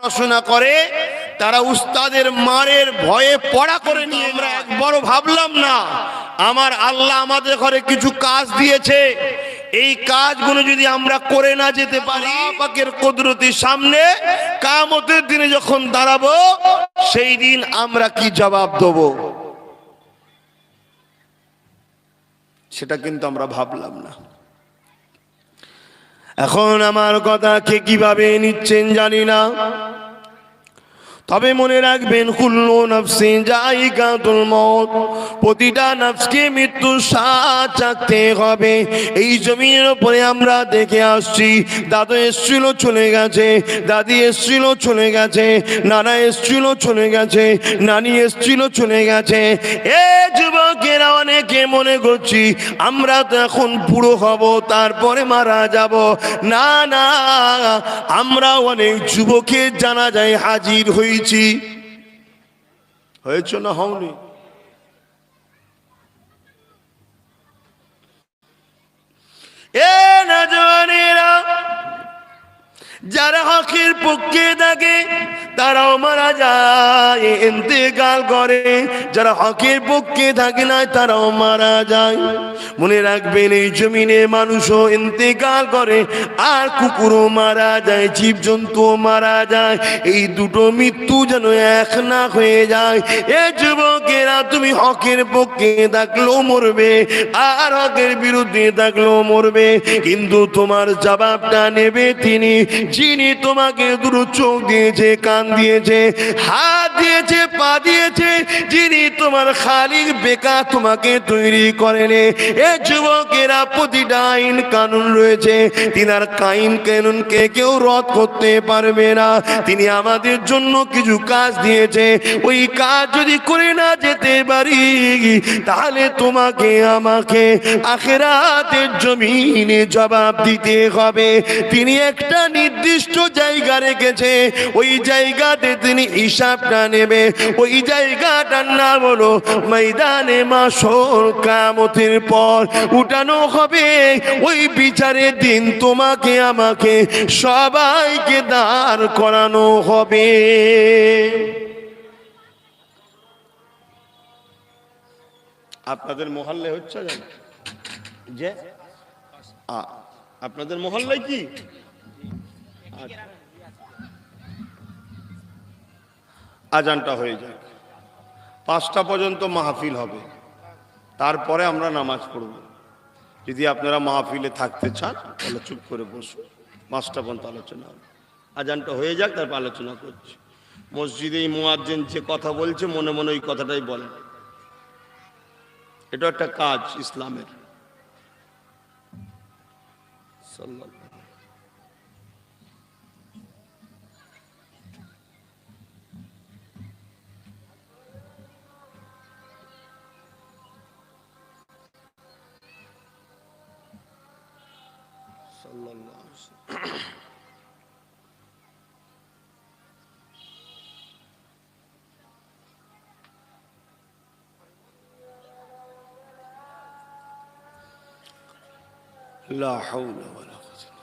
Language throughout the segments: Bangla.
পড়াশোনা করে তারা উস্তাদের মারের ভয়ে পড়া করে নিয়ে, আমরা একবারও ভাবলাম না আমার আল্লাহ আমাদের ঘরে কিছু কাজ দিয়েছে, এই কাজগুলো যদি আমরা করে না যেতে পারি পাকের কুদরতির সামনে কিয়ামতের দিনে যখন দাঁড়াবো সেই দিন আমরা কি জবাব দেব, সেটা কিন্তু আমরা ভাবলাম না। এখন আমার কথা কে কিভাবে নিচ্ছেন জানি না, তবে মনে রাখবেন কুল্লু নাফসিন যায়িকাতুল মউত, প্রতিটা নফসকে মৃত্যুর স্বাদ চাখতে হবে। এই জমিনের উপরে আমরা দেখে আসছি, দাদু এসছিল চলে গেছে, দাদি এসছিল চলে গেছে, নানা এসছিল চলে গেছে, নানি এসছিল চলে গেছে। এ যুবকেরা অনেকে মনে করছি আমরা তো এখন বুড়ো হব তারপরে মারা যাব। না না, আমরা অনেক যুবকের জানাজায় হাজির হই। হয়েছ না হওনি? এ নওজওয়ানেরা, যারা হকের পক্ষে থাকে তারাও মারা যায়, ইন্তেকাল করে। যারা হকের পক্ষে থাকে না তারাও মারা যায়। মনে রাখবেন এই জমিনে মানুষও ইন্তেকাল করে, আর কুকুরও মারা যায়, জীবজন্তুও মারা যায়। এই দুটো মৃত্যু যেন এক না হয়ে যায়। এ যুবকেরা, তুমি হকের পক্ষে থাকলেও মরবে, আর হকের বিরুদ্ধে থাকলেও মরবে, কিন্তু তোমার জবাবটা নেবে তিনি, যিনি তোমাকে দুটো চোখ দিয়েছে, কান দিয়েছে, হাত দিয়েছে, পা দিয়েছে, যিনি তোমার খালিক বেকার তোমাকে তৈরি করেনি। এ যুবকেরা, প্রতিটা আইন কানুন রয়েছে, তিনার আইন কানুনকে কেউ রদ করতে পারবে না। তিনি আমাদের জন্য কিছু কাজ দিয়েছে, ওই কাজ যদি করে না যেতে পারি তাহলে তোমাকে আমাকে আখিরাতের জমিনে জবাব দিতে হবে। তিনি একটা নির্দিষ্ট জায়গা রেখেছে, ওই জায়গাতে তিনি হিসাবটা নেবে। ওই জায়গাটার নাম হলো ময়দানে মাশর। কিয়ামতের পর উঠানো হবে, ওই বিচারের দিন তোমাকে আমাকে সবাইকে দাঁড় করানো হবে। আপনাদের মহল্লায় হচ্ছে জানো যে আপনাদের মহল্লায় কি আজানটা হয়ে যায়, 5টা পর্যন্ত মাহফিল হবে, তারপরে আমরা নামাজ পড়ব। যদি আপনারা মাহফিলে থাকতে চান তাহলে চুপ করে বসুন, 5টা পর্যন্ত আলোচনা হবে। আজানটা হয়ে যাক, তারপর আলোচনা করছি। মসজিদে এই মুয়াজ্জিন যে কথা বলছে মনে মনে ওই কথাটাই বলেন, এটা একটা কাজ ইসলামের। সাল্লাল্লাহু লা হাওলা ওয়ালা কুওয়াতা।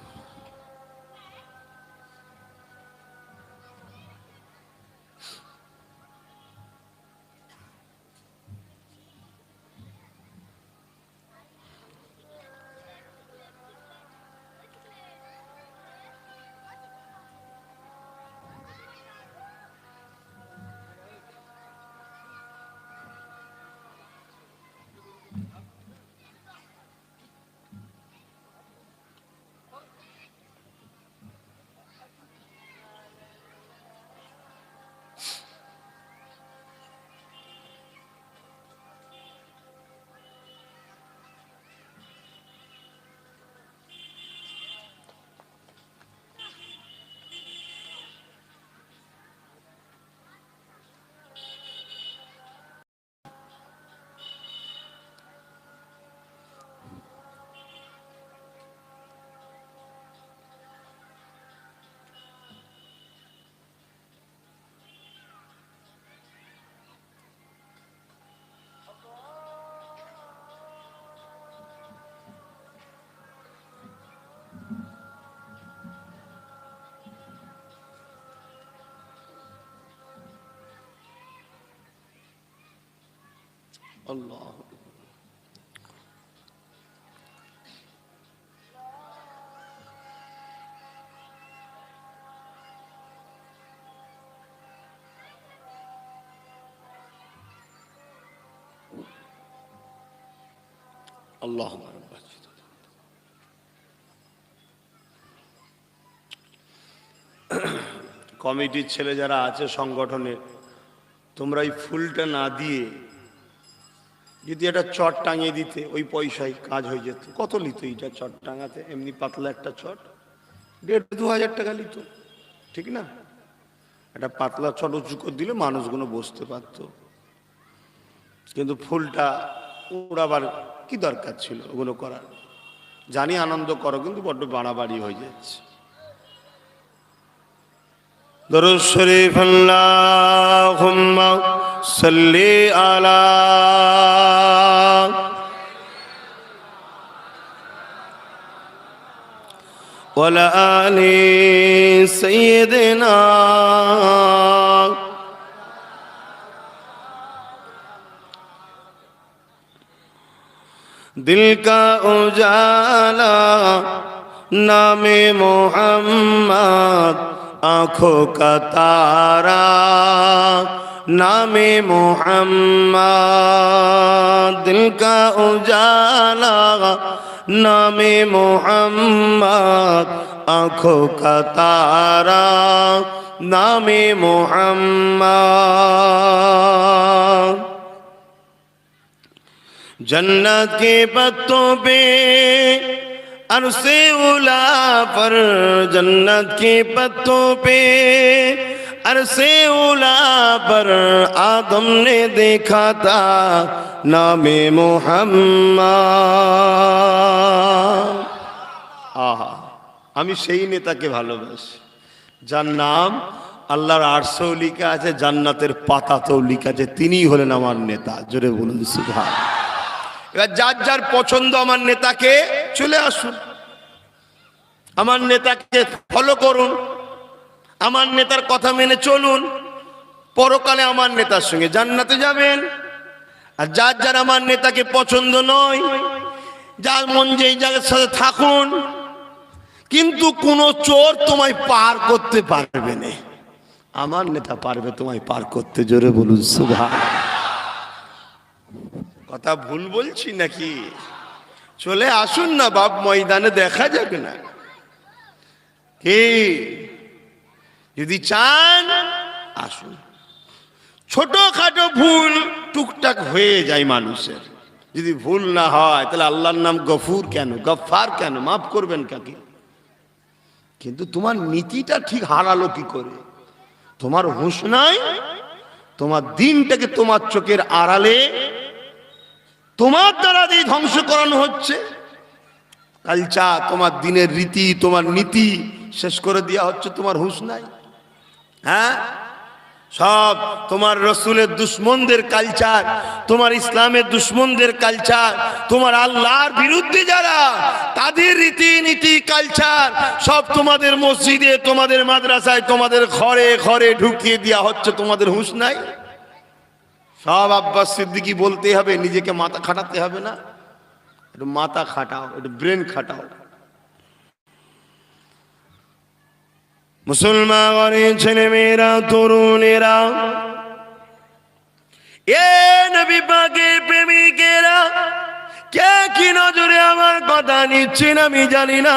আল্লাহ আল্লাহ কমিটির ছেলে যারা আছে সংগঠনের, তোমরা এই ফুলটা না দিয়ে যদি একটা চট টাঙিয়ে দিতে, ওই পয়সায় কাজ হয়ে যেত। কত লিত এইটা চট টাঙাতে? এমনি পাতলা একটা চট 1,500-2,000 টাকা লিত, ঠিক না? একটা পাতলা চট উঁচু করে দিলে মানুষগুলো বসতে পারত। কিন্তু ফুলটা উড়াবার কি দরকার ছিল ওগুলো করার? জানি আনন্দ করো, কিন্তু বড্ড বাড়াবাড়ি হয়ে যাচ্ছে। দরুদ শরীফ আল্লাহুম্মা সাল্লি আলা ওয়ালা আলি সাইয়্যিদিনা दिल का उजाला नामे मोहम्मद, आँखों का तारा नामे मोहम्मद, दिल का उजाला नामे मोहम्मद, आँखों का तारा नामे मोहम्मद। जन्नत के पत्तों पे अरसे उला पर, जन्नत के पत्तों पे अरसे उला पर आदम ने देखा था नामे मोहम्मद। आहा, আমি সেই নেতাকে ভালোবাসি যার নাম আল্লাহর আরশেও লেখা আছে, জান্নাতের পাতাতেও লেখা আছে। তিনিই হলেন আমার নেতা। জোরে বলুন সুবহানাল্লাহ। এবার যার যার পছন্দ আমার নেতাকে চলে আসুন, আমার নেতাকে ফলো করুন, আমার নেতার কথা মেনে চলুন, পরকালে আমার নেতার সঙ্গে জান্নাতে যাবেন। আর যার যার আমার নেতাকে পছন্দ নয়, যার মন যেই জায়গার সাথে থাকুন, কিন্তু কোন চোর তোমায় পার করতে পারবে না, আমার নেতা পারবে তোমায় পার করতে। জোরে বলুন সুবহানাল্লাহ। কথা ভুল বলছি নাকি? চলে আসুন না বাপ ময়দানে, দেখা যাবে না কি? যদি চান আসুন। ছোটখাটো ভুল টুকটাক হয়ে যায় মানুষের, যদি ভুল না হয় তাহলে আল্লাহর নাম গফুর কেন, গফফার কেন? মাফ করবেন কাকে? কিন্তু তোমার নীতিটা ঠিক হারালো কি করে? তোমার হুঁশ নাই, তোমার দিনটাকে তোমার চোখের আড়ালে তোমার দ্বারা যে ধ্বংস করানো হচ্ছে। কালচার, তোমার দিনের রীতি, তোমার নীতি শেষ করে দেওয়া হচ্ছে, তোমার হুঁশ নাই। হ্যাঁ, সব তোমার রসুলের দুশ্মনদের কালচার, তোমার ইসলামের দুশ্মনদের কালচার, তোমার আল্লাহর বিরুদ্ধে যারা, তাদের রীতি নীতি কালচার সব তোমাদের মসজিদে, তোমাদের মাদ্রাসায়, তোমাদের ঘরে ঘরে ঢুকিয়ে দেওয়া হচ্ছে। তোমাদের হুঁশ নাই। সব আব্বাস সিদ্দিকী বলতে হবে, নিজেকে মাথা খাটাতে হবে না? একটু মাথা খাটাও, একটু ব্রেন খাটাও। মুসলমান ছেলে মেয়েরা, তরুণেরা, এ নবী পাকের প্রেমিকেরা, কে কি নজরে আমার কথা নিচ্ছেন আমি জানি না,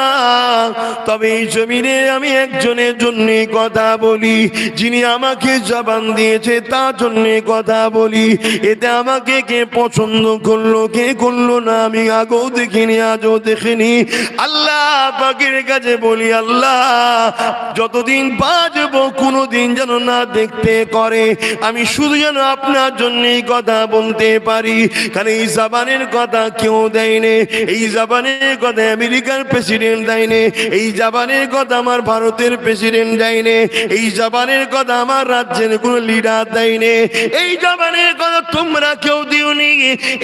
তবে এই জমিনে আমি একজনের জন্য কথা বলি, যিনি আমাকে জবান দিয়েছে তার জন্য কথা বলি। এতে আমাকে কে পছন্দ করলো কে করলো না আমি আগেও দেখিনি, আজও দেখিনি। আল্লাহ পাকের কাছে বলি, আল্লাহ যতদিন বাঁচবো কোনোদিন যেন না দেখতে করে, আমি শুধু যেন আপনার জন্যই কথা বলতে পারি। কারণ এই জবানের কথা কেউ কেউ দেয়নি, এই জবানের কথা আমেরিকার প্রেসিডেন্ট দেয়নি, এই জবানের কথা আমার ভারতের প্রেসিডেন্ট দেয়নি, এই জবানের কথা আমার রাজ্যের কোনো লিডার দেয়নি, এই জবানের কথা তোমরা কেউ দিওনি।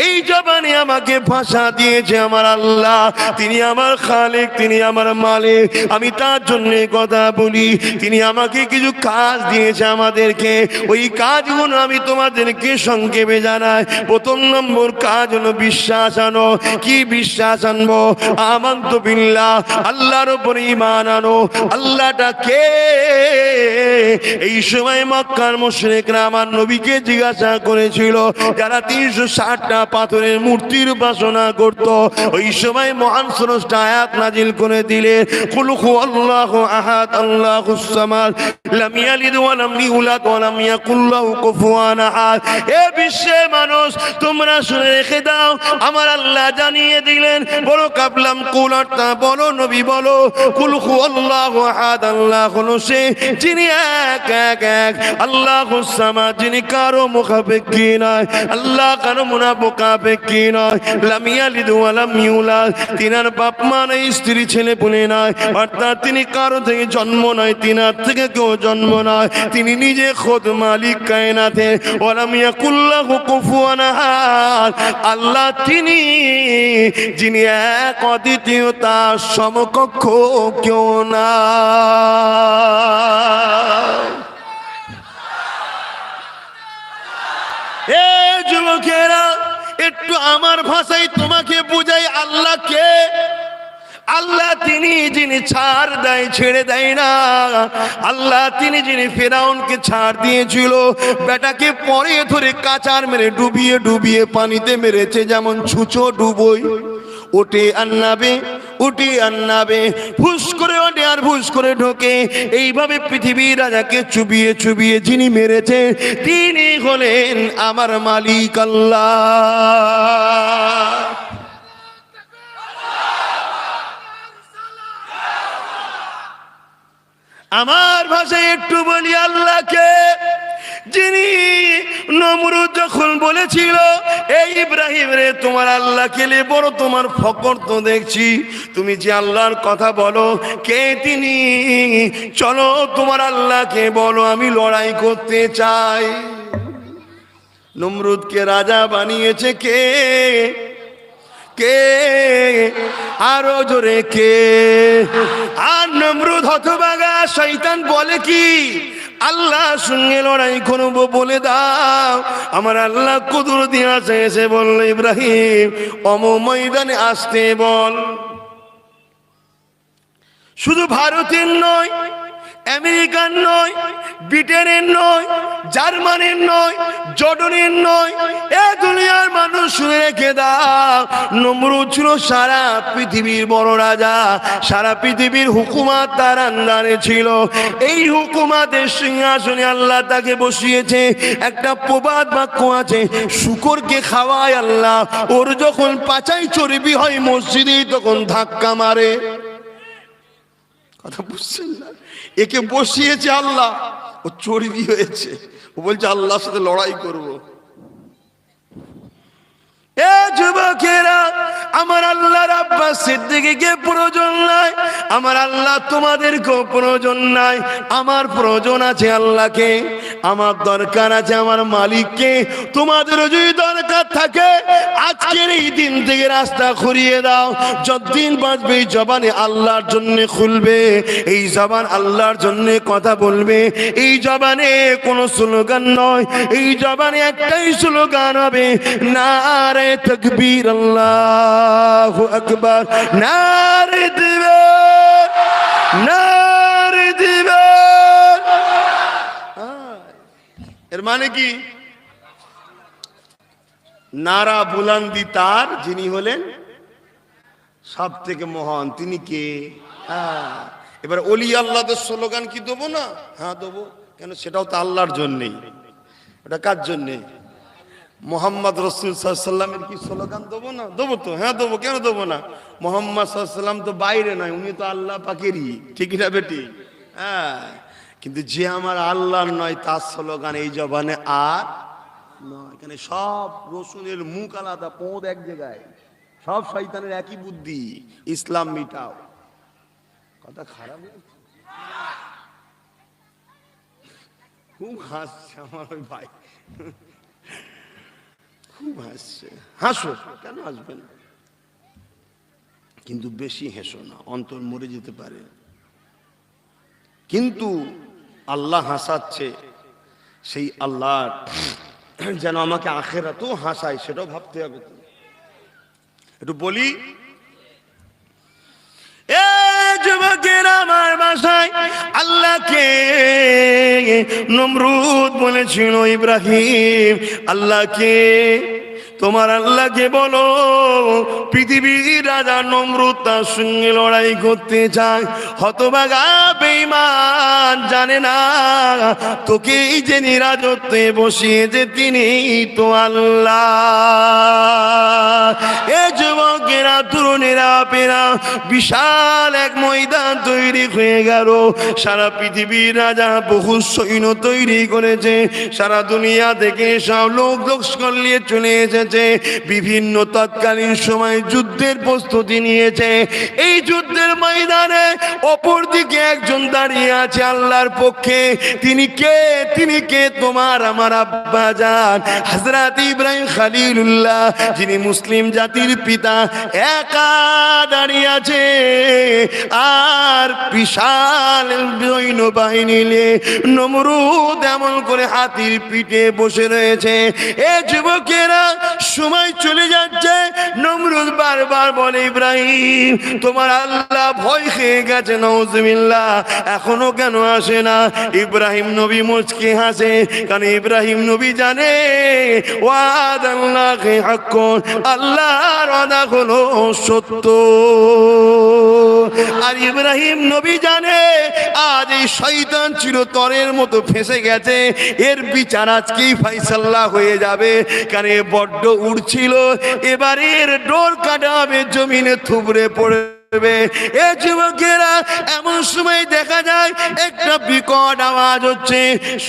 এই জবানে আমাকে ভাষা দিয়েছে আমার আল্লাহ, তিনি আমার খালেক, তিনি আমার মালিক, আমি তার জন্য কথা বলি। তিনি আমাকে কিছু কাজ দিয়েছে আমাদেরকে, ওই কাজগুলো আমি তোমাদেরকে সংক্ষেপে জানাই। প্রথম নম্বর কাজ হলো বিশ্বাস আনো। কি বিশ্বাস আনবো? আমানতু বিল্লাহ, আল্লাহর উপর ঈমান আনো। আল্লাহটা কে? এই সময় মক্কার মুশরিকরা আমার নবীকে জিজ্ঞাসা করেছিল, যারা 360টা পাথরের মূর্তির উপাসনা করত, ওই সময় মহান স্রষ্টা আয়াত নাজিল করে দিলে, কুল হুয়াল্লাহু আহাদ আল্লাহুস সামাদ লাম ইয়ালিদ ওয়া লাম ইউলাদ ওয়া লাম ইয়াকুল লাহু কুফুয়ান আহাদ। এ বিশ্বের মানুষ, তোমরা শুনে রেখে দাও, আমার আল্লাহ জানিয়ে দিলেন, বলো কাবলাম কুল অর্থা, বলো নবী বলো, কুল হুয়াল্লাহু আহাদ, আল্লাহ হলো সে যিনি এক এক এক, আল্লাহুস সামাদ, যিনি কারো মুখাপেক্ষী নয়, আল্লাহ কারো মুনাফিকি নয়, লাম ইয়ালিদ ওয়া লাম ইউলাদ, তিনার বাপ মা নাই, স্ত্রী ছেলে পুলে নয়, অর্থাৎ তিনি কারো থেকে জন্ম নয়, তিনার থেকে কেউ জন্ম নয়, তিনি নিজে খোদ মালিক কায়নাতে। ওয়া লাম ইয়াকুল লাহু কুফুয়ান আহাদ, আল্লাহ তিনি যিনি এক অদ্বিতীয়, তার সমকক্ষ কেউ না। এ যুবকেরা, একটু আমার ভাষায় তোমাকে বুঝাই, আল্লাহ কে? আল্লাহ তিনি যিনি ছাড় দেয়, ছেড়ে দেয় না। আল্লাহ তিনি যিনি ফেরাউনকে ছাড় দিয়েছিল, বেটাকে পরে ধরে কাচার মেরে ডুবিয়ে ডুবিয়ে পানিতে মেরেছে, যেমন ছুঁচো ডুবোই, ওঠে আর নাবে, উঠে আর নাবে, ফুস করে ওঠে আর ফুস করে ঢোকে। এইভাবে পৃথিবীর রাজাকে চুবিয়ে চুবিয়ে যিনি মেরেছে, তিনি হলেন আমার মালিক আল্লাহ। আমার ভাষায় একটু বলি, আল্লাহকে যিনি নমরুদ যখন বলেছিল, এই ইব্রাহিম রে, তোমার আল্লাহকে লে বড়, তোমার ফকর তো দেখছি, তুমি যে আল্লাহর কথা বলো, কে তিনি? চলো তোমার আল্লাহকে বলো, আমি লড়াই করতে চাই। নমরুদকে রাজা বানিয়েছে কে? কে? আরো জোরে কে? আর নমরুদ হতভাগা শয়তান বলে কি, আল্লাহ সঙ্গে লড়াই করবো বলে দাও। আমার আল্লাহ কুদরতি আছে, এসে বলল, ইব্রাহিম অম ময়দানে আসতে বল। শুধু ভারতের নয়, আমেরিকার নয়, ব্রিটেনের নয়, জার্মানির নয়, জর্ডানের নয়, এ দুনিয়ার মানুষ শুনে রেখে দাও, নমরুদ ছিল সারা পৃথিবীর বড় রাজা, সারা পৃথিবীর হুকুমাত তার আন্ডারে ছিল। এই হুকুমাতের সিংহাসনে আল্লাহ তাকে বসিয়েছে। একটা প্রবাদ বাক্য আছে, শুকরকে খাওয়ায় আল্লাহ, ওর যখন পাচাই চর্বি হয় মসজিদে, তখন ধাক্কা মারে। কথা বুঝছেন না? একে বসিয়েছে আল্লাহ, ও চর্বি হয়েছে, ও বলছে আল্লাহর সাথে লড়াই করব। এ যুবকেরা, আমার আল্লাহর আব্বাস সিদ্দিকীকে প্রয়োজন নাই, আমার আল্লাহ তোমাদেরকেও প্রয়োজন নাই। আমার প্রয়োজন আছে আল্লাহকে, আমার দরকার আছে আমার মালিককে। তোমাদেরও যদি দরকার থাকে, আজকের এই দিন থেকে রাস্তা খুঁড়িয়ে দাও। যতদিন বাঁচবে এই জবানে আল্লাহর জন্য খুলবে, এই জবান আল্লাহর জন্য কথা বলবে। এই জবানে কোনো স্লোগান নয়, এই জবানে একটাই স্লোগান হবে, নারে তাকবীর, আল্লাহু আকবার, নারে দিবে, নারে দিবে। এর মানে কি? নারা বুলন্দি তার, যিনি হলেন সব থেকে মহান, তিনি কে? এবার ওলি আল্লাহদের স্লোগান কি দেবো না? হ্যাঁ দেবো। কেন? সেটাও তো আল্লাহর জন্যেই। ওটা কার জন্যে? মোহাম্মদ রসুল সাল্লামের কি স্লোগান দেবো না? দেবো তো, হ্যাঁ দেবো। কেন দেবো না? মোহাম্মদ সাল্লাম তো বাইরে নয়, উনি তো আল্লাহ পাকেরই, ঠিক না বেটি? হ্যাঁ, কিন্তু যে আমার আল্লাহর নয়, তার স্লোগান এই জবানে আর নয়। এখানে সব রসুলের মুখ আলাদা, পোঁদ এক জায়গায়, সব শয়তানের একই বুদ্ধি, ইসলাম মিটাও। কথা খারাপ, খুব হাসছে আমার ওই ভাই, খুব হাসছে। হাসো, কেন হাসবেন? কিন্তু বেশি হেসো না, অন্তর মরে যেতে পারে। কিন্তু আল্লাহ হাসাচ্ছে, সেই আল্লাহ যেন আমাকে আখিরাতেও হাসায় সেটাও ভাবতে হবে। একটু বলি, এ যুবকের আমার বাসায় আল্লাহকে নমরুদ বলেছিল, ইব্রাহিম আল্লাহকে, তোমার আল্লাহকে বলো পৃথিবীর রাজা নমরুদ তার সঙ্গে লড়াই করতে চায়। হতভাগা বেঈমান জানে না তোকে এই যে রাজত্বে বসিয়েছে তিনি তো আল্লাহ। এ যুবকেরা, তরুণেরা, পেরা বিশাল এক ময়দান তৈরি হয়ে গেল। সারা পৃথিবীর রাজা বহু সৈন্য তৈরি করেছে, সারা দুনিয়া থেকে সব লোক লস্কর নিয়ে চলে এসেছে, বিভিন্ন তৎকালীন সময় যুদ্ধের প্রস্তুতি নিয়েছে। এই যুদ্ধের ময়দানে অপর দিকে একজন দাঁড়িয়ে আছে আল্লাহর পক্ষে। তিনি কে? তিনি কে? তোমার আমার আব্বা জান হযরত ইব্রাহিম খলিলুল্লাহ, যিনি মুসলিম জাতির পিতা, একা দাঁড়িয়ে আছে আর বিশাল সৈন্যবাহিনী নিয়ে নমরুদ এমন করে হাতির পিঠে বসে রয়েছে। এ যুবকেরা, সময় চলে যাচ্ছে, নমরুদ বারবার বলে ইব্রাহিম তোমার আল্লাহ ভয় খেয়ে গেছে, নাউজুবিল্লাহ, এখনো কেন আসে না? ইব্রাহিম নবী মুচকি হাসে, কারণ ইব্রাহিম নবী জানে ওয়াদাল্লাহি হাক্কুন, আল্লাহর ওয়াদা হলো সত্য। আর ইব্রাহিম নবী জানে আজ এই শয়তান চিরতরের মতো ফেঁসে গেছে, এর বিচার আজকেই ফাইসাল্লা হয়ে যাবে। কারণ এ বড্ড উড়ছিল, এবারের ডোর কাটা হবে, জমিনে থুবড়ে পড়ে। এ যুবকেরা, এমন সময় দেখা যায় একটা বিকট আওয়াজ হচ্ছে,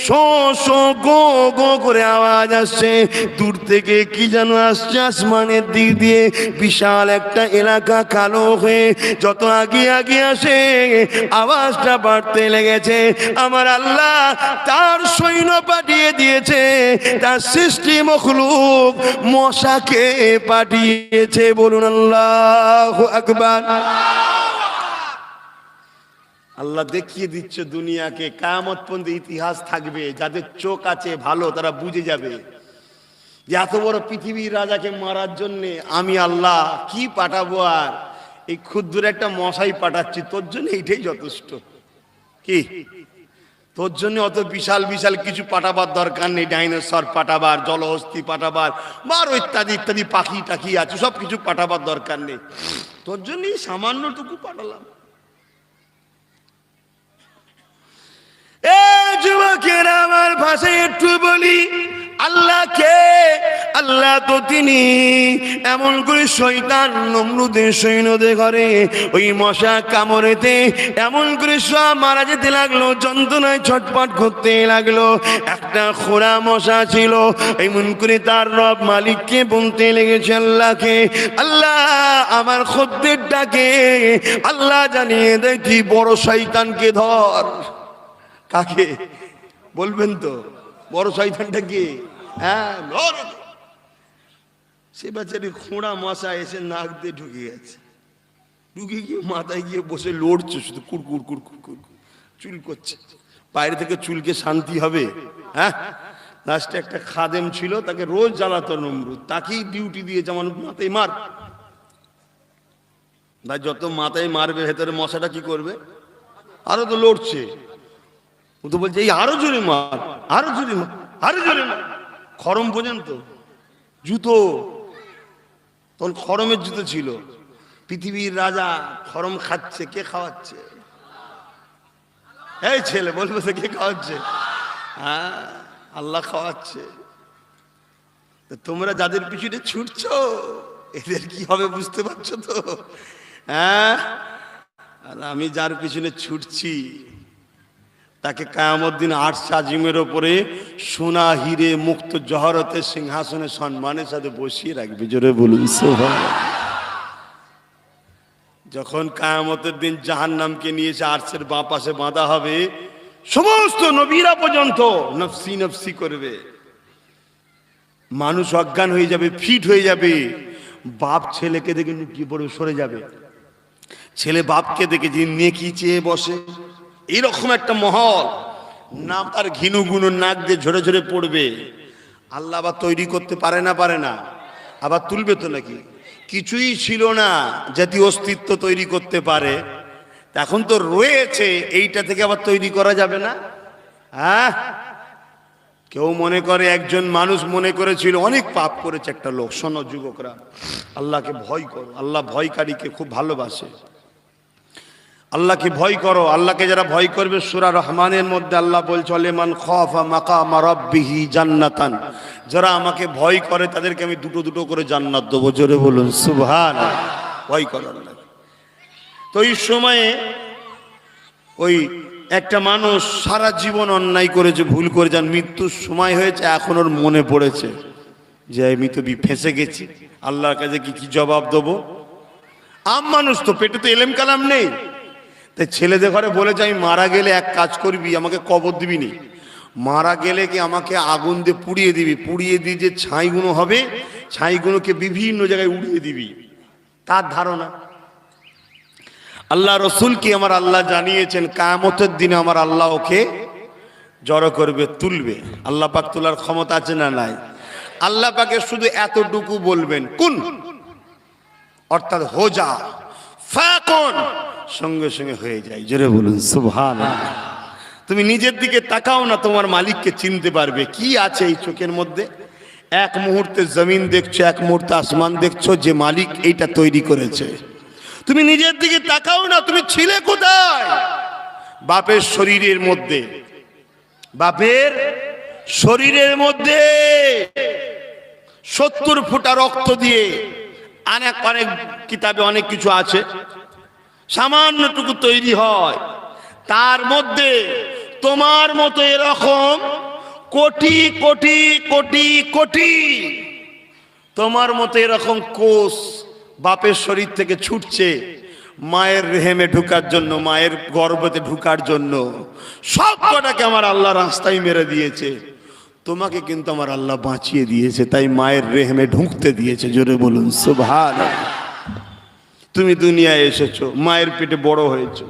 শো শো গো গো করে আওয়াজ আসছে। দূর থেকে কি যেন আসছে আসমানের দিক দিয়ে, বিশাল একটা এলাকা কালো হয়ে যত আগে আগে আসে আওয়াজটা বাড়তে লেগেছে। আমার আল্লাহ তার সৈন্য পাঠিয়ে দিয়েছে, তার সৃষ্টি মখলুক মশাকে পাঠিয়েছে। বলুন আল্লাহু আকবার। আল্লাহ দেখিয়ে দিচ্ছে দুনিয়াকে, কিয়ামত পর্যন্ত ইতিহাস থাকবে, যাদের চোখ আছে ভালো তারা বুঝে যাবে যে এত বড় পৃথিবীর রাজাকে মারার জন্য আমি আল্লাহ কি পাঠাবো, আর এই ক্ষুদ্র একটা মশাই পাঠাচ্ছি, তোর জন্য এইটাই যথেষ্ট। কি তোর জন্য অত বিশাল বিশাল কিছু পাঠাবার দরকার নেই, ডাইনোসর পাঠাবার, জলহস্তি পাঠাবার, আরো ইত্যাদি ইত্যাদি পাখি টাখি আছে, সব কিছু পাঠাবার দরকার নেই, তোর জন্যই সামান্যটুকু পাঠালাম। এ যুবকেরা, আমার ভাষায় একটু বলি, আল্লাহ কে? আল্লাহ তো তিনি এমন করে শয়তান নমরুদের সৈন্যদের ঘরে ওই মশা কামড়েতে এমন করে সব মারা যেতে লাগলো, যন্ত্রণায় ছটপট করতে লাগলো। একটা খোঁড়া মশা ছিল, এমন করে তার রব মালিককে বলতে লেগেছে আল্লাহকে, আল্লাহ আমার খদ্দেরটাকে আল্লাহ জানিয়ে দেয় কি বড় শয়তানকে ধর। কাকে বলবেন তো? বড় শয়তানটা কি? হ্যাঁ, সে বেচারি খোঁড়া মশা এসে নাক দিয়ে ঢুকে গেছে, ঢুকে গিয়ে মাথায় গিয়ে বসে লড়ছে, শুধু কুড়কুড় কুড়কুড় কুড়কুড় চুল করছে। বাইরে থেকে চুলকে শান্তি হবে? হ্যাঁ। লাস্টে একটা খাদেম ছিল, তাকে রোজ জ্বালাতো নমরুদ, তাকেই ডিউটি দিয়ে যেমন মাথায় মার, ভাই যত মাথায় মারবে ভেতরে মশাটা কি করবে? আরো তো লড়ছে। ও তো বলছে এই আরো জোরে মার, আরো জোরে মার, আরো জোরে মার, খরম পর্যন্ত জুতো, তখন খরমের জুতো ছিল। পৃথিবীর রাজা খরম খাচ্ছে, কে খাওয়াচ্ছে? এই ছেলে বলবো তো কে খাওয়াচ্ছে? হ্যাঁ, আল্লাহ খাওয়াচ্ছে। তোমরা যাদের পিছনে ছুটছো এদের কি হবে বুঝতে পারছো তো? হ্যাঁ, আর আমি যার পিছনে ছুটছি তাকে কিয়ামত দিন আরশ আজিমের ওপরে সোনা হিরে মুক্ত জহরতের সিংহাসনে সম্মানের সাথে বসিয়ে রাখবে। জোরে বলুন সুবহানাল্লাহ। যখন কিয়ামতের দিন জাহান্নামকে নিয়ে এসে আরশের বাঁ পাশে বাঁধা হবে, সমস্ত নবীরা পর্যন্ত নফসি নফসি করবে, মানুষ অজ্ঞান হয়ে যাবে, ফিট হয়ে যাবে। বাপ ছেলেকে দেখে লুকিয়ে পড়ে সরে যাবে, ছেলে বাপকে দেখে যে নেকি চেয়ে বসে, এইরকম একটা মহল। না তার ঘিনু গুনু নাক দিয়ে ঝরে ঝরে পড়বে। আল্লাহ আবার তৈরি করতে পারে না, পারে না? আবার তুলবে তো নাকি? কিছুই ছিল না জাতি অস্তিত্ব তৈরি করতে পারে, এখন তো রয়েছে, এইটা থেকে আবার তৈরি করা যাবে না? হ্যাঁ, কেউ মনে করে, একজন মানুষ মনে করেছিল, অনেক পাপ করেছে একটা লোক। শোনো যুবকরা, আল্লাহকে ভয় করো, আল্লাহ ভয়কারীকে খুব ভালোবাসে। আল্লাহকে ভয় করো, আল্লাহকে যারা ভয় করবে, সূরা রহমানের মধ্যে আল্লাহ বলছে, লিমান খাফা মাকাম রাব্বিহি জান্নাতান, যারা আমাকে ভয় করে তাদেরকে আমি দুটো দুটো করে জান্নাত দেবো। জোরে বলুন সুবহানাল্লাহ। ভয় করো আল্লাহ। তো এই সময়ে ওই একটা মানুষ সারা জীবন অন্যায় করেছে, ভুল করে, যান মৃত্যুর সময় হয়েছে, এখন ওর মনে পড়েছে যে আমি তো ফেঁসে গেছি, আল্লাহর কাছে কি জবাব দেবো? আম মানুষ তো, পেটে তো এলেম কালাম নেই। তাই ছেলেদের ঘরে বলেছে, আমি মারা গেলে এক কাজ করবি, আমাকে কবর দিবি নি, মারা গেলে কি আমাকে আগুন দিয়ে পুড়িয়ে দিবি, পুড়িয়ে দিয়ে যে ছাইগুলো হবে, ছাইগুলোকে বিভিন্ন জায়গায় উড়িয়ে দিবি। তার ধারণা। আল্লাহ রসুলকে আমার আল্লাহ জানিয়েছেন, কিয়ামতের দিনে আমার আল্লাহ ওকে জড়ো করবে, তুলবে। আল্লাহ পাক তোলার ক্ষমতা আছে না নাই? আল্লাহ পাকে শুধু এতটুকু বলবেন, কুন, অর্থাৎ হো যা, ফাকুন, সঙ্গে সঙ্গে হয়ে যায়। জোরে বলুন সুবহানাল্লাহ। তুমি নিজের দিকে তাকাও না, তোমার মালিককে চিনতে পারবে। কি আছে এই চোখের মধ্যে? এক মুহূর্তে জমিন দেখছো, এক মুহূর্তে আসমান দেখছো, যে মালিক এইটা তৈরি করেছে। তুমি নিজের দিকে তাকাও না, তুমি ছিলে কোথায়? বাপের শরীরের মধ্যে, বাপের শরীরের মধ্যে 70 ফোঁটা রক্ত দিয়ে, অনেক কিতাবে অনেক কিছু আছে, সামান্যটুকু তৈরি হয়। তার মধ্যে তোমার মতো এরকম কোটি কোটি কোটি কোটি তোমার মতো এরকম কোষ বাপের শরীর থেকে ছুটছে মায়ের রেহেমে ঢুকার জন্য, মায়ের গর্ভতে ঢুকার জন্য। সব কটাকে আমার আল্লাহ রাস্তায় মেরে দিয়েছে, তোমাকে কিন্তু আমার আল্লাহ বাঁচিয়ে দিয়েছে, তাই মায়ের রেহেমে ঢুকতে দিয়েছে। জোরে বলুন সুবহানাল্লাহ। তুমি দুনিয়ায় এসেছো, মায়ের পেটে বড় হয়েছো,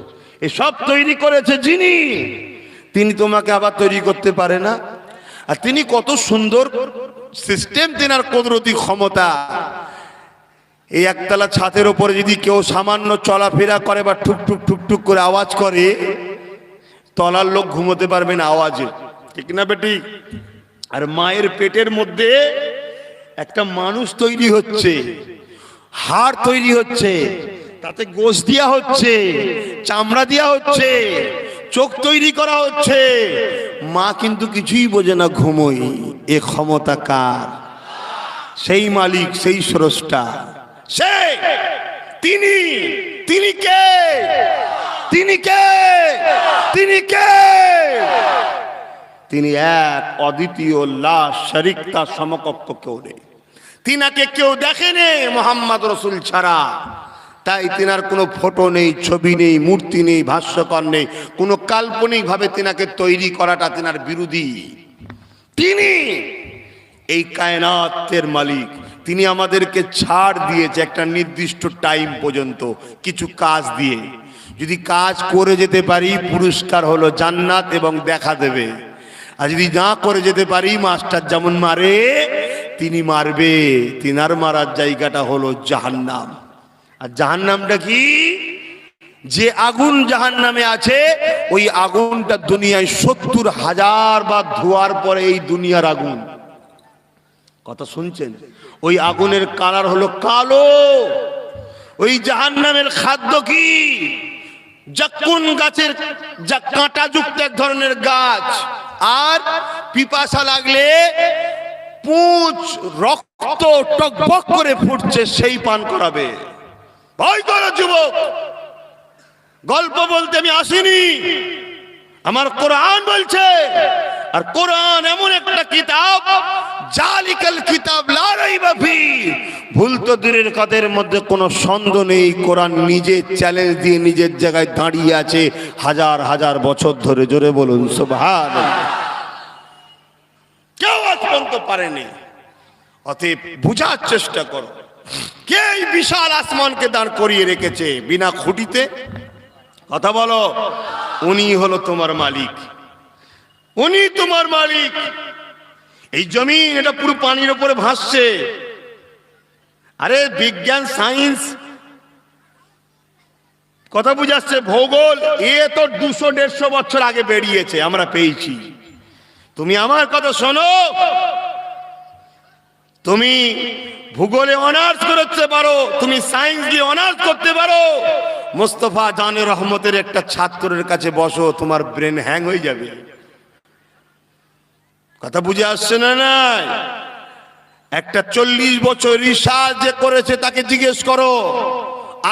এসব তৈরি করেছে যিনি, তিনি তোমাকে আবার তৈরি করতে পারে না? আর তিনি কত সুন্দর সিস্টেম, তিনার কুদরতি ক্ষমতা। এই একতলা ছাদের উপরে যদি কেউ সামান্য চলাফেরা করে বা ঠুক ঠুক ঠুক ঠুক করে আওয়াজ করে, তলার লোক ঘুমোতে পারবে না আওয়াজে, ঠিক না বেটি? আর মায়ের পেটের মধ্যে একটা মানুষ তৈরি হচ্ছে, হাড় তৈরি হচ্ছে, তাতে গোশ দেয়া হচ্ছে, চামড়া দেয়া হচ্ছে, চোখ তৈরি করা হচ্ছে। মা কিন্তু কিছুই বোঝে না, ঘুমোই। এ ক্ষমতা কার? সেই মালিক, সেই স্রষ্টা, সে তিনি। তিনি কে? তিনি কে? তিনি কে? তিনি এক, অদ্বিতীয়, লা শরীক, তার সমকক্ষ কেউ নেই। তিনাকে কেউ দেখেনি মুহাম্মদ রাসূল ছাড়া, তাই তিনার কোনো ফটো নেই, ছবি নেই, মূর্তি নেই, ভাষ্যকর নেই, কোনো কাল্পনিক ভাবে তিনাকে তৈরি করাটা তিনার বিরোধী। তিনি এই কায়নাতের মালিক। তিনি আমাদেরকে ছাড় দিয়েছে একটা নির্দিষ্ট টাইম পর্যন্ত কিছু কাজ দিয়ে। যদি কাজ করে যেতে পারি, পুরস্কার হলো জান্নাত এবং দেখা দেবে। আর যদি না করে যেতে পারি, মাস্টার যেমন মারে তিনি মারবে। তিনার মারার জায়গাটা হলো জাহান্নাম। আর জাহান্নামটা কি? যে আগুন জাহান্নামে আছে, ওই আগুনটা দুনিয়ায় 70,000 বার ধোয়ার পরে এই দুনিয়ার আগুন। কথা শুনছেন? ওই আগুনের কালার হলো কালো। ওই জাহান্নামের খাদ্য কি? জাক্কুন গাছের কাঁটাযুক্ত এক ধরনের গাছ, আর পিপাসা লাগলে পুঁজ রক্ত টকবক করে ফুটছে, সেই পান করাবে। ভয় করো যুবক, গল্প বলতে আমি আসিনি, আমার কোরআন বলছে। আর কোরআন এমন একটা কিতাব, জালিকাল কিতাব লা রাইবা ফি, ভুল তো দূরের কথার মধ্যে কোনো সন্দেহ নেই, কোরআন নিজে চ্যালেঞ্জ দিয়ে নিজের জায়গায় দাঁড়িয়ে আছে হাজার হাজার বছর ধরে। জোরে বলুন সুবহানাল্লাহ। কেউ আজ পর্যন্ত পারেনি। অতএব বুঝার চেষ্টা করো, কে এই বিশাল আসমানকে দাঁড় করিয়ে রেখেছে বিনা খুঁটিতে? কথা বলো। উনি হলো তোমার মালিক, উনি তোমার মালিক। এই জমিন এটা পুরো পানির উপরে ভাসছে। আরে বিজ্ঞান সায়েন্স কথা বুঝাচ্ছে, ভূগোল এ তো 200-150 বছর আগে বেরিয়েছে, আমরা পেয়েছি। তুমি আমার কথা শোনো, তুমি ভূগোলে অনার্স করতে পারো, তুমি সায়েন্স দিয়ে অনার্স করতে পারো। মোস্তফা জানে রহমতের একটা ছাত্রের কাছে বসো, তোমার ব্রেন হ্যাং হয়ে যাবে। কথা বুঝে আসছে না? নাই একটা 40 বছর রিসার্চ যে করেছে তাকে জিজ্ঞেস করো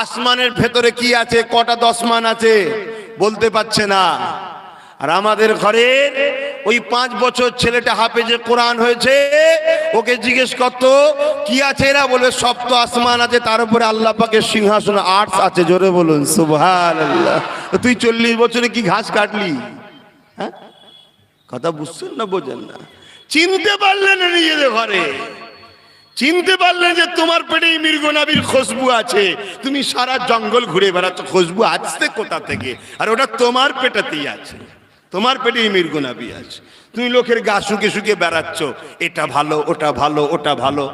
আসমানের ভেতরে কি আছে, কটা দশমান আছে, বলতে পারছে না। আর আমাদের ঘরের ওই 5 বছর ছেলেটা হাফেজে কোরআন হয়েছে, ওকে জিজ্ঞেস করতো কি আছে, এরা বলে সপ্ত আসমান আছে, তার উপরে আল্লাহ পাকের সিংহাসন আর্টস আছে। জোরে বলুন সুবহানাল্লাহ। তুই 40 বছরে কি ঘাস কাটলি? হ্যাঁ, কথা বুঝছেন না, বোঝেন না? চিনতে পারলেন না নিজেদের ঘরে, চিনতে পারলে যে তোমার পেটেই মৃগনাবির খুশবু আছে। তুমি সারা জঙ্গল ঘুরে বেড়াচ্ছ, খুশবু আসছে কোথা থেকে? আর ওটা তোমার পেটেতেই আছে, তোমার পেটেই মৃগনাবি আছে। তুমি লোকের গা শুকে শুকে বেড়াচ্ছ, এটা ভালো, ওটা ভালো, ওটা ভালো।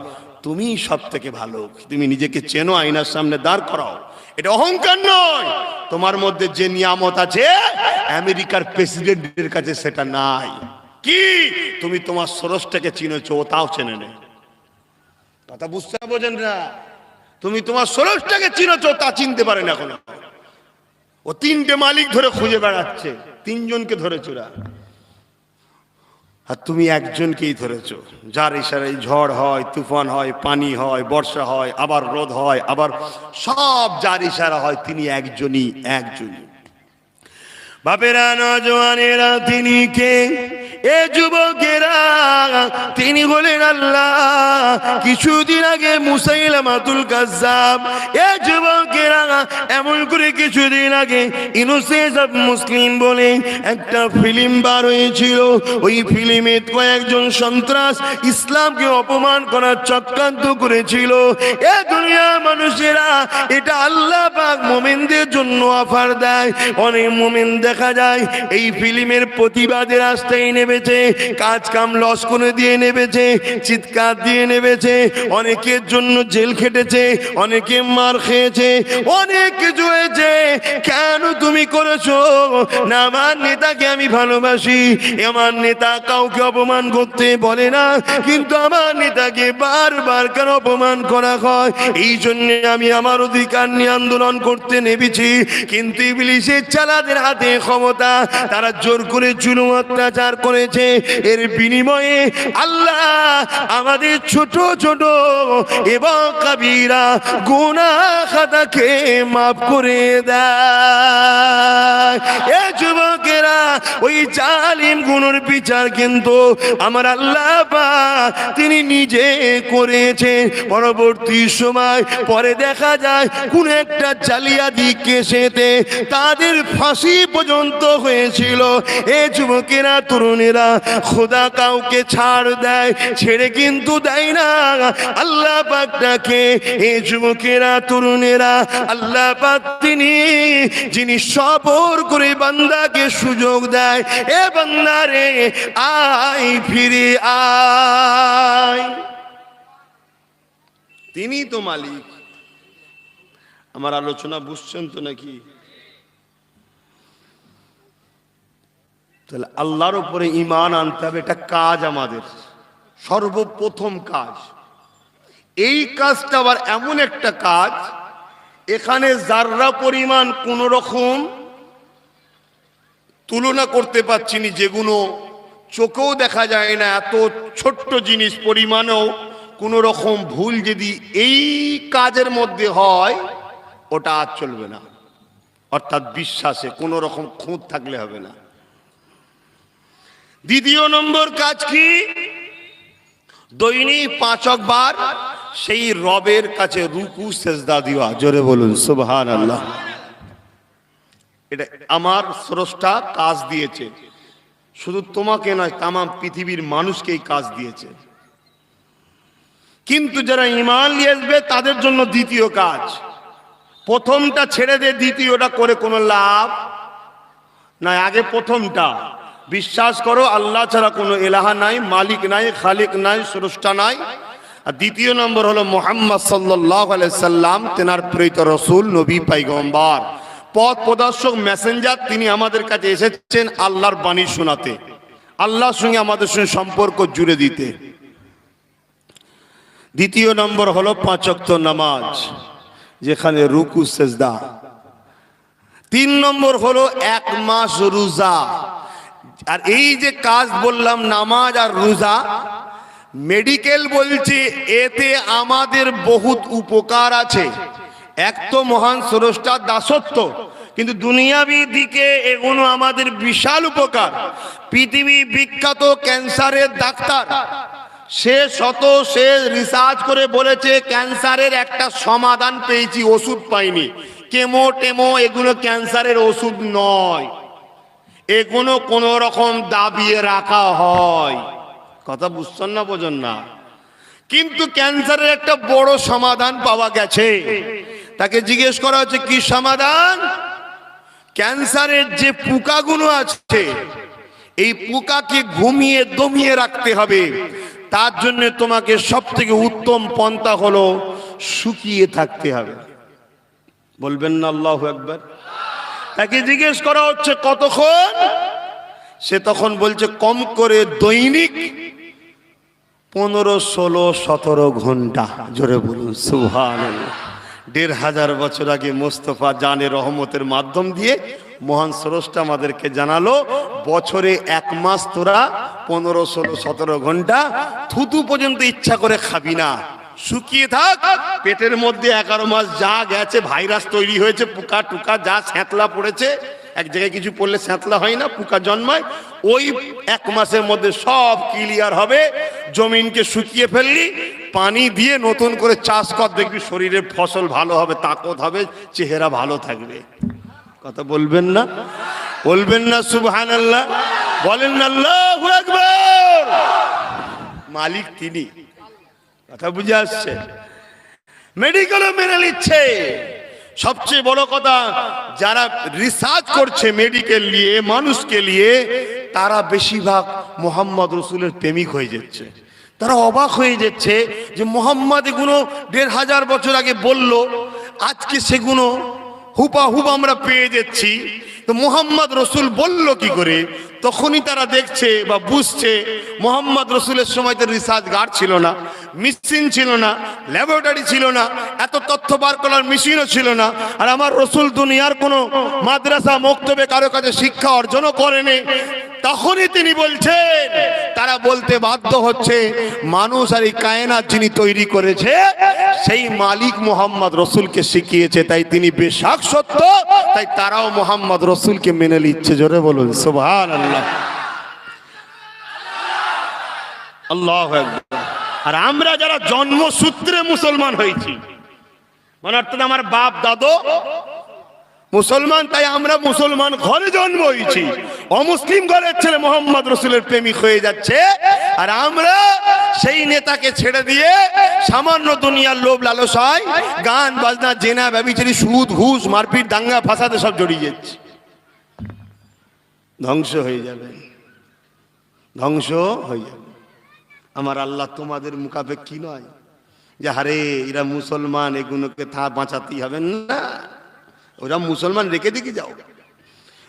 তুমি সব থেকে ভালো। তুমি নিজেকে চেনো, আয়নার সামনে দাঁড় করাও। এটা অহংকার নয়। তোমার মধ্যে যে নিয়ামত আছে আমেরিকার প্রেসিডেন্টের কাছে সেটা নাই। কি? তুমি তোমার স্রষ্টাকে চিনেছো, ও তাও চেনে নেই। কথা বুঝতে বোঝেন না? তুমি তোমার স্রষ্টাকে চিনেছো, তা চিনতে পারে না এখনো। ও 3টে মালিক ধরে খুঁজে বেড়াচ্ছে, 3 জনকে ধরেছো না, আর তুমি একজনকেই ধরেছো, যার ইশারায় ঝড় হয়, তুফান হয়, পানি হয়, বর্ষা হয়, আবার রোদ হয়, আবার সব যার ইশারা হয় তিনি একজনই, একজনই। বাপেরা, নজওয়ানেরা, তিনি কে? এ যুবকেরা, তিনি বলেন আল্লাহ। কিছুদিন আগে মুসাইলামাতুল কাজ্জাব, এ যুবকেরা এমন করে কিছুদিন আগে ইনোসেন্স অফ মুসলিম বলে একটা ফিল্ম বার হয়েছিল। ওই ফিল্মে কয়েকজন সন্ত্রাস ইসলামকে অপমান করার চক্রান্ত করেছিল। এ দুনিয়া মানুষেরা, এটা আল্লাহ পাক মুমিনদের জন্য অফার দেয়। অনেক মুমিন দেখা যায় এই ফিল্মের প্রতিবাদের রাস্তায় নেমেছে, কাজ কাম লস করে দিয়ে নেমেছে, চিৎকার দিয়ে নেমেছে, অনেকের জন্য জেল খেটেছে, অনেকে মার খেয়েছে, অনেক কিছু হয়েছে। কেন তুমি করেছো? না, আমার নেতাকে আমি ভালোবাসি, আমার নেতা কাউকে অপমান করতে বলে না, কিন্তু আমার নেতাকে বারবার কেন অপমান করা হয়, এই জন্য আমি আমার অধিকার নিয়ে আন্দোলন করতে নেমেছি। কিন্তু ইবলিসের চালাদের হাতে ক্ষমতা, তারা জোর করে জুলুম অত্যাচার করেছে। এর বিনিময়ে আল্লাহ আমাদের ছোট ছোট এবং কবিরা গুনাহ খাতাকে মাফ করে দেয়। এ যুবকেরা, ওই জালিম গুনার বিচার কিন্তু আমার আল্লাহ পাক তিনি নিজে করেছেন। পরবর্তী সময় পরে দেখা যায় কোন একটা জালিয়াতি কেসেতে তাদের ফাঁসি পর্যন্ত হয়েছিল। এ যুবকেরা, তরুণেরা, খোদা কাউকে ছাড় দেয়, ছেড়ে কিন্তু দেয় না আল্লাহ পাকটাকে। এ যুবকেরা, তরুণেরা, আল্লাহ পাক তিনি যিনি সবর করে বান্দাকে সুযোগ দেয়, এ বান্দারে আয় ফিরে আয়, তিনি তো মালিক। আমার আলোচনা বুঝছেন তো নাকি? তাহলে আল্লাহর উপরে ঈমান আনতে হবে, এটা কাজ আমাদের, সর্বপ্রথম কাজ। এই কাজটা আবার এমন একটা কাজ, এখানে যাররা পরিমাণ কোন রকম তুলনা করতে পারছি না, যেগুলো চোখেও দেখা যায় না, এত ছোট্ট জিনিস পরিমাণেও কোন রকম ভুল যদি এই কাজের মধ্যে হয়, ওটা আর চলবে না। অর্থাৎ বিশ্বাসে কোন রকম খুঁত থাকলে হবে না। দ্বিতীয় নম্বর কাজ কি? দৈনিক 5 বার সেই রবের কাছে রুকু সেজদা দেওয়া। জোরে বলুন সুবহানাল্লাহ। এটা আমার স্রষ্টা কাজ দিয়েছে, শুধু তোমাকে নয় তাম পৃথিবীর মানুষকে এই কাজ দিয়েছে। কিন্তু যারা ঈমান নিয়ে আসবে তাদের জন্য দ্বিতীয় কাজ। প্রথমটা ছেড়ে দিয়ে দ্বিতীয়টা করে কোনো লাভ নাই। আগে প্রথমটা বিশ্বাস করো আল্লাহ ছাড়া কোনো এলাহা নাই, মালিক নাই, খালিক নাই, স্রষ্টা নাই। আর দ্বিতীয় নম্বর হলো মুহাম্মদ সাল্লাল্লাহু আলাইহি সাল্লাম, তেনার প্রেরিত রাসূল, নবী, পয়গম্বর, পথ প্রদর্শক, মেসেঞ্জার। তিনি আমাদের কাছে এসেছেন আল্লাহর বাণী শোনাতে, আল্লাহর সঙ্গে আমাদের সঙ্গে সম্পর্ক জুড়ে দিতে। দ্বিতীয় নম্বর হলো 5 ওয়াক্ত নামাজ, যেখানে রুকু সেজদা। 3 নম্বর হলো 1 মাস রোজা। আর এই যে কাজ বললাম নামাজ আর রোজা, মেডিকেল বলছে এতে আমাদের বহুত উপকার আছে। এক তো মহান স্রষ্টার দাসত্ব, কিন্তু দুনিয়াবি দিকে এগুলো আমাদের বিশাল উপকার। পৃথিবী বিখ্যাত ক্যান্সারের ডাক্তার, সে রিসার্চ করে বলেছে ক্যান্সারের একটা সমাধান পেয়েছি, ওষুধ পাইনি। কেমো টেমো এগুলো ক্যান্সারের ওষুধ নয়, এগুলো কোন রকম দাবিয়ে রাখা হয়। কথা বুঝছেন না, বোঝেন না? কিন্তু ক্যান্সারের একটা বড় সমাধান পাওয়া গেছে। তাকে জিজ্ঞেস করা হচ্ছে কি সমাধান? ক্যান্সারের যে পোকাগুলো আছে, এই পোকাকে ঘুমিয়ে দমিয়ে রাখতে হবে। তার জন্য তোমাকে সব থেকে উত্তম পন্থা হলো শুকিয়ে থাকতে হবে। বলবেন না আল্লাহু আকবার? তাকে জিজ্ঞেস করা হচ্ছে কতক্ষণ? সে তখন বলছে কম করে দৈনিক 15, 16, 17 ঘন্টা। জোরে বলুন সুবহানাল্লাহ। 1500 বছর আগে মুস্তাফা জানের রহমতের মাধ্যম দিয়ে মহান স্রষ্টা আমাদেরকে জানালো, বছরে 1 মাস তোরা 15, 16, 17 ঘন্টা থুতু পর্যন্ত ইচ্ছা করে খাবি না, শুকিয়ে থাক। পেটের মধ্যে 11 মাস যা গেছে, ভাইরাস তৈরি হয়েছে, পোকা টুকা যা স্যাঁতলা পড়েছে, এক জায়গায় কিছু পড়লে স্যাঁতলা হয় না, পোকা জন্মায়, ওই 1 মাসের মধ্যে সব ক্লিয়ার হবে। জমিনকে শুকিয়ে ফেললি, পানি দিয়ে নতুন করে চাষ কর, দেখবি শরীরের ফসল ভালো হবে, তাকত হবে, চেহারা ভালো থাকবে। কথা বলবেন না? বলবেন না সুবহানাল্লাহ? বলেন না আল্লাহু আকবার? মালিক তিনি। কথা বুঝে আসছে? মেডিকেলও মেনে নিচ্ছে। সবচেয়ে বড় কথা, যারা রিসার্চ করছে মেডিকেল নিয়ে, মানুষকে নিয়ে, তারা বেশিরভাগ মোহাম্মদ রসুলের প্রেমিক হয়ে যাচ্ছে। তারা অবাক হয়ে যাচ্ছে যে মোহাম্মদ এগুলো 1500 বছর আগে বলল, আজকে সেগুলো হুবহু আমরা পেয়ে যাচ্ছি। তো মোহাম্মদ রসুল বলল কি করে? তখনই তারা দেখছে বা বুঝছে মোহাম্মদ রসুলের সময় তো রিসার্চগার ছিল না, মেশিন ছিল না, ল্যাবরেটরি ছিল না, এত তথ্য বার করার মেশিনও ছিল না। আর আমার রসুল দুনিয়ার কোনো মাদ্রাসা মক্তবে কারো কাছে শিক্ষা অর্জনও করেনি। তখনই তিনি বলছেন, তারা বলতে বাধ্য হচ্ছে মানুষ আর এই কায়নাত যিনি তৈরি করেছে সেই মালিক মোহাম্মদ রসুলকে শিখিয়েছে, তাই তিনি বেশক সত্য, তাই তারাও মোহাম্মদ রসুলকে মেনে নিচ্ছে। জোরে বলুন সুবহানাল্লাহ। আল্লাহু আকবার। আর আমরা যারা জন্মসূত্রে মুসলমান হয়েছি, মানে অর্থাৎ আমার বাপ দাদু মুসলমান, তাই আমরা মুসলমান ঘরে জন্ম হয়েছি। অমুসলিম ঘরের ছেলে মোহাম্মদ রসুলের প্রেমিক হয়ে যাচ্ছে, আর আমরা সেই নেতাকে ছেড়ে দিয়ে সামান্য দুনিয়ার লোভ লালসায় গান বাজনা, জেনা, ব্যভিচারী, সুদ, ঘুষ, মারপিট, দাঙ্গা ফাসাদে সব জড়িয়ে যাচ্ছে। ধ্বংস হয়ে যাবে, ধ্বংস হয়ে যাবে। আমার আল্লাহ তোমাদের মুখাপেক্ষী নয় যে হারে এরা মুসলমান, এগুলোকে বাঁচাতেই হবে না। ওরা মুসলমান রেখে দিকে যাও,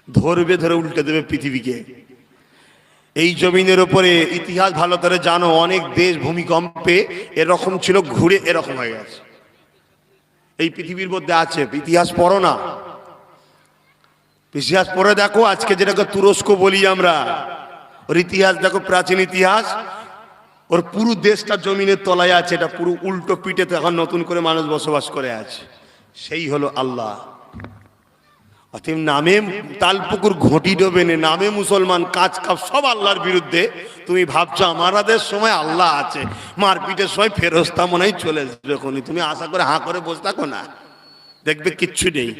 ধরবে, ধরে উল্টে দেবে পৃথিবীকে। এই জমিনের উপরে ইতিহাস ভালো করে জানো, অনেক দেশ ভূমিকম্পে এরকম ছিল, ঘুরে এরকম হয়ে গেছে। এই পৃথিবীর মধ্যে আছে, ইতিহাস পড়ো না, ইতিহাস পড়ে দেখো। আজকে যেটাকে তুরস্ক বলি আমরা, ওর ইতিহাস দেখো, প্রাচীন ইতিহাস। ওর পুরো দেশটা জমিনের তলায় আছে, এটা পুরো উল্টো পিঠে এখন নতুন করে মানুষ বসবাস করে আছে। সেই হলো আল্লাহ। অতএব নামে তালপুকুর ঘটি ডোবে নে, নামে মুসলমান, কাজ কাপ সব আল্লাহর বিরুদ্ধে। তুমি ভাবছো আমাদের সময় আল্লাহ আছে, মারপিটের সময় ফেরস্তা মনে হয় চলে আসবে এখনই। তুমি আশা করে হাঁ করে বসে থাকো না, দেখবে কিচ্ছু নেই।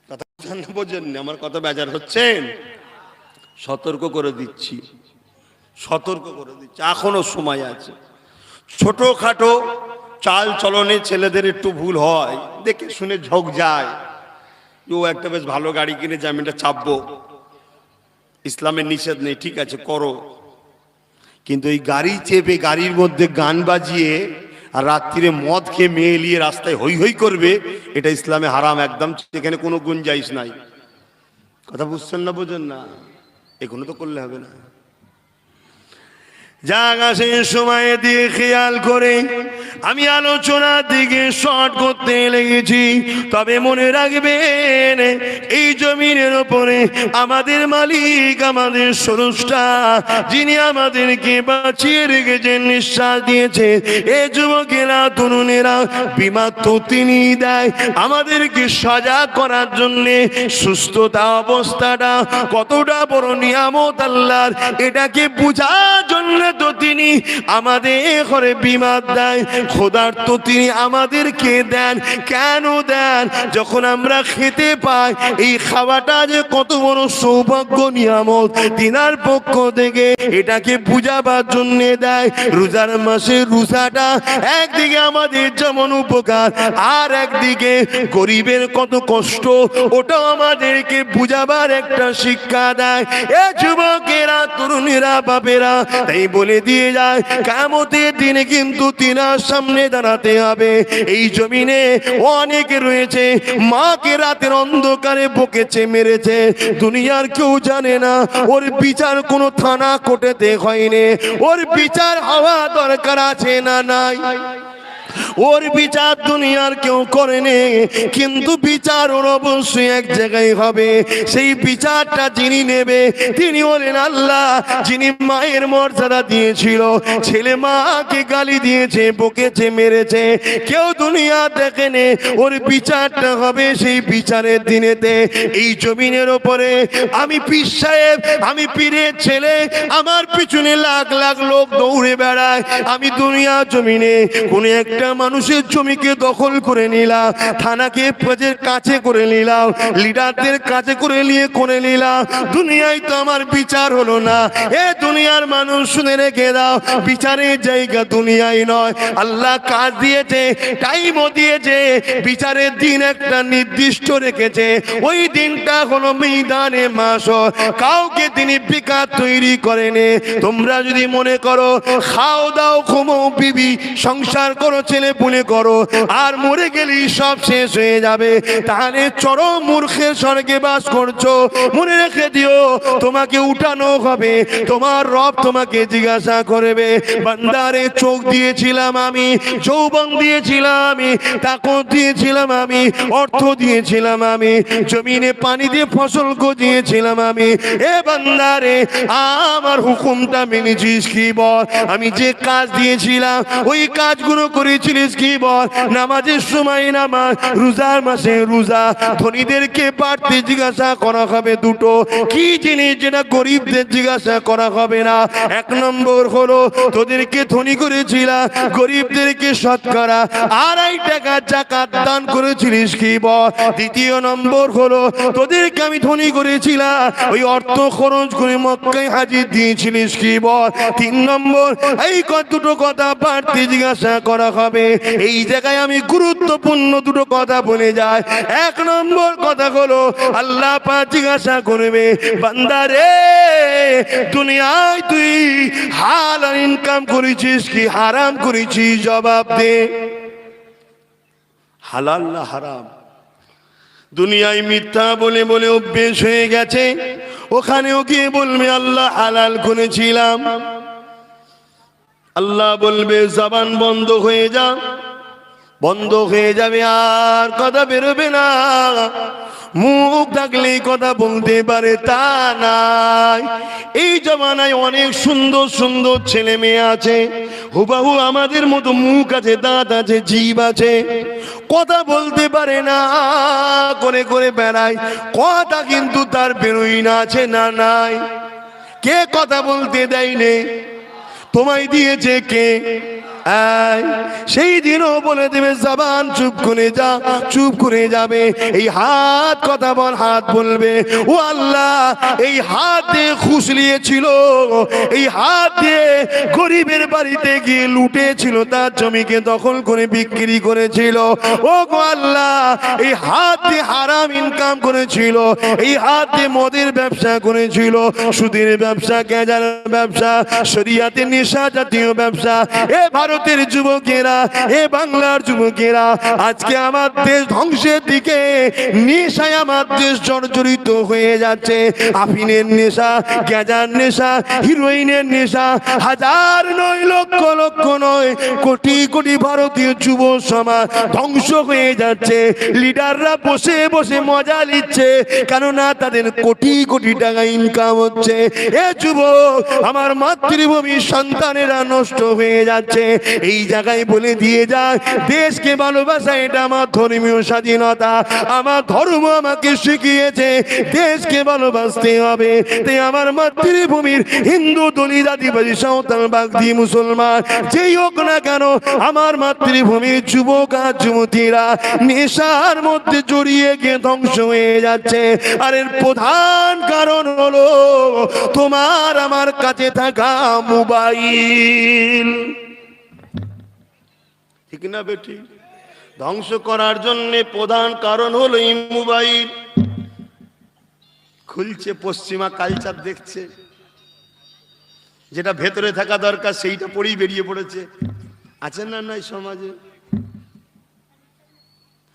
কথা বোঝেন না? আমার কথা বেজার হচ্ছেন? সতর্ক করে দিচ্ছি, সতর্ক করে দিচ্ছি, এখনো সময় আছে। ছোটখাটো চাল চলনে ছেলেদের একটু ভুল হয়, দেখে শুনে ঝোঁক যায়, ও একটা বেশ ভালো গাড়ি কিনে জামিনটা চাপবো, ইসলামের নিষেধ নেই, ঠিক আছে করো। কিন্তু এই গাড়ি চেপে গাড়ির মধ্যে গান বাজিয়ে আর রাত্রিরে মদ খেয়ে মেয়ে নিয়ে রাস্তায় হই হই করবে, এটা ইসলামে হারাম একদম, সেখানে কোনো গুঞ্জাইশ নাই। কথা বুঝছেন না? বোঝেন না? এগুলো তো করলে হবে না। জায়গা সে সময় দিয়ে খেয়াল করে আমি আলোচনার দিকে শর্ট করতে লেগেছি। তবে মনে রাখবেন, এই জমিনের ওপরে আমাদের মালিক, আমাদের স্রষ্টা, যিনি আমাদেরকে বাঁচিয়ে রেখেছেন, নিঃশ্বাস দিয়েছে, এ যুবকেরা তরুণেরা বিমা তো তিনি দেয় আমাদেরকে সজাগ করার জন্যে। সুস্থতা অবস্থাটা কতটা বড় নিয়ামত আল্লাহর, এটাকে বোঝার জন্য তো তিনি আমাদের ঘরে বিমা দেয়। খোদার তো তিনি আমাদেরকে দেন, কেন দেন? যখন আমরা খেতে পাই, এই খাওয়াটা যে কত বড় সৌভাগ্য নিয়ামত তিনার পক্ষ থেকে, এটাকে বুঝাবার জন্য দেয়। রোজার মাসে রোজাটা একদিকে আমাদের যেমন উপকার, আর একদিকে গরিবের কত কষ্ট, ওটাও আমাদেরকে বুঝাবার একটা শিক্ষা দেয়। এ যুবকেরা, তরুণেরা, বাপেরা, তাই বলে দিয়ে যায় কিয়ামতের দিনে কিন্তু তিনার সামনে দাঁড়াতে হবে। এই জমিনে অনেকে রয়েছে মাকে রাতের অন্ধকারে বকেছে, মেরেছে, দুনিয়ার কেউ জানে না। ওর বিচার কোনো থানা কোর্টেতে হয়নি, ওর বিচার হওয়া দরকার আছে না নাই? ওর বিচার দুনিয়ার কেউ করেনি, কিন্তু বিচার ওর অবশ্যই এক জায়গায় হবে। সেই বিচারটা যিনি নেবে তিনি হলেন আল্লাহ, যিনি মায়ের মর্যাদা দিয়েছিল। ছেলে মাকে গালি দিয়েছে, বকেছে, মেরেছে, কেউ দুনিয়া দেখেনি, ওর বিচারটা হবে সেই বিচারের দিনেতে। এই জমিনের ওপরে আমি পীর সাহেব, আমি পীরের ছেলে, আমার পিছনে লাখ লাখ লোক দৌড়ে বেড়ায়। আমি দুনিয়া জমিনে কোন একটা মানুষের জমিকে দখল করে নিলাম, থানাকে প্রজের কাছে করে নিলাম, লিডারদের কাছে করে নিলাম, দুনিয়ায় তো আমার বিচার হলো না। এ দুনিয়ার মানুষ শুনে রেখে দাও, বিচারের জায়গা দুনিয়ায় নয়। আল্লাহ কাজ দিয়েছে, টাইমও দিয়েছে, বিচারের দিন একটা নির্দিষ্ট রেখেছে। ওই দিনটা হলো ময়দানে মাশর। কাউকে তিনি বেকার তৈরি করেনি। তোমরা যদি মনে করো খাও দাও ঘুমো বিবি সংসার করো ছেলে পুলে করো আর মরে গেলেই সব শেষ হয়ে যাবে, তাহলে চরম মূর্খের স্বর্গে বাস করছো। মনে রেখে দিও, তোমাকে উঠানো হবে, তোমার রব তোমাকে জিজ্ঞাসা করবে, বান্দারে চোখ দিয়েছিলাম আমি, যৌবন দিয়েছিলাম আমি, তাকত দিয়েছিলাম আমি, অর্থ দিয়েছিলাম আমি, জমিনে পানি দিয়ে ফসল গজিয়েছিলাম আমি। এ বান্দারে, আমার হুকুমটা মেনেছিস কি বল? আমি যে কাজ দিয়েছিলাম ওই কাজগুলো করেছিলিস কি বল? নামাজের সময় নামাজ, রোজার মাসে রোজা। ধনীদেরকে বাড়তি জিজ্ঞাসা করা হবে দুটো, কি জিনিস যেটা গরিবদের জিজ্ঞাসা করা হবে না। এক নম্বর হলো তোদেরকে ধনী করেছিলাম, গরিবদেরকে শতকরা 2.5 টাকা যাকাত দান করেছিলিস কি বল? দ্বিতীয় নম্বর হলো তোদেরকে আমি ধনী করেছিলাম, ওই অর্থ খরচ করে মক্কায় হাজির দিয়েছিলিস কি বল? 3 নম্বর, এই দুটো কথা বাড়তি জিজ্ঞাসা করা হবে। এই জায়গায় আমি গুরুত্বপূর্ণ দুটো কথা বলে যাই। 1 নম্বর কথা হলো আল্লাহ পাক জিজ্ঞাসা করবে, বান্দা রে, দুনিয়ায় তুই হালাল ইনকাম করেছিস কি হারাম করেছিস? জবাব দে। হালাল না হারাম? দুনিয়ায় মিথ্যা বলে বলে অভ্যেস হয়ে গেছে, ওখানেও গিয়ে বলবে আল্লাহ হালাল করেছিলাম। আল্লাহ বলবে জবান বন্ধ হয়ে যা, বন্ধ হয়ে যাবে, আর কথা বেরোবে না। মুখ থাকলেই কথা বলতে পারে তা নাই। এই জমানায় অনেক সুন্দর সুন্দর ছেলে মেয়ে আছে, হুবাহু আমাদের মতো মুখ আছে, দাঁত আছে, জিভ আছে, কথা বলতে পারে না, করে করে বেড়ায়, কথা কিন্তু তার বেরোই না, আছে না নাই? কে কথা বলতে দেয়নি? তোমায় দিয়েছে কে? সেই দিনও বলে দেবে জবান চুপ করে যা, চুপ করে যাবে। এই হাত কথা বল, হাত বলবে ও আল্লাহ, এই হাত দিয়ে খুশলিয়েছিল, এই হাত দিয়ে গরিবের বাড়িতে গিয়ে লুটেছিল, তার জমিকে দখল করে বিক্রি করেছিল। ও গো আল্লাহ, এই হাত দিয়ে হারাম ইনকাম করেছিল, এই হাত দিয়ে মদের ব্যবসা করেছিল, সুদের ব্যবসা, গেজার ব্যবসা, শরিয়াতে নেশা জাতীয় ব্যবসা। এ ভারতের যুবকেরা, এ বাংলার যুবকেরা, আজকে আমার দেশ ধ্বংসের দিকে, নেশায় আমার দেশ জর্জরিত হয়ে যাচ্ছে। আফিনের নেশা, গেজার নেশা, হিরোইনের নেশা, হাজার নয়, লক্ষ লক্ষ নয়, কোটি কোটি ভারতীয় যুব সমাজ ধ্বংস হয়ে যাচ্ছে। লিডাররা বসে বসে মজা নিচ্ছে, কেননা তাদের কোটি কোটি টাকা ইনকাম হচ্ছে। এ যুবক, আমার মাতৃভূমির সন্তানেরা নষ্ট হয়ে যাচ্ছে। এই জায়গায় বলে দিয়ে যায়, দেশকে ভালোবাসা এটা আমার ধর্মীয় স্বাধীনতা, আমার ধর্ম আমাকে শিখিয়েছে দেশকে ভালোবাসতে হবে। তাই আমার মাতৃভূমির হিন্দু, দলিত, আদিবাসী, সাঁওতাল, বাগদি, মুসলমান যেই হোক না কেন, আমার মাতৃভূমির যুবক আর যুবতীরা নেশার মধ্যে জড়িয়ে গিয়ে ধ্বংস হয়ে যাচ্ছে। আর এর প্রধান কারণ হলো তোমার আমার কাছে থাকা মোবাইল। ঠিক না বেটি? ধ্বংস করার জন্য প্রধান কারণ হলো এই মোবাইল। খুলছে, পশ্চিমা কালচার দেখছে, যেটা ভেতরে থাকা দরকার সেইটা পড়েই বেরিয়ে পড়েছে। আছে না নাই সমাজে?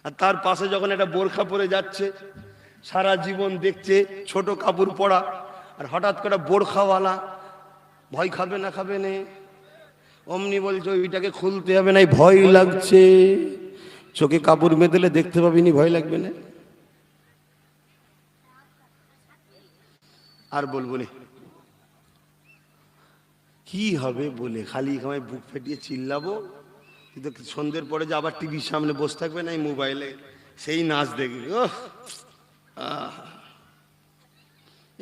আর তার পাশে যখন একটা বোরখা পরে যাচ্ছে, সারা জীবন দেখছে ছোট কাপড় পরা, আর হঠাৎ করে বোরখাওয়ালা, ভয় খাবে না? খাবে না? অমনি বলছে ওইটাকে খুলতে হবে না, ভয় লাগছে। চোখে কাপড় বেঁধেলে দেখতে পাবিনি, ভয় লাগবে না? আর বলবো না কি হবে বলে, খালি আমায় বুক ফেটিয়ে চিল্লাবো, কিন্তু সন্ধ্যের পরে যে আবার টিভির সামনে বসে থাকবে না, এই মোবাইলে সেই নাচ দেখবে,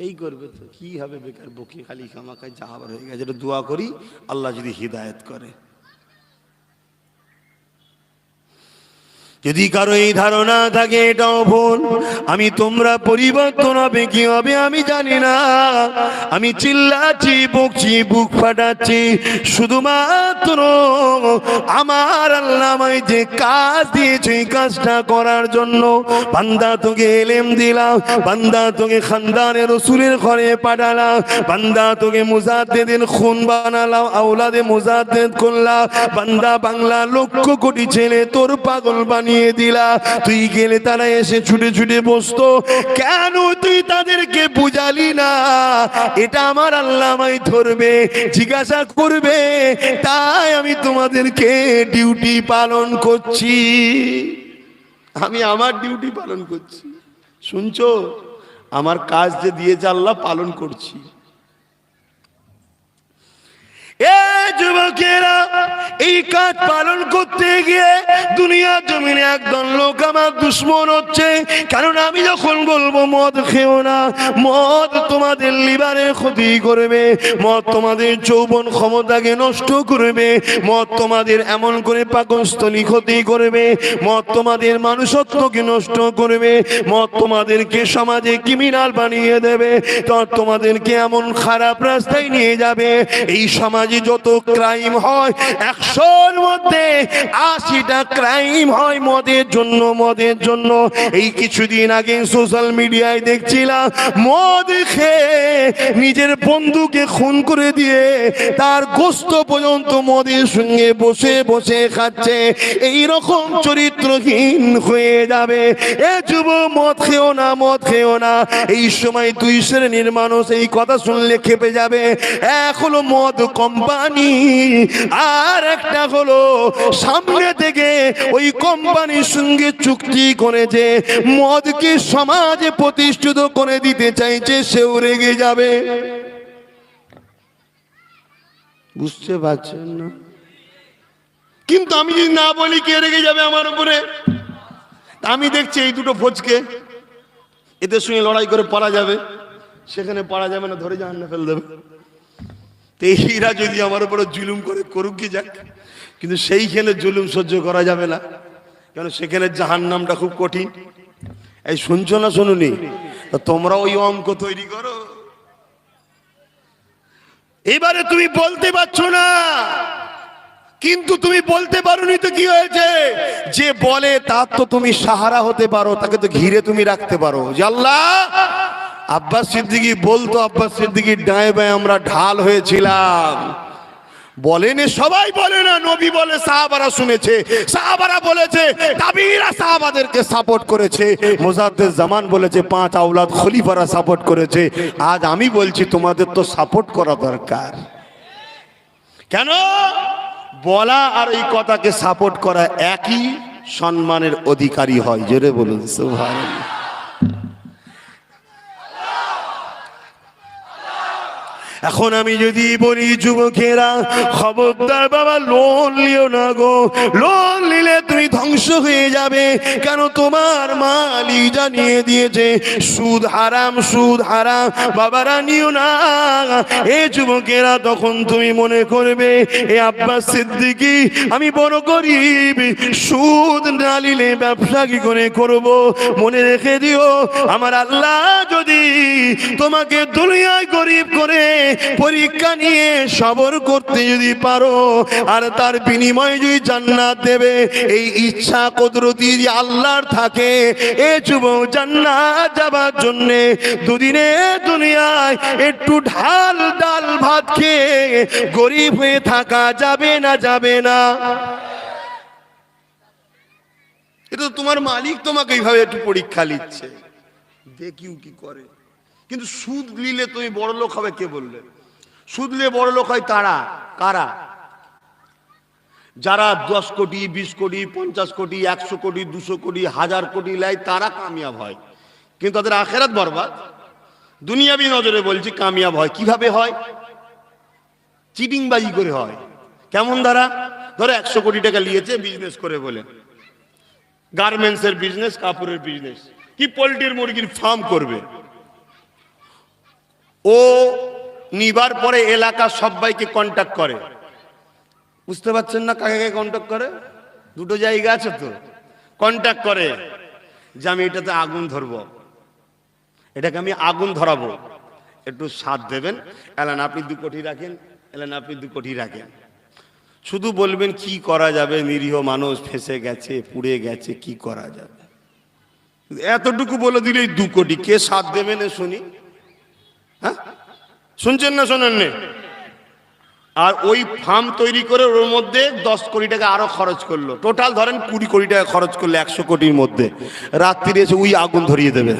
এই করবে। তো কি হবে? বেকার বকে খালি খামাখায় যা আবার হয়ে গেছে। দোয়া করি আল্লাহ যদি হিদায়াত করে। যদি কারো এই ধারণা থাকে এটাও ভুল, আমি তোমরা পরিবর্তন হবে কি হবে আমি জানি না, আমি চিল্লাচ্ছি, বকছি, বুক ফাটাচ্ছি, শুধুমাত্র আমার আল্লাহ আমায় যে কাজ দিয়েছে এই কাজটা করার জন্য। বান্দা তোকে এলেম দিলাম, বান্দা তোকে খানদানে রসুলের ঘরে পাঠালাম, বান্দা তোকে মুজাদ্দিদের খুন বানালাম, আওলাদে মুজাদ্দিদ করলাম, বান্দা বাংলা লক্ষ কোটি ছেলে তোর পাগল বানিয়ে দিলা। তুই গেলে তারা এসে ছুটে ছুটে বসতো, কেন তুই তাদেরকে বুঝালি না? এটা আমার আল্লাহ আমায় ধরবে, জিজ্ঞাসা করবে, তাই আমি তোমাদেরকে ডিউটি পালন করছি। আমি আমার ডিউটি পালন করছি, শুনছো? আমার কাজ যে দিয়েছে আল্লাহ পালন করছি। যুবকেরা, এই কাজ পালন করতে গিয়ে দুনিয়ার জমিনে একদল লোক আমার দুশ্মন হচ্ছে। কারণ আমি যখন বলবো মদ খেও না, মদ তোমাদের লিভারের ক্ষতি করবে, মদ তোমাদের যৌবন ক্ষমতাকে নষ্ট করবে, মদ তোমাদের এমন করে পাকস্থলী ক্ষতি করবে, মদ তোমাদের মানুষত্বকে নষ্ট করবে, মদ তোমাদেরকে সমাজে ক্রিমিনাল বানিয়ে দেবে, তোমাদেরকে এমন খারাপ রাস্তায় নিয়ে যাবে। এই সমাজে যত ক্রাইম হয় 100-র মধ্যে 80টা ক্রাইম হয় মদের জন্য, মদের জন্য। এই কিছুদিন আগে সোশ্যাল মিডিয়ায় দেখছিলাম, মদ খেয়ে নিজের বন্ধুকে খুন করে দিয়ে তার গোশত পর্যন্ত মদের সঙ্গে বসে বসে খাচ্ছে। এই রকম চরিত্রহীন হয়ে যাবে। এ যুব, মদ খেও না, মদ খেও না। এই সময় দুই শ্রেণীর মানুষ এই কথা শুনলে খেপে যাবে। এক হলো মদ কোম্পানি, আর একটা হলো সামনে থেকে ওই কোম্পানির সঙ্গে চুক্তি করেছে, মদকে সমাজে প্রতিষ্ঠিত করে দিতে চাইছে, সেও রেগে যাবে। বুঝতে পারছেন না? কিন্তু আমি যদি না বলি কে রেগে যাবে আমার উপরে? আমি দেখছি এই দুটো ফোচকে, এদের সঙ্গে লড়াই করে পারা যাবে, সেখানে পারা যাবে না, ধরে জাহান্নামে ফেলে দেবে। তো এইরা যদি আমার উপরে জুলুম করে করুক কি যাক, কিন্তু সেইখানে জুলুম সহ্য করা যাবে না, কেন সেখানে জাহান্নামটা খুব কঠিন। এই শুনছো না শুনুনি? তোমরা ওই অঙ্ক তৈরি করো। এবারে তুমি বলতে পারছো না, কিন্তু তুমি বলতে পারোনি তো কি হয়েছে? যে বলে তার তো তুমি সাহারা হতে পারো, তাকে তো ঘিরে তুমি রাখতে পারো। যে আল্লাহ, আব্বাস সিদ্দিকী বলতো, আব্বাস সিদ্দিকীর ডায়ে বায়ে আমরা ঢাল হয়েছিলাম। বলেনি, সবাই বলে না, নবী বলে, সাহাবারা শুনেছে, সাহাবারা বলেছে, তাবিঈরা সাহাবাদেরকে সাপোর্ট করেছে, মুজাদ্দিদ জামান বলেছে, 5 আওলাদ খলিফারা সাপোর্ট করেছে। আজ আমি বলছি তোমাদের তো সাপোর্ট করা দরকার। কেন? বলা আর এই কথাকে সাপোর্ট করা একই সম্মানের অধিকারী হয়। জোরে বলুন সুবহানাল্লাহ। এখন আমি যদি বলি, যুবকেরা খবরদার বাবা, লোন লিও না গো, লোন নিলে তুমি ধ্বংস হয়ে যাবে। কেন? তোমার মালিক জানিয়ে দিয়েছে সুদ হারাম, সুদ হারাম। বাবারা নিও না। এ যুবকেরা, তখন তুমি মনে করবে এ আব্বাস সিদ্দিকী আমি বড় গরিব, সুদ না নিলে ব্যবসা কি করে করব? মনে রেখে দিও, আমার আল্লাহ যদি তোমাকে দুনিয়ায় গরিব করে পরীক্ষা নিয়ে সবর করতে যদি পারো, আর তার বিনিময়ে যদি জান্নাত দেবে, এই ইচ্ছা কুদরতি যদি আল্লাহর থাকে, এ যুবক জান্নাত যাবার জন্য দুদিনে দুনিয়ায় একটু ঢাল ডাল ভাত খেয়ে গরিব হয়ে থাকা যাবে না? যাবে না? এটা তোমার মালিক তোমাকে এইভাবে একটু পরীক্ষা নিচ্ছে, দেখিও কি করে। কিন্তু সুদ নিলে তুমি বড় লোক হবে কে বললে? সুদ নিলে বড় লোক হয় তারা কারা? যারা 10 কোটি, 20 কোটি, 50 কোটি, 100 কোটি, 200 কোটি, 1000 কোটি লাই, তারা কামিয়াব হয়, কিন্তু তাদের আখেরাত বরবাদ। দুনিয়াবি নজরে বলছি, কামিয়াব হয় কিভাবে হয়? চিটিংবাজি করে হয়। কেমন দ্বারা? ধরো 100 কোটি টাকা নিয়েছে বিজনেস করে বলে, গার্মেন্টসের বিজনেস, কাপড়ের বিজনেস, কি পোল্ট্রির মুরগির ফার্ম করবে। ও নিবার পরে এলাকার সবাইকে কন্ট্যাক্ট করে। বুঝতে পারছেন না কাকে কাকে কন্ট্যাক্ট করে? দুটো জায়গা আছে তো। কন্ট্যাক্ট করে যে আমি এটাতে আগুন ধরবো, এটাকে আমি আগুন ধরাবো, একটু সাথ দেবেন, এলেন আপনি 2 কোটি রাখেন, এলেন আপনি 2 কোটি রাখেন। শুধু বলবেন কি করা যাবে, নিরীহ মানুষ ফেঁসে গেছে, পুড়ে গেছে, কি করা যাবে, এতটুকু বলে দিলেই 2 কোটি। কে সাথ দেবেন শুনি? হ্যাঁ, শুনছেন না শোনেন? আর ওই ফার্ম তৈরি করে ওর মধ্যে 10 কোটি টাকা আরো খরচ করলো, টোটাল ধরেন 20 কোটি টাকা খরচ করলো 100 কোটির মধ্যে। রাত্রিরে এসে ওই আগুন ধরিয়ে দেবে,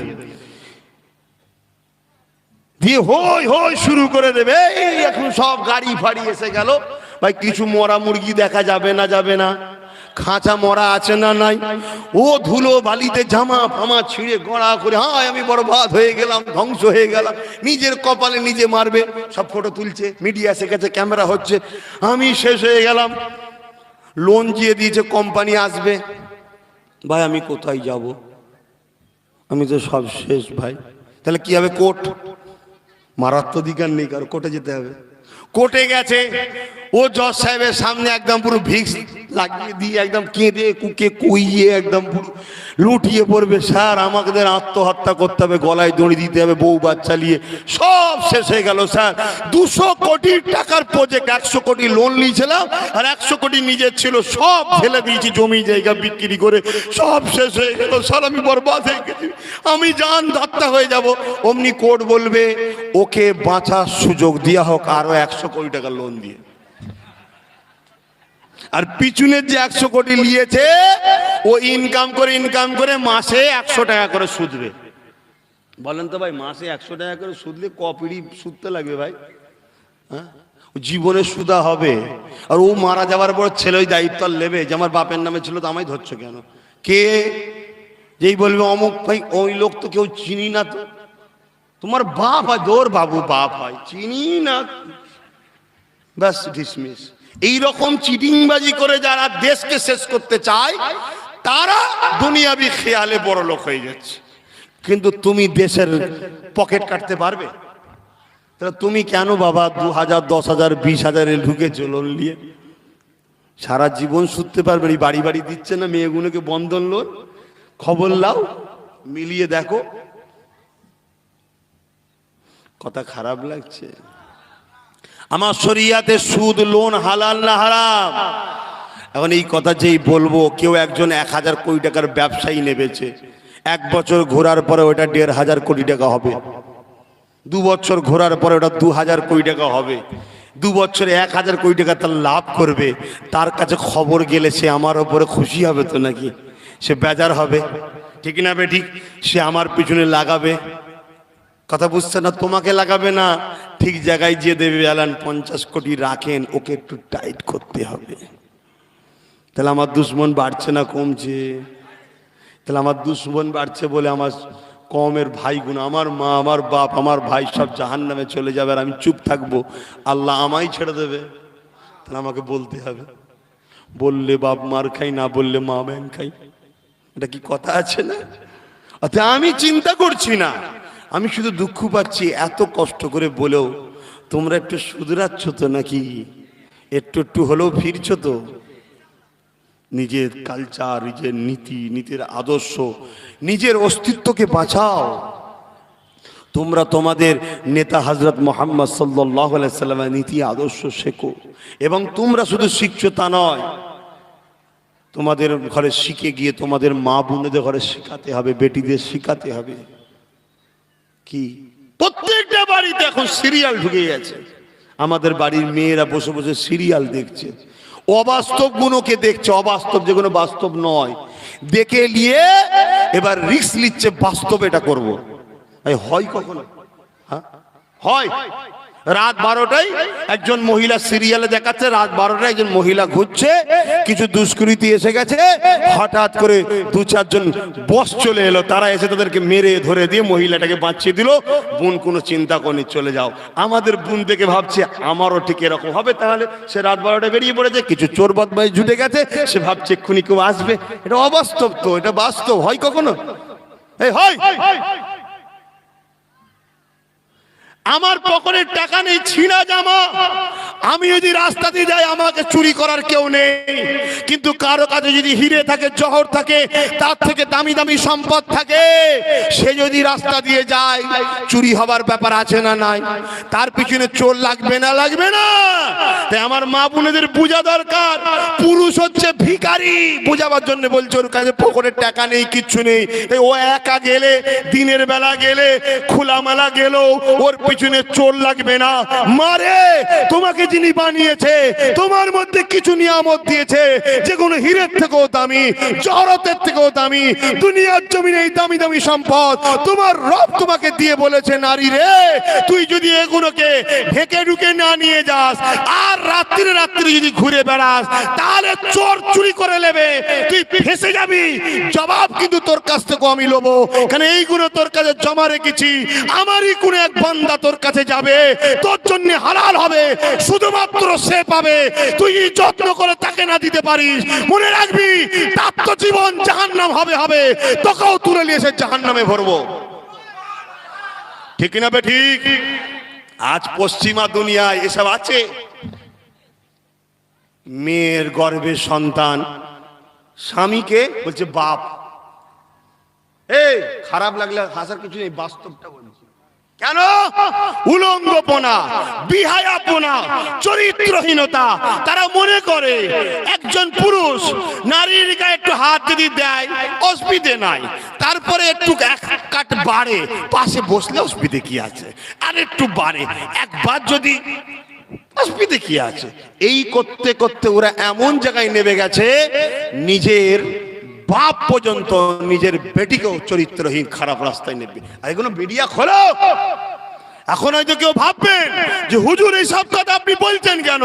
দিয়ে হই হই শুরু করে দেবে। এই এখন সব গাড়ি ফাড়ি এসে গেল, ভাই কিছু মরা মুরগি দেখা যাবে না? যাবে না? খাঁচা মরা আছে না নাই? ও ধুলো বালিতে জামা ফামা ছিঁড়ে গড়া করে, হ্যাঁ আমি বরবাদ হয়ে গেলাম, ধ্বংস হয়ে গেলাম, নিজের কপালে নিজে মারবে। সব ফটো তুলছে, মিডিয়া এসে গেছে, ক্যামেরা হচ্ছে, আমি শেষ হয়ে গেলাম। লোন দিয়ে দিয়েছে, কোম্পানি আসবে, ভাই আমি কোথায় যাব? আমি তো সব শেষ ভাই। তাহলে কি হবে? কোর্ট। মারার তো অধিকার নেই কারো, কোর্টে যেতে হবে। কোর্টে গেছে, ও জজ সাহেবের সামনে একদম পুরো ভিক্স লাগিয়ে দিয়ে একদম কেঁদে কুকে কুইয়ে একদম পুরো লুটিয়ে পড়বে, স্যার আমাদের আত্মহত্যা করতে হবে, গলায় দড়ি দিতে হবে, বউ বাচ্চা নিয়ে সব শেষ হয়ে গেল স্যার। 200 কোটি টাকার প্রজেক্ট, 100 কোটি লোন নিয়েছিলাম আর 100 কোটি নিজের ছিল, সব ফেলে দিয়েছি, জমি জায়গা বিক্রি করে সব শেষ হয়ে গেল স্যার, আমি বরবাদ হয়ে গেছি, আমি জান ধাত্তা হয়ে যাব। অমনি কোর্ট বলবে ওকে বাঁচার সুযোগ দেওয়া হোক আরো 100 কোটি টাকা লোন দিয়ে। আর পিছনের যে 100 কোটি নিয়েছে ও ইনকাম করে মাসে 100 টাকা করে সুদবে। বলেন তো ভাই, মাসে 100 টাকা করে সুদলে ক পিড়ি সুদতে লাগবে ভাই? হ্যাঁ, জীবনে সুদা হবে। আর ও মারা যাওয়ার পর ছেলে ওই দায়িত্ব নেবে যে আমার বাপের নামে ছিল তো আমায় ধরছো কেন? কে যেই বলবে অমুক ভাই, ওই লোক তো কেউ চিনি না, তো তোমার বাপ হয়, দৌড় বাবু বাপ হয়, চিনি না, ব্যাস ডিসমিস। এই রকম চিটিংবাজি করে যারা দেশকে শেষ করতে চায় তারা দুনিয়াবি খেয়ালে বড় লোক হয়ে যাচ্ছে। কিন্তু তুমি দেশের পকেট কাটতে পারবে? তাহলে তুমি কেন বাবা 2000, 10,000, 20,000 ঢুকেছো লোন নিয়ে? সারা জীবন শুধতে পারবে? বাড়ি বাড়ি দিচ্ছে না মেয়েগুলোকে বন্ধন লোন? খবর লাও, মিলিয়ে দেখো। কথা খারাপ লাগছে? আমার শরিয়াতে সুদ লোন হালাল না হারাম? এখন এই কথা যেই বলবো, কেউ একজন 1000 কোটি টাকার ব্যবসায়ী নেবেছে, 1 বছর ঘোরার পরে ওটা 1500 কোটি টাকা হবে, 2 বছর ঘোরার পরে ওটা 2000 কোটি টাকা হবে, 2 বছরে 1000 কোটি টাকা তার লাভ করবে। তার কাছে খবর গেলে সে আমার ওপরে খুশি হবে তো নাকি? সে বেজার হবে, ঠিক না বে ঠিক? সে আমার পিছনে লাগাবে। কথা বুঝছে না? তোমাকে লাগাবে না, ঠিক জায়গায় যে দেবে। আলান 50 কোটি রাখেন, ওকে একটু টাইট করতে হবে। তাহলে আমার দুশ্মন বাড়ছে না কমছে? তাহলে আমার দুশ্মন বাড়ছে বলে আমার কমের ভাইগুলো, আমার মা, আমার বাপ, আমার ভাই সব জাহান্নামে চলে যাবে, আর আমি চুপ থাকবো, আল্লাহ আমায় ছেড়ে দেবে? তাহলে আমাকে বলতে হবে। বললে বাপ মার খাই, না বললে মা ব্যাং খাই। এটা কি কথা আছে না? অর্থাৎ আমি চিন্তা করছি না, আমি শুধু দুঃখ পাচ্ছি। এত কষ্ট করে বলেও তোমরা একটু শুধরাচ্ছ তো নাকি? একটু একটু হলেও ফিরছো তো? নিজের কালচার, নিজের নীতি, নীতির আদর্শ, নিজের অস্তিত্বকে বাঁচাও। তোমরা তোমাদের নেতা হযরত মুহাম্মদ সাল্লাল্লাহু আলাইহি সাল্লামের নীতি আদর্শ শেখো। এবং তোমরা শুধু শিখছো তা নয়, তোমাদের ঘরে শিখে গিয়ে তোমাদের মা বোনদের ঘরে শেখাতে হবে, বেটিদের শেখাতে হবে। কি প্রত্যেকটা বাড়িতে এখন সিরিয়াল ঢুকে গেছে। আমাদের বাড়ির মেয়েরা বসে বসে সিরিয়াল দেখছে, অবাস্তব গুণকে দেখছে, অবাস্তব যেগুলো বাস্তব নয় দেখে নিয়ে এবার রিস্ক নিচ্ছে, বাস্তব এটা করবো। হয় কখনো? হ্যাঁ হয়। রাত 12টায় একজন মহিলা সিরিয়ালে দেখাচ্ছে, রাত 12টায় একজন মহিলা ঘুরছে, কিছু দুষ্কৃতী এসে গেছে, হঠাৎ করে 2-4 জন বস চলে এলো, তারা এসে তাদেরকে মেরে ধরে দিয়ে মহিলাটাকে বাঁচিয়ে দিল। বোন কোনো চিন্তা করেনি, চলে যাও। আমাদের বোন দেখে ভাবছে আমারও ঠিক এরকম হবে, তাহলে সে রাত 12টায় বেরিয়ে পড়েছে, কিছু চোর বদমাইশ জুটে গেছে, সে ভাবছে এক্ষুনি কেউ আসবে। এটা অবাস্তব তো, এটা বাস্তব হয় কখনো? এই হয়। আমার পকেটের টাকা নেই, ছিঁড়া জামা, আমি যদি রাস্তা দিয়ে যাই আমাকে চুরি করার কেউ নেই। কিন্তু কারো কাছে যদি হিরে থাকে, জহর থাকে, তার থেকে দামি দামি সম্পদ থাকে, সে যদি রাস্তা দিয়ে যায় চুরি হবার ব্যাপার আছে না নাই? তার পিছনে চোর লাগবে না? লাগবে না? তাই আমার মা বোনেদের বোঝা দরকার, পুরুষ হচ্ছে ভিখারি। বোঝাবার জন্য বলছে, ওর কাছে পকেটের টাকা নেই, কিচ্ছু নেই। তাই ও একা গেলে, দিনের বেলা গেলে, খোলামেলা গেল, ওর পিছনে চোর লাগবে না। মারে তোমাকে যিনি বানিয়েছে, তোমার মধ্যে কিছু নিয়ামত দিয়েছে যেগুলো হীরের থেকেও দামি, জহরতের থেকেও দামি, দুনিয়ার জমিনে এই দামি দামি সম্পদ তোমার রব তোমাকে দিয়ে বলেছে, নারী রে তুই যদি এগুলোকে ঢেকে ঢুকে না নিয়ে যাস, আর রাত্রি রাত্রি যদি ঘুরে বেড়াস, তাহলে চোর চুরি করে নেবে, তুই ফেঁসে যাবি। জবাব কিন্তু তোর কাছ থেকে আমি লবো, কারণ এইগুলো তোর কাছে জমা রেখেছি। আমারই কোনো এক বান্দা তোর কাছে যাবে, তোর জন্য হালাল হবে, শুধুমাত্র সে পাবে। তুই যত্ন করে তাকে না দিতে পারিস, মনে রাখবি তার তো জীবন জাহান্নাম হবে। তোকেও তুলে নিয়ে এসে জাহান্নামে ভরবো। ঠিক না বে ঠিক? আজ পশ্চিমা দুনিয়ায় এসব আছে। মেয়ের গর্ভের সন্তান স্বামীকে বলছে বাপ। এই খারাপ লাগলে হাসার কিছু নেই, বাস্তবটা বলছি। কেন? উলঙ্গপনা, বিহায়াপনা, চরিত্রহীনতা। তারা মনে করে একজন পুরুষ নারীর গায়ে একটু হাত যদি দেয় অসুবিধে নাই, তারপরে একটু এক কাট বাড়ে, পাশে বসলে অসুবিধে কি আছে, আর একটু বাড়ে, একবার যদি অসুবিধে কি আছে। এই করতে করতে ওরা এমন জায়গায় নেমে গেছে, নিজের বাপ পর্যন্ত নিজের বেটিকেও চরিত্রহীন খারাপ রাস্তায় নেবে। আর এগুলো মিডিয়া খোলো। এখন হয়তো কেউ ভাববেন যে হুজুর এই সব কথা আপনি বলছেন কেন?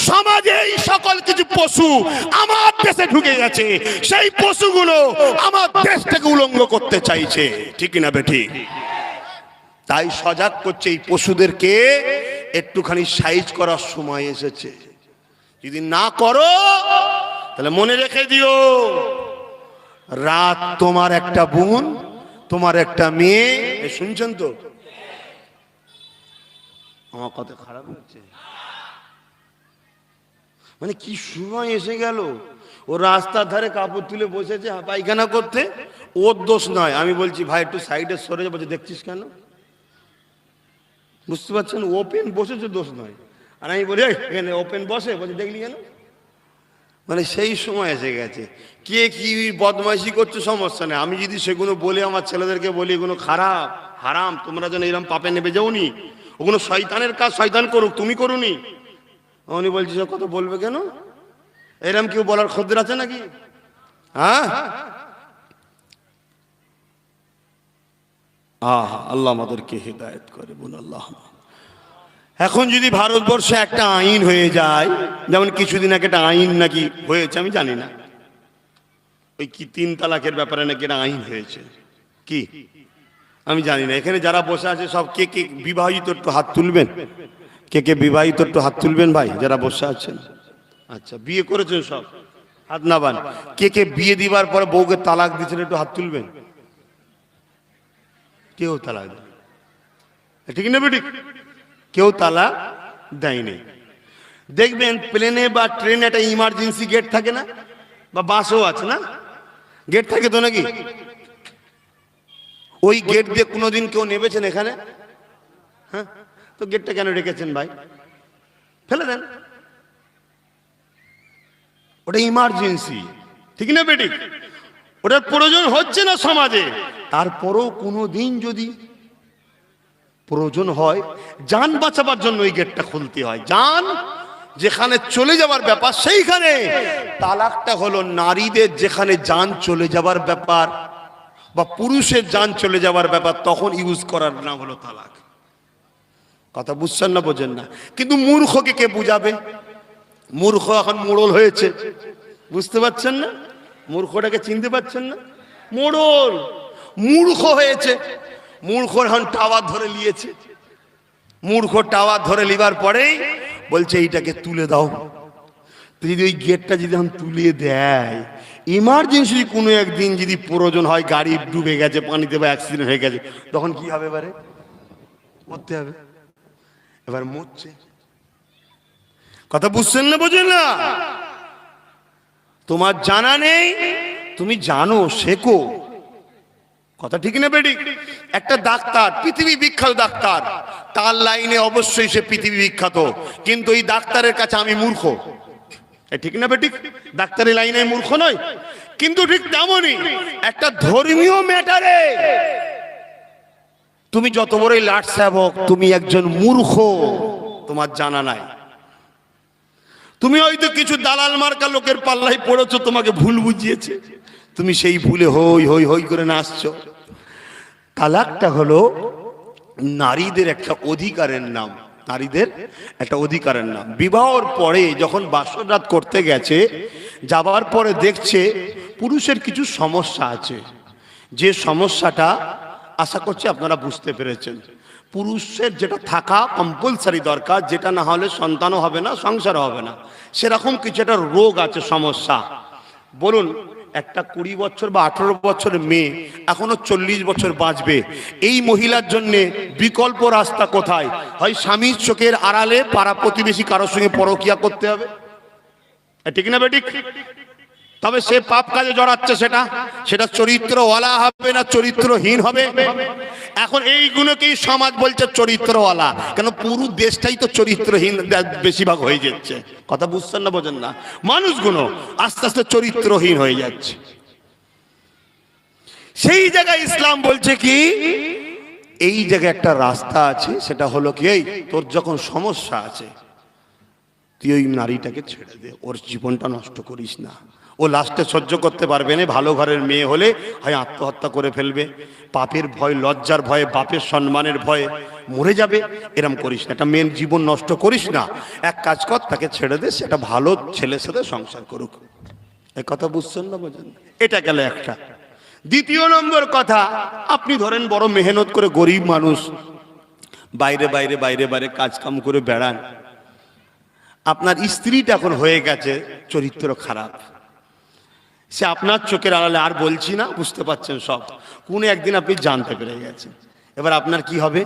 সমাজে এই সকল কিছু পশু আমার দেশে ঢুকে গেছে, সেই পশুগুলো আমার দেশটাকে উলঙ্গ করতে চাইছে। ঠিক না বেটি? তাই সজাগ করছে এই পশুদেরকে, একটুখানি সাইজ করার সময় এসেছে। যদি না করো তাহলে মনে রেখে দিও, রাত তোমার একটা বোন, তোমার একটা মেয়ে, শুনছেন তো? আমার কথা খারাপ হচ্ছে? মানে কি সময় এসে গেল, ও রাস্তার ধারে কাপড় তুলে বসেছে পায়খানা করতে, ওর দোষ নয়। আমি বলছি ভাই একটু সাইডে সরে যা, বলছে দেখছিস কেন? বুঝতে পারছেন, ওপেন বসেছে দোষ নয়। আর আমি বলি এখানে ওপেন বসে, বলছে দেখলি কেন? মানে সেই সময় এসে গেছে। কে কি বদমাইশি করছে সমস্যা নেই, আমি যদি সেগুলো বলে আমার ছেলেদেরকে বলি এগুলো খারাপ হারাম, তোমরা যেন এরকম পাপে নেবে যাওনি, ওগুলো শয়তানের কাজ, শয়তান করুক, তুমি করুনি। উনি বলছি সব কথা বলবে কেন? এরকম কেউ বলার খদ্দের আছে নাকি? হ্যাঁ, আল্লাহ আমাদেরকে হেদায়েত করে, বল আল্লাহ। এখন যদি ভারতবর্ষে একটা আইন হয়ে যায়, যেমন কিছুদিন আগে একটা আইন নাকি হয়েছে, আমি জানি না, ওই কি 3 তালাকের ব্যাপারে নাকি একটা আইন হয়েছে, কি আমি জানি না। এখানে যারা বসে আছে সব কে কে বিবাহিত একটু হাত তুলবেন, কে কে বিবাহিত একটু হাত তুলবেন ভাই যারা বসে আছেন। আচ্ছা, বিয়ে করেছেন সব, হাত নাবান। কে কে বিয়ে দিবার পরে বউকে তালাক দিচ্ছেন একটু হাত তুলবেন। কেউ তালাক দেয়, ঠিক না বেটি? কেউ তালাক দেয়নি। দেখবেন প্লেনে বা ট্রেনে একটা ইমার্জেন্সি গেট থাকে না, বা বাসও আছে না, গেট থাকে তো নাকি? ওই গেট দিয়ে কোনোদিন কেউ নেমেছেন এখানে? হ্যাঁ, তো গেটটা কেন রেখেছেন ভাই? ফেলে দেন, ওটা ইমার্জেন্সি, ঠিক না বেটি? ওটার প্রয়োজন হচ্ছে না সমাজে, তারপরও কোনোদিন যদি প্রয়োজন হয় জান বাঁচাবার জন্য ওই গেটটা খুলতে হয়। জান যেখানে চলে যাবার ব্যাপার সেইখানে। তালাকটা হলো নারীদের যেখানে জান চলে যাবার ব্যাপার বা পুরুষের জান চলে যাবার ব্যাপার, তখন ইউজ করার নাম হলো তালাক। কথা বুঝছেন না, বোঝেন না? কিন্তু মূর্খকে কে বুঝাবে? মূর্খ এখন মোড়ল হয়েছে, বুঝতে পারছেন না? মূর্খটাকে চিনতে পারছেন না? মোড়ল মূর্খ হয়েছে, মূর্খ এখন টাওয়ার ধরে নিয়েছে। মূর্খ টাওয়ার ধরে লিবার পরেই বলছে এইটাকে তুলে দাও। যদি ওই গেটটা যদি এখন তুলে দেয়, ইমার্জেন্সি কোনো একদিন যদি প্রয়োজন হয়, গাড়ি ডুবে গেছে পানিতে বা অ্যাক্সিডেন্ট হয়ে গেছে, তখন কি হবে? এবারে মরতে হবে, এবার মরছে। কথা বুঝছেন না, বোঝেন না? তোমার জানা নেই, তুমি জানো, শেখো। কথা ঠিক না বেটি? একটা ডাক্তার, পৃথিবী বিখ্যাত ডাক্তার, তার লাইনে অবশ্যই সে পৃথিবী বিখ্যাত, কিন্তু এই ডাক্তারের কাছে আমি মূর্খ, ঠিক না বেটি? ডাক্তারের লাইনে মূর্খ নয়, কিন্তু ঠিক তেমনই একটা ধর্মীয় ম্যাটারে তুমি যত বড়ই লাট সেবক, তুমি একজন মূর্খ, তোমার জানা নাই। তুমি হয়তো কিছু দালাল মার্কা লোকের পাল্লায় পড়েছো, তোমাকে ভুল বুঝিয়েছে, তুমি সেই ভুলে হই হই হই করে নাচছো। তালাকটা হলো নারীদের একটা অধিকারের নাম, নারীদের একটা অধিকারের নাম। বিবাহর পরে যখন বাসর রাত করতে গেছে, যাবার পরে দেখছে পুরুষের কিছু সমস্যা আছে, যে সমস্যাটা আশা করছি আপনারা বুঝতে পেরেছেন। পুরুষের যেটা থাকা কম্পালসারি দরকার, যেটা না হলে সন্তানও হবে না, সংসার হবে না, সেরকম কিছু একটা রোগ আছে, সমস্যা। বলুন, একটা 20 বছর বা 18 বছরের মেয়ে এখনো 40 বছর বাঁচবে, এই মহিলার জন্য বিকল্প রাস্তা কোথায়? হয় স্বামীর চোখের আড়ালে পাড়া প্রতিবেশী কারোর সঙ্গে পরকিয়া করতে হবে, ঠিক না বেটি? তবে সে পাপ কাজে জড়াচ্ছে, সেটা চরিত্রওয়ালা হবে না চরিত্রহীন হবে? এখন এইগুলোকেই সমাজ বলছে চরিত্রওয়ালা, কেন পুরো দেশটাই তো চরিত্রহীন বেশিরভাগ হয়ে যাচ্ছে। কথা বুঝছেন না, বোঝেন না? মানুষগুলো আস্তে আস্তে চরিত্রহীন হয়ে যাচ্ছে। সেই জায়গায় ইসলাম বলছে কি, এই জায়গায় একটা রাস্তা আছে, সেটা হলো কি, এই তোর যখন সমস্যা আছে তুই ওই নারীটাকে ছেড়ে দে, ওর জীবনটা নষ্ট করিস না। ও লাস্টে সহ্য করতে পারবে না, ভালো ঘরের মেয়ে হলে হয় আত্মহত্যা করে ফেলবে, পাপের ভয়, লজ্জার ভয়ে, বাপের সম্মানের ভয়ে মরে যাবে। এরম করিস না, একটা মেয়ের জীবন নষ্ট করিস না। এক কাজ কর, তাকে ছেড়ে দে, সেটা ভালো ছেলের সাথে সংসার করুক। এই কথা বুঝছেন না, বোঝেন? এটা গেল একটা। দ্বিতীয় নম্বর কথা, আপনি ধরেন বড় মেহনত করে গরিব মানুষ, বাইরে বাইরে বাইরে বাইরে কাজ কাম করে বেড়ান, আপনার স্ত্রীটা এখন হয়ে গেছে চরিত্র খারাপ, সে আপনার চোখের আড়ালে, আর বলছি না, বুঝতে পারছেন সব, কোন একদিন আপনি জানতে পেরে গেছেন। এবার আপনার কি হবে?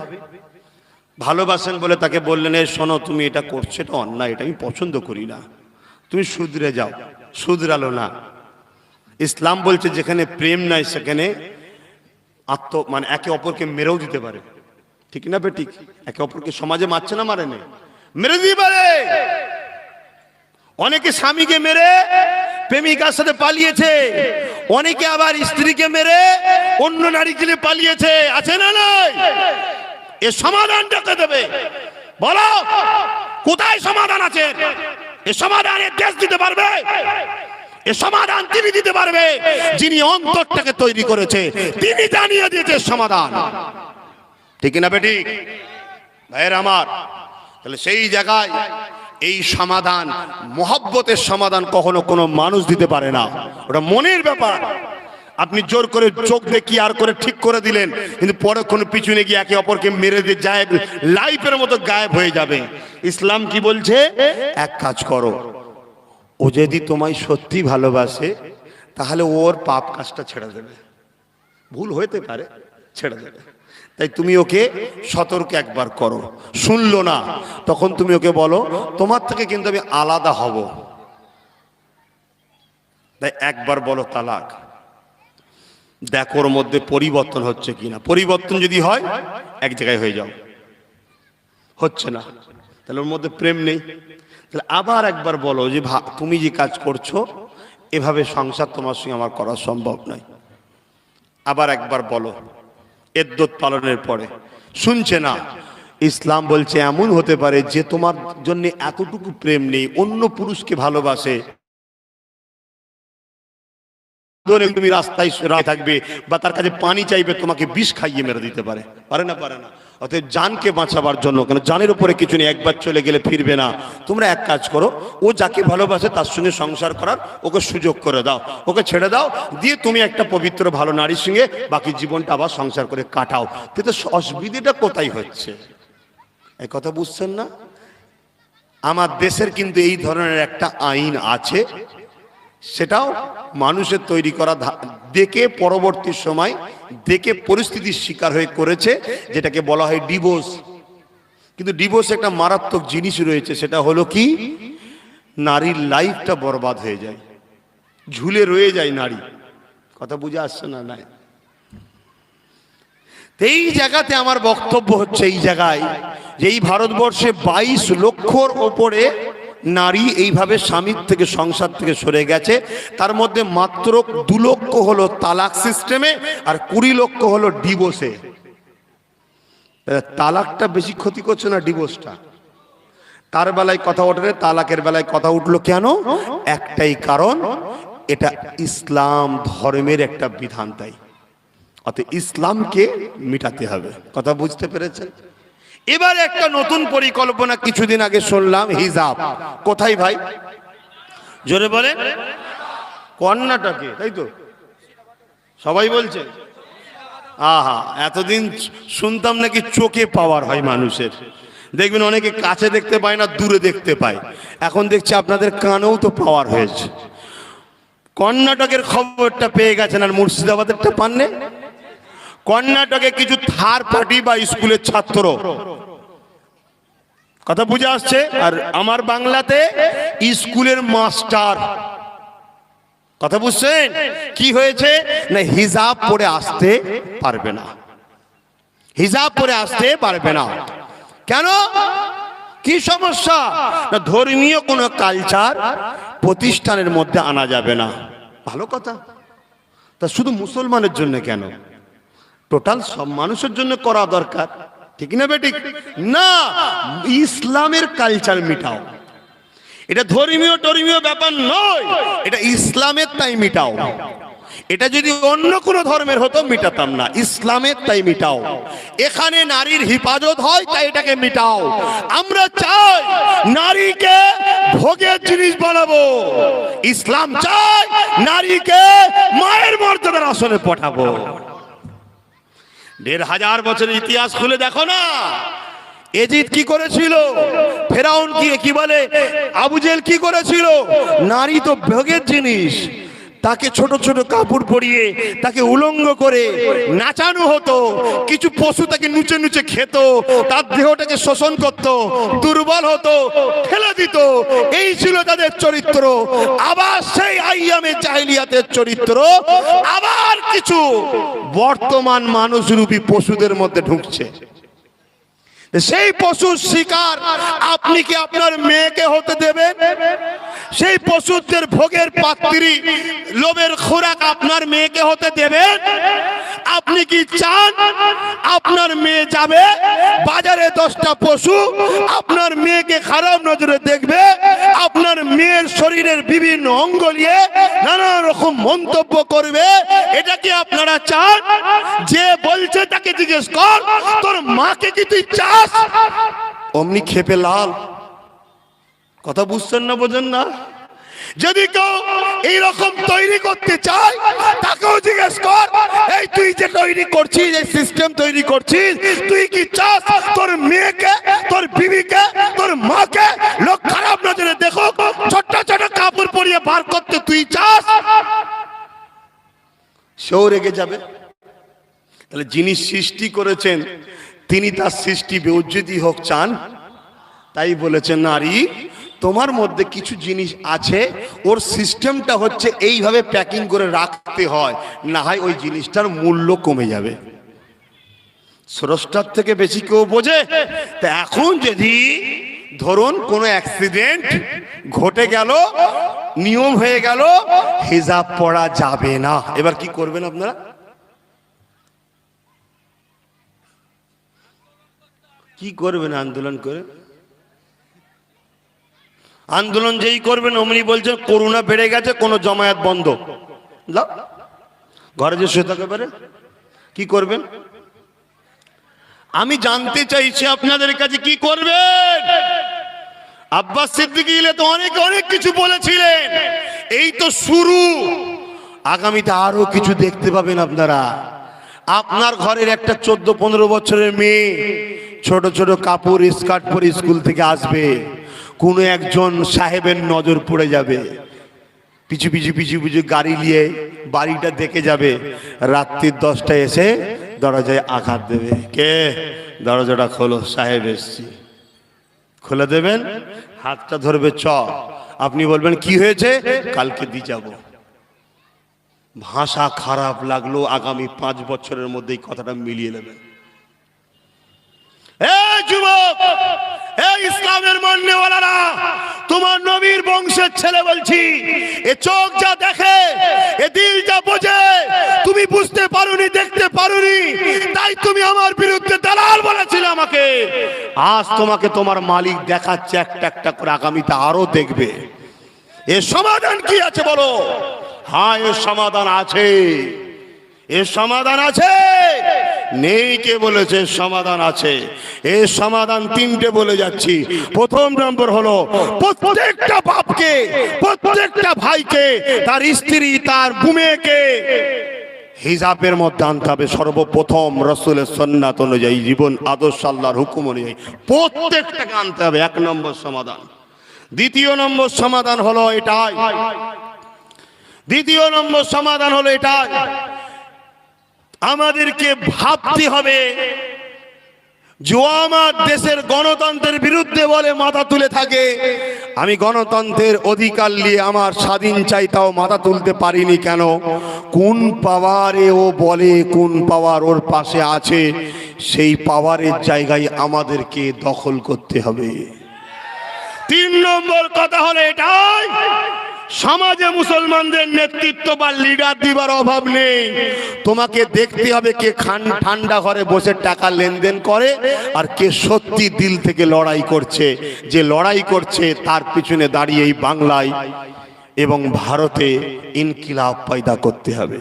ভালোবাসেন বলে তাকে বললেন, এ শোনো তুমি এটা করছো, এটা অন্যায়, এটা আমি পছন্দ করি না, তুমি শুধরে যাও। শুধরালো না। ইসলাম বলছে যেখানে প্রেম নাই সেখানে মানে একে অপরকে মেরেও দিতে পারে, ঠিক না বেঠিক? একে অপরকে সমাজে মারছে না, মারে না, মেরে দিতে পারে। অনেকে স্বামীকে মেরে প্রেমিকার সাথে পালিয়েছে, অনেকে আবার স্ত্রীকে মেরে অন্য নারীকে পালিয়েছে, আছে না নাই? এ সমাধানটাকে দেবে, বলো কোথায় সমাধান আছে? এ সমাধানের দেশ দিতে পারবে? এ সমাধান তিনি দিতে পারবে যিনি অন্তরটাকে তৈরি করেছে, তিনি জানিয়ে দিয়েছে সমাধান, ঠিক না বেটি? ভাইয়ের আমার, তাহলে সেই জায়গায় এই সমাধান, মোহব্বতের সমাধান কখনো কোনো মানুষ দিতে পারে না, ওটা মনের ব্যাপার। আপনি জোর করে চোখ দেখিয়ে আর করে ঠিক করে দিলেন, কিন্তু পরে কোনো পিছনে গিয়ে একে অপরকে মেরে দিয়ে যায়, লাইফের মতো গায়েব হয়ে যাবে। ইসলাম কি বলছে? এক কাজ করো, ও যদি তোমায় সত্যি ভালোবাসে তাহলে ওর পাপ কাজটা ছেড়ে দেবে, ভুল হইতে পারে, ছেড়ে দেবে। তাই তুমি ওকে সতর্ক একবার করো, শুনলো না, তখন তুমি ওকে বলো তোমার থেকে কিন্তু আমি আলাদা হব, তাই একবার বলো তালাক, দেখো ওর মধ্যে পরিবর্তন হচ্ছে কিনা। পরিবর্তন যদি হয় এক জায়গায় হয়ে যাও, হচ্ছে না তাহলে ওর মধ্যে প্রেম নেই, তাহলে আবার একবার বলো যে তুমি যে কাজ করছো এভাবে সংসার তোমার সঙ্গে আমার করা সম্ভব নয়। আবার একবার বলো, ইদ্দত পালনের পরে শুনছে না। ইসলাম বলছে এমন হতে পারে যে তোমার জন্য এতটুকু প্রেম নেই, অন্য পুরুষকে ভালোবাসে, তুমি রাস্তায় থাকবে বা তার কাছে পানি চাইবে, তোমাকে বিষ খাইয়ে মেরে দিতে পারে, পারে না? পারে না। অতএব জানকে বাঁচাবার জন্য, কেন জানের উপরে কিছু নেই, একবার চলে গেলে ফিরবে না। তোমরা এক কাজ করো, ও যাকে ভালোবাসে তার সঙ্গে সংসার করার ওকে সুযোগ করে দাও, ওকে ছেড়ে দাও, দিয়ে তুমি একটা পবিত্র ভালো নারীর সঙ্গে বাকি জীবনটা আবার সংসার করে কাটাও। কিন্তু অসুবিধাটা কোথায় হচ্ছে? এই কথা বুঝছেন না? আমার দেশের কিন্তু এই ধরনের একটা আইন আছে, সেটাও মানুষের তৈরি করা, দেখে পরবর্তী সময় দেখে পরিস্থিতির শিকার হয়ে করেছে, যেটাকে বলা হয় ডিভোর্স। কিন্তু ডিভোর্স একটা মারাত্মক জিনিস রয়েছে, সেটা হলো কি, নারীর লাইফটা বরবাদ হয়ে যায়, ঝুলে রয়ে যায় নারী। কথা বুঝে আসছে না? নাই। এই জায়গাতে আমার বক্তব্য হচ্ছে, এই জায়গায় যে এই ভারতবর্ষে 22 লক্ষর ওপরে নারী এইভাবে স্বামীর থেকে, সংসার থেকে সরে গেছে, তার মধ্যে মাত্র 2 লক্ষ হলো তালাক সিস্টেমে আর 20 লক্ষ হলো ডিভোর্সে। তালাকটা বেশি ক্ষতি করছে না ডিভোর্সটা? তার বেলায় কথা ওঠে, তালাকের বেলায় কথা উঠলো কেন? একটাই কারণ, এটা ইসলাম ধর্মের একটা বিধান, তাই অতএব ইসলামকে মিটাতে হবে। কথা বুঝতে পেরেছেন? এবার একটা নতুন পরিকল্পনা কিছুদিন আগে শুনলাম, হিজাব। কোথায় ভাই? জোরে বলেন। কর্ণাটকে, তাই তো সবাই বলছে। আহা, এতদিন শুনতাম নাকি চোখে পাওয়ার হয় মানুষের, দেখবেন অনেকে কাছে দেখতে পায় না, দূরে দেখতে পায়, এখন দেখছি আপনাদের কানেও তো পাওয়ার হয়েছে। কর্ণাটকের খবরটা পেয়ে গেছেন, আর মুর্শিদাবাদেরটা পাননে? কর্ণাটকে কিছু থার্ড পার্টি বা স্কুলের ছাত্র, কথা বুঝে আসছে, আর আমার বাংলাতে স্কুলের মাস্টার, কথা বুঝছেন? কি হয়েছে না, হিজাব পরে আসতে পারবে না, হিজাব পরে আসতে পারবে না। কেন? কি সমস্যা? না, ধর্মীয় কোনো কালচার প্রতিষ্ঠানের মধ্যে আনা যাবে না। ভালো কথা, তা শুধু মুসলমানের জন্য কেন, টোটাল সব মানুষের জন্য করা দরকার, ঠিক না বেঠিক? না, ইসলামের কালচার মিটাও, এটা ধর্মীয় ব্যাপার নয়, এটা ইসলামের, তাই মিটাও। এটা যদি অন্য কোন ধর্মের হতো মিটাতাম না, ইসলামের তাই মিটাও। এখানে নারীর হিফাজত হয়, তাই এটাকে মিটাও। আমরা চাই নারীকে ভোগের জিনিস বানাবো, ইসলাম চাই নারীকে মায়ের মর্যাদার আসনে পাঠাবো। 1500 বছরের ইতিহাস খুলে দেখো না, এজিদ কি করেছিল, ফেরাউন কি বলে, আবু জেহেল কি করেছিল? নারী তো ভোগের জিনিস, তাকে ছোট ছোট কাপড় পরিয়ে তাকে উলঙ্গ করে নাচানো হতো। কিছু পশু তাকে নুচে নুচে খেত, তার দেহটাকে শোষণ করত, দুর্বল হতো, ফেলে দিত। এই ছিল তাদের চরিত্র। আবার সেই আইয়ামে জাহিলিয়াতের চরিত্র আবার কিছু বর্তমান মানুষরূপী পশুদের মধ্যে ঢুকছে। সেই পশুর শিকার আপনি কি আপনার মেয়েকে হতে দেবেন? সেই পশুদের ভোগের পাত্রী, লোভের খোরাক আপনার মেয়েকে হতে দেবেন? আপনি কি চান আপনার মেয়ে যাবে বাজারে 10টা পশু আপনার মেয়েকে খারাপ নজরে দেখবে, আপনার মেয়ের শরীরের বিভিন্ন অঙ্গ নিয়ে নানা রকম মন্তব্য করবে? এটা কি আপনারা চান? যে বলছে তাকে জিজ্ঞেস কর, তোর মাকে কি তুই চাস? অমনি খেপে লাল। কথা বুঝছেন না, বোঝেন না? যদি কেউ এইরকম তৈরি করতে চায় তাকেও জিজ্ঞেস কর, এই তুই যে তৈরি করছিস, এই সিস্টেম তৈরি করছিস, তুই কি চাস তোর মেয়েকে, তোর বিবিকে, তোর মাকে লোক খারাপ নজরে দেখো, ছোট্ট ছোট কাপড় পরিয়ে বার করতে তুই চাস? সেও রেগে যাবে। তাহলে যিনি সৃষ্টি করেছেন তিনি তার সৃষ্টি বেউজ্জতি হোক চান? তাই বলেছেন, নারী তোমার মধ্যে কিছু জিনিস আছে, ওর সিস্টেমটা হচ্ছে এইভাবে প্যাকিং করে রাখতে হয়, না হয় ওই জিনিসটার মূল্য কমে যাবে। স্রষ্টার থেকে বেশি কেউ বোঝে? তা এখন যদি ধরুন কোনো অ্যাক্সিডেন্ট ঘটে গেল, নিয়ম হয়ে গেল হিজাব পরা যাবে না, এবার কি করবেন আপনারা? কি করবেন? আন্দোলন করে, আন্দোলন যেই করবেন অমনি বলছেন করোনা বেড়ে গেছে, কোন জমায়েত বন্ধ। ঘরে যে শুয়ে থাকতে পারে, কি করবেন? আমি জানতে চাইছি আপনাদের কাছে কি করবেন? আব্বাস সিদ্দিকী তো অনেক অনেক কিছু বলেছিলেন, এই তো শুরু, আগামীতে আরো কিছু দেখতে পাবেন আপনারা। আপনার ঘরের একটা 14-15 বছরের মেয়ে ছোট ছোট কাপড় স্কার্ট পরে স্কুল থেকে আসবে, কোনো একজন সাহেবের নজর পড়ে যাবে, পিছু পিছু পিছু পিছু গাড়ি নিয়ে বাড়িটা দেখে যাবে, রাত্রি 10টায় এসে দরজায় আঘাত দেবে, কে? দরজাটা খোলো, সাহেব এসছি। খুলে দেবেন, হাতটা ধরবে, চ। আপনি বলবেন কি হয়েছে? কালকে দিয়ে যাব। ভাষা খারাপ লাগলো, আগামী 5 বছরের মধ্যে এই কথাটা মিলিয়ে নেবেন। এই যুবক, এই ইসলামের মাননেওয়ালারা, তোমার নবীর বংশের ছেলে বলছি, এ চোখ যা দেখে, এ দিল যা বোঝে, তুমি বুঝতে পারোনি, দেখতে পারোনি, তাই তুমি আমার বিরুদ্ধে দালাল বলেছিলে আমাকে। আজ তোমাকে তোমার মালিক দেখাচ্ছে একটা একটা করে, আগামীতে আরো দেখবে। এর সমাধান কি আছে বলো? হ্যাঁ, এর সমাধান আছে, এর সমাধান আছে। নেই কে বলেছে? সমাধান আছে। এর সমাধান 3টে বলে যাচ্ছি। প্রথম নম্বর হলো, প্রত্যেকটা বাপকে, প্রত্যেকটা ভাইকে, তার স্ত্রী, তার বুমেকে হিজাবের মধ্যে আনতে হবে। সর্বপ্রথম রাসূলের সুন্নাত অনুযায়ী, জীবন আদর্শ, আল্লাহর হুকুম অনুযায়ী প্রত্যেকটাকে আনতে হবে। 1 নম্বর সমাধান। দ্বিতীয় নম্বর সমাধান হলো এটাই, দ্বিতীয় নম্বর সমাধান হলো এটাই, আমাদেরকে ভাবতে হবে, যে আমার দেশের গণতন্ত্রের বিরুদ্ধে বলে মাথা তুলে থাকে, আমি গণতন্ত্রের অধিকার নিয়ে আমার স্বাধীন চাই, তাও মাথা তুলতে পারিনি কেন? কোন পাওয়ারে ও বলে, কোন পাওয়ার ওর পাশে আছে, সেই পাওয়ারের জায়গায় আমাদেরকে দখল করতে হবে। 3 নম্বর কথা হলো এটাই, সমাজে মুসলমানদের নেতৃত্ব বা লিডার দিবার অভাব নেই। তোমাকে দেখতে হবে কে ঠান্ডা ঘরে বসে টাকা লেনদেন করে, আর কে সত্যি দিল থেকে লড়াই করছে। যে লড়াই করছে তার পিছনে দাঁড়িয়ে এই বাংলায় এবং ভারতে ইনকিলাব পয়দা করতে হবে।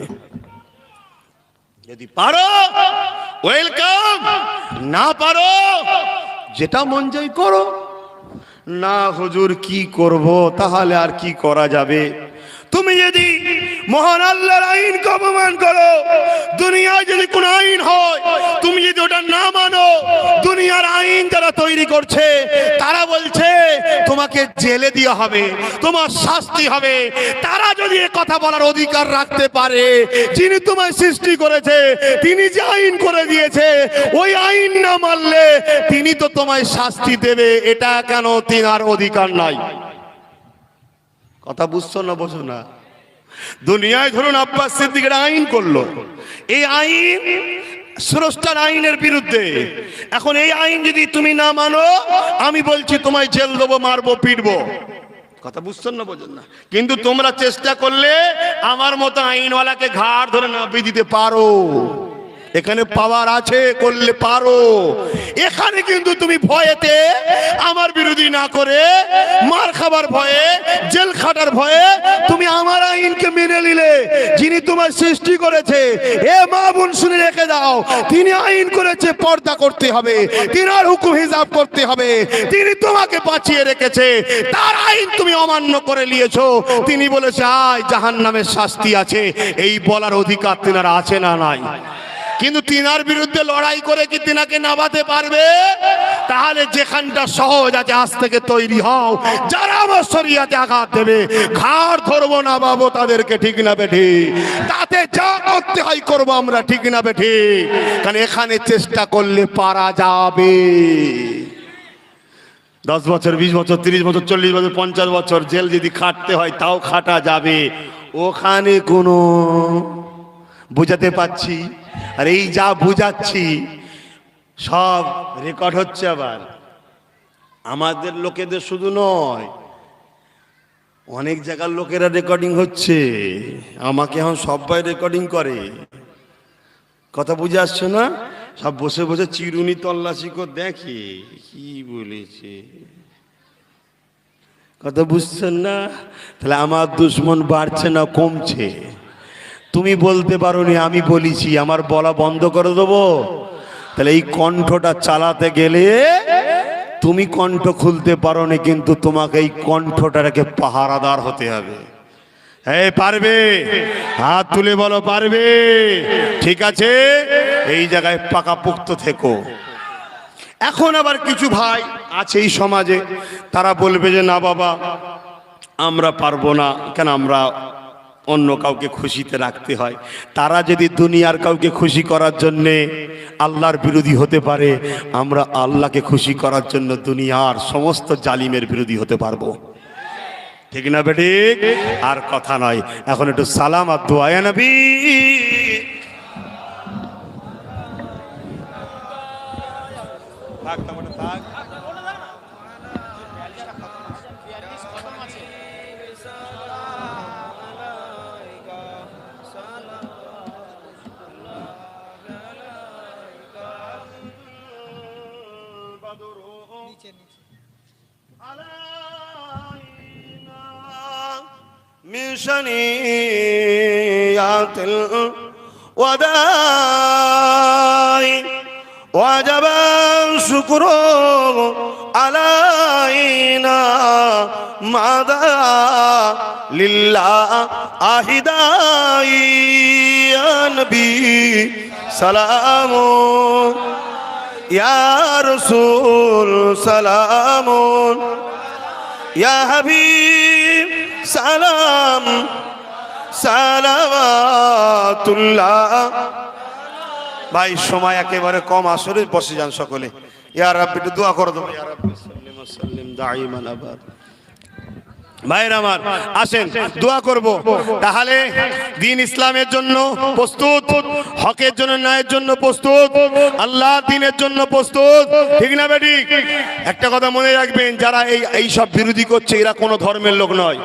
যদি পারো ওয়েলকাম, না পারো যেটা মন চাই করো। না হুজুর কি করব, তাহলে আর কি করা যাবে? তুমি যদি মহান আল্লাহর আইনকে অপমান করো। দুনিয়ায় যদি কোনো আইন হয়, তুমি যদি ওটা না মানো, দুনিয়ার আইন যারা তৈরি করছে তারা বলছে তোমাকে জেলে দেওয়া হবে, তোমার শাস্তি হবে। তারা যদি এ কথা বলার অধিকার রাখতে পারে, যিনি তোমায় সৃষ্টি করেছে, তিনি যে আইন করে দিয়েছে, ওই আইন না মানলে তিনি তো তোমায় শাস্তি দেবে, এটা কেন তিনার অধিকার নাই? কথা বুঝছো না বোঝো না? দুনিয়ায় ধরুন আব্বাস সিদ্দিকের আইন করলো, এই আইন স্রষ্টার আইনের বিরুদ্ধে। এখন এই আইন যদি তুমি না মানো, আমি বলছি তোমায় জেল দেবো, মারবো, পিটবো। কথা বুঝছেন না বোঝেন না? কিন্তু তোমরা চেষ্টা করলে আমার মতো আইনওয়ালাকে ঘাড় ধরে নামিয়ে দিতে পারো। এখানে পাওয়ার আছে, করলে পারো। এখানে কিন্তু তুমি ভয়েতে আমার বিরোধী না করে, মার খাবার ভয়ে, জেল খাটার ভয়ে তুমি আমার আইনকে মেনে নিলে। যিনি তোমার সৃষ্টি করেছে, এ মা বোন শুনে রেখে দাও, তিনি আইন করেছে পর্দা করতে হবে, তিনার হুকুম হিসাব করতে হবে। তিনি তোমাকে বাঁচিয়ে রেখেছে, তার আইন তুমি অমান্য করে নিয়েছো। তিনি বলেছে আয় জাহান্নামের শাস্তি আছে, এই বলার অধিকার তিনার আছে না নাই? কিন্তু তিনার বিরুদ্ধে লড়াই করে কি তিনাকে নামাতে পারবে? তাহলে যেখানটা সহজ আছে আজ থেকে তৈরি হও। যারা আমার শরীয়তে আঘাত দেবে, ঘাড় ধরবো, নামাবো তাদেরকে, ঠিক না বেঠি? তাতে যা করতে হয় করবো আমরা, ঠিক না বেঠি? কারণ এখানে চেষ্টা করলে পারা যাবে। 10 বছর, 20 বছর, 30 বছর, 40 বছর, 50 বছর জেল যদি খাটতে হয় তাও খাটা যাবে। ওখানে কোনো বুঝাতে পাচ্ছি, আর এই যা বুঝাচ্ছি সব রেকর্ড হচ্ছে। আবার আমাদের লোকেদের শুধু নয়, অনেক জায়গার লোকেরা রেকর্ডিং হচ্ছে। আমাকে এখন সবাই রেকর্ডিং করে। কথা বুঝে আসছে না? সব বসে বসে চিরুনি তল্লাশি করে দেখে কি বলেছে। কথা বুঝছেন না? তাহলে আমার দুশ্মন বাড়ছে না কমছে? তুমি বলতে পারো নি, আমি বলেছি, আমার বলা বন্ধ করে দেবো? তাহলে এই কণ্ঠটা চালাতে গেলে তুমি কণ্ঠ খুলতে পারো নি, কিন্তু তোমাকে এই কণ্ঠটাকে পাহারাদার হতে হবে। এই পারবে? হাত তুলে বলো পারবে। ঠিক আছে, এই জায়গায় পাকাপোক্ত থেকো। এখন আবার কিছু ভাই আছে এই সমাজে, তারা বলবে যে না বাবা আমরা পারবো না, কেন আমরা অন্য কাউকে খুশিতে রাখতে হয়। তারা যদি দুনিয়ার কাউকে খুশি করার জন্যে আল্লাহর বিরোধী হতে পারে, আমরা আল্লাহকে খুশি করার জন্য দুনিয়ার সমস্ত জালিমের বিরোধী হতে পারবো। ঠিক না বেঠিক? আর কথা নয়, এখন একটু সালাম আর দোয়া ইয়া নবী। من شنيعات الوداع وجب الشكر علينا ماذا لله أهداي يا نبي سلام يا رسول سلام يا حبيب সালাম সালাওয়াতুল্লাহ। ভাই সময় একেবারে কম, আসলে বসে যান সকলে। ইয়া রাব্বি একটু দোয়া করে দেবো। ইয়া রাব্বি সাল্লিম ওয়া সাল্লিম দাইমান আবাদ। ভাইরা আমার আসেন দোয়া করব। তাহলে দ্বীন ইসলামের জন্য প্রস্তুত, হকের জন্য, ন্যায়ের জন্য প্রস্তুত, আল্লাহ দ্বীনের জন্য প্রস্তুত, ঠিক না বেটি? একটা কথা মনে রাখবেন, যারা এই সব বিরোধী করছে এরা কোনো ধর্মের লোক নয়।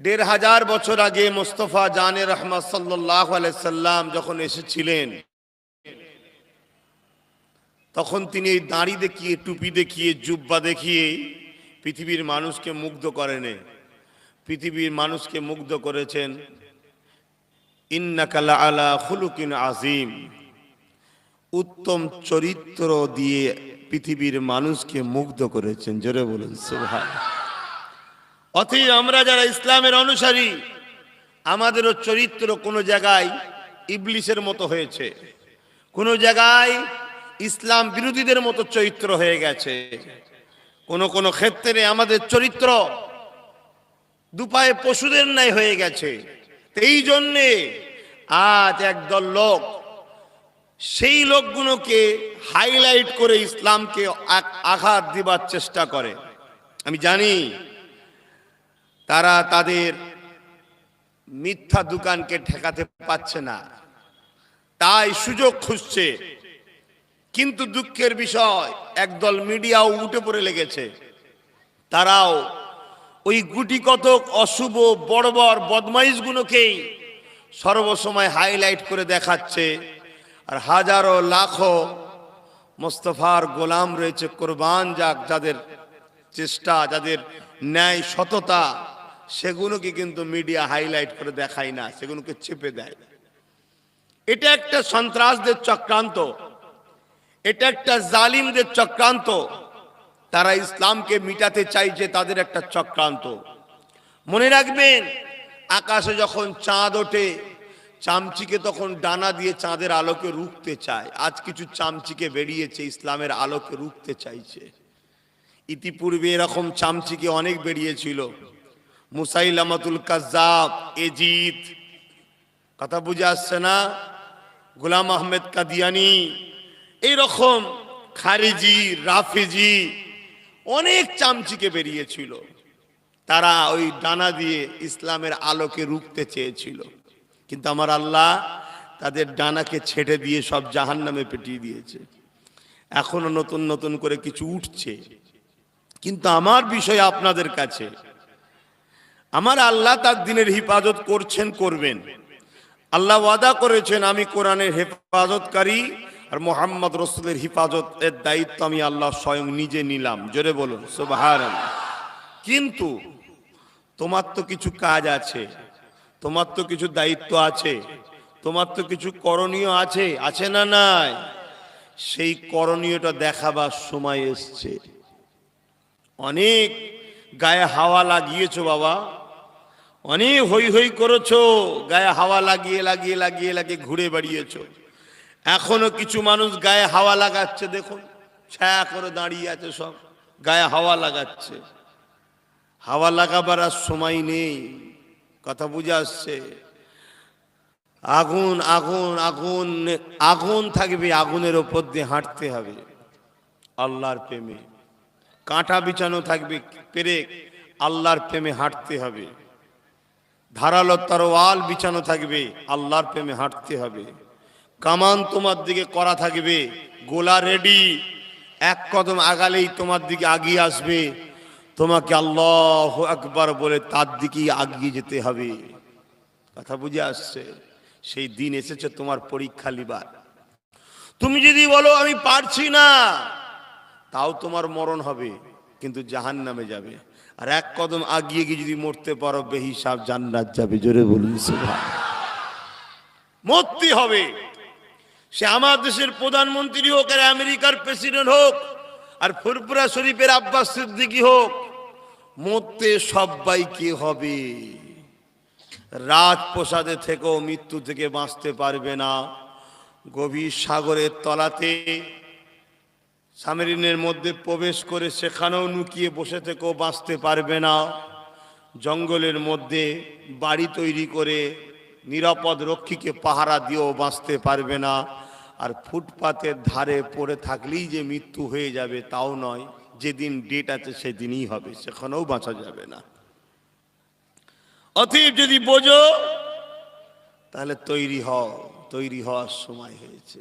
১৫০০ বছর আগে মুস্তাফা জানে রহমত সাল্লাল্লাহু আলাইহি সাল্লাম যখন এসেছিলেন, তখন তিনি এই দাড়ি দেখিয়ে, টুপি দেখিয়ে, জুব্বা দেখিয়ে পৃথিবীর মানুষকে মুগ্ধ করেন। পৃথিবীর মানুষকে মুগ্ধ করেছেন। ইন্নাকা লাআলা খুলুকিন আযীম, উত্তম চরিত্র দিয়ে পৃথিবীর মানুষকে মুগ্ধ করেছেন। জোরে বলুন সুবহানাল্লাহ। অতএব আমরা যারা ইসলামের অনুসারী, আমাদেরও চরিত্র কোনো জায়গায় ইবলিসের মতো হয়েছে, কোনো জায়গায় ইসলাম বিরোধীদের মতো চরিত্র হয়ে গেছে, কোন কোন ক্ষেত্রে আমাদের চরিত্র দুপায়ে পশুদের ন্যায় হয়ে গেছে। এই জন্যে আজ একদল লোক সেই লোকগুলোকে হাইলাইট করে ইসলামকে আঘাত দিবার চেষ্টা করে। আমি জানি তারা তাদের মিথ্যা দোকানকে ঠেকাতে পারছে না, তাই সুযোগ খুঁজছে। কিন্তু দুঃখের বিষয়, একদল মিডিয়াও উঠে পড়ে লেগেছে। তারাও ওই গুটি কতক অশুভ বর্বর বদমাইশগুলোকেই সর্বসময় হাইলাইট করে দেখাচ্ছে। আর হাজারো লাখো মোস্তফার গোলাম রয়েছে, কোরবান যাক, যাদের চেষ্টা, যাদের ন্যায় সততা, সেগুলোকে কিন্তু মিডিয়া হাইলাইট করে দেখায় না, সেগুলোকে চেপে দেয়। এটা একটা সন্ত্রাসদের চক্রান্ত, এটা একটা জালিমদের চক্রান্ত। তারা ইসলামকে মিটাতে চাইছে, তাদের একটা চক্রান্ত। মনে রাখবেন, আকাশে যখন চাঁদ ওঠে, চামচিকে তখন ডানা দিয়ে চাঁদের আলোকে রুখতে চায়। আজ কিছু চামচিকে বেরিয়েছে, ইসলামের আলোকে রুখতে চাইছে। ইতিপূর্বে এরকম চামচিকে অনেক বেরিয়েছিল, মুসাইলামাতুল কাজ্জাব, এজিদ, কথা বুঝে আসছে না, গোলাম আহমেদ কাদিয়ানি, এইরকম খারিজি, রাফিজি, অনেক চামচিকে বেরিয়েছিল। তারা ওই ডানা দিয়ে ইসলামের আলোকে রুখতে চেয়েছিল, কিন্তু আমার আল্লাহ তাদের ডানাকে ছেড়ে দিয়ে সব জাহান্নামে পেটিয়ে দিয়েছে। এখনো নতুন নতুন করে কিছু উঠছে। কিন্তু আমার বিষয় আপনাদের কাছে, আমার আল্লাহ তার দিনের হিফাজত করছেন, করবেন। আল্লাহ ওয়াদা করেছেন, আমি কোরআনের হেফাজতকারী আর মোহাম্মদ রসুলের হিফাজতের দায়িত্ব আমি আল্লাহ স্বয়ং নিজে নিলাম। জোরে বলুন সুবহানাল্লাহ। কিন্তু তোমার তো কিছু কাজ আছে, তোমার তো কিছু দায়িত্ব আছে, তোমার তো কিছু করণীয় আছে, আছে না নাই? সেই করণীয়টা দেখাবার সময় এসছে। অনেক গায়ে হাওয়া লাগিয়েছো বাবা, অনেক হই হই করেছো, গায়ে হাওয়া লাগিয়ে লাগিয়ে লাগিয়ে লাগিয়ে ঘুরে বেড়িয়েছো। এখনো কিছু মানুষ গায়ে হাওয়া লাগাচ্ছে, দেখুন ছায়া করে দাঁড়িয়ে আছে, সব গায়ে হাওয়া লাগাচ্ছে। হাওয়া লাগাবার আর সময় নেই, কথা বুঝে আসছে? আগুন আগুন আগুন আগুন থাকবে, আগুনের ওপর দিয়ে হাঁটতে হবে আল্লাহর প্রেমে। কাঁটা বিছানো থাকবে পেরেক, আল্লাহর প্রেমে হাঁটতে হবে। ধারালো তরোয়াল বিছানো থাকবে, আল্লাহর প্রেমে হাঁটতে হবে। কামান তোমার দিকে করা থাকবে, গোলা রেডি, এক কদম আগালেই তোমার দিকে আগিয়ে আসবে। তোমাকে আল্লাহু আকবার বলে তার দিকেই আগিয়ে যেতে হবে। কথা বুঝে আসছে? সেই দিন এসেছে তোমার পরীক্ষা লিবার। তুমি যদি বলো আমি পারছি না, তাও তোমার মরণ হবে, কিন্তু জাহান্নামে যাবে। আর এক কদম আগিয়ে গিয়ে যদি মরতে পারো, বেহিসাব জান্নাত যাবে। জোরে বলুন সুবহানাল্লাহ। মরতে হবে, সে আমার দেশের প্রধানমন্ত্রী হোক, আর আমেরিকার প্রেসিডেন্ট হোক, আর ফুরফুরা শরীফের আব্বাস সিদ্দিকী হোক, মরতে সবাইকে হবে। রাজপ্রাসাদে থেকেও মৃত্যু থেকে বাঁচতে পারবে না। গভীর সাগরের তলাতে সাবমেরিনের মধ্যে প্রবেশ করে সেখানেও লুকিয়ে বসে থেকেও বাঁচতে পারবে না। জঙ্গলের মধ্যে বাড়ি তৈরি করে নিরাপদ রক্ষীকে পাহারা দিয়েও বাঁচতে পারবে না। আর ফুটপাতের ধারে পড়ে থাকলেই যে মৃত্যু হয়ে যাবে তাও নয়, যেদিন ডেট আছে সেদিনই হবে, সেখানেও বাঁচা যাবে না। অতএব যদি বোঝো তাহলে তৈরি হও, তৈরি হওয়ার সময় হয়েছে।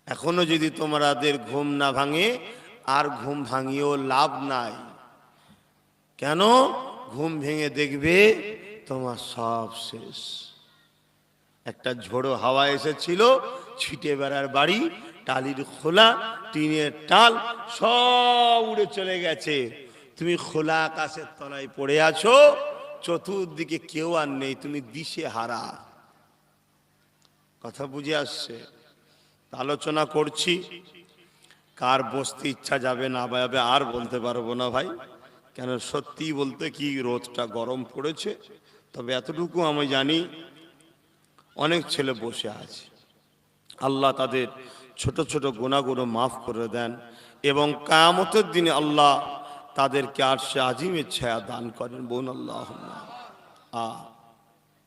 এখনো যদি তোমাদের ঘুম না ভাঙে, আর ঘুম ভাঙিয়েও লাভ নাই। কেন? ঘুম ভেঙে দেখবে তোমার সব শেষ। একটা ঝোড়ো হাওয়া এসেছিল, ছিটে বেড়ার বাড়ি, টালির খোলা, টিনের টাল সব উড়ে চলে গেছে। তুমি খোলা আকাশের তলায় পড়ে আছো, চতুর্দিকে কেউ আর নেই, তুমি দিশে হারা। কথা বুঝে আসছে? আলোচনা করছি, কার বসতে ইচ্ছা যাবে না যাবে আর বলতে পারবো না ভাই। কেন? সত্যি বলতে কি, রোদটা গরম পড়েছে, তবে এতটুকু আমি জানি, অনেক ছেলে বসে আছে, আল্লাহ তাদের ছোট ছোট গুনাহগুলো মাফ করে দেন এবং কিয়ামতের দিনে আল্লাহ তাদেরকে আরশে আজিমের ছায়া দান করেন। বোন আল্লাহ,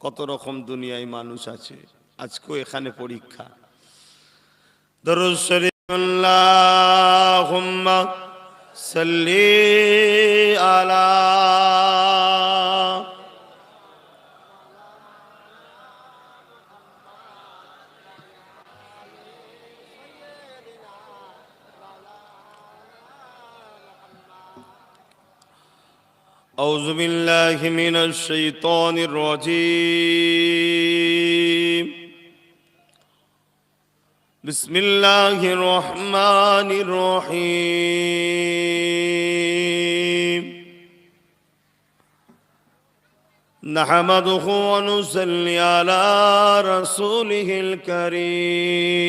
কত রকম দুনিয়ায় মানুষ আছে, আজকেও এখানে পরীক্ষা। দরুদ শরীফ আল্লাহুম্মা সাল্লি আলা أعوذ بالله من الشيطان الرجيم بسم الله الرحمن الرحيم نحمده ونصلي على رسوله الكريم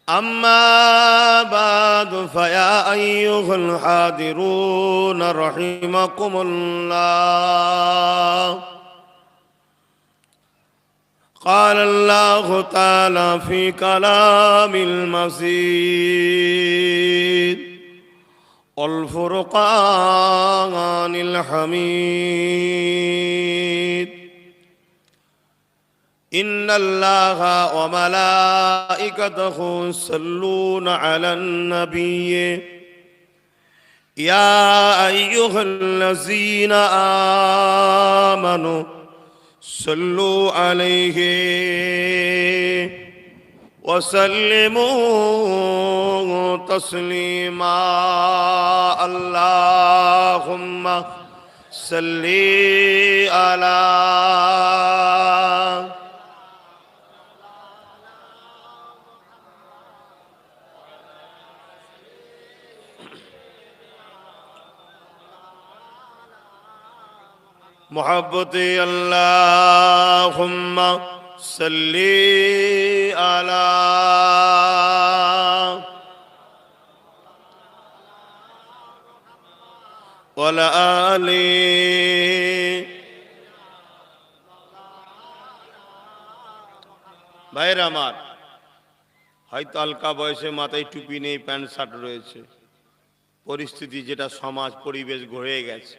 أما بعد فيا أيها الحاضرون رحمكم الله قال الله تعالى في كلام المجيد والفرقان الحميد إن الله وملائكته يصلون على النبي يا أيها الذين آمنوا صلوا عليه وسلموا تسليما اللهم صل على محبتي اللهم صل على وعلى آل ভাইরা আমার, হয়তো হালকা বয়সে মাথায় টুপি নেই, প্যান্ট শার্ট রয়েছে, পরিস্থিতি যেটা সমাজ পরিবেশ গড়ে গেছে,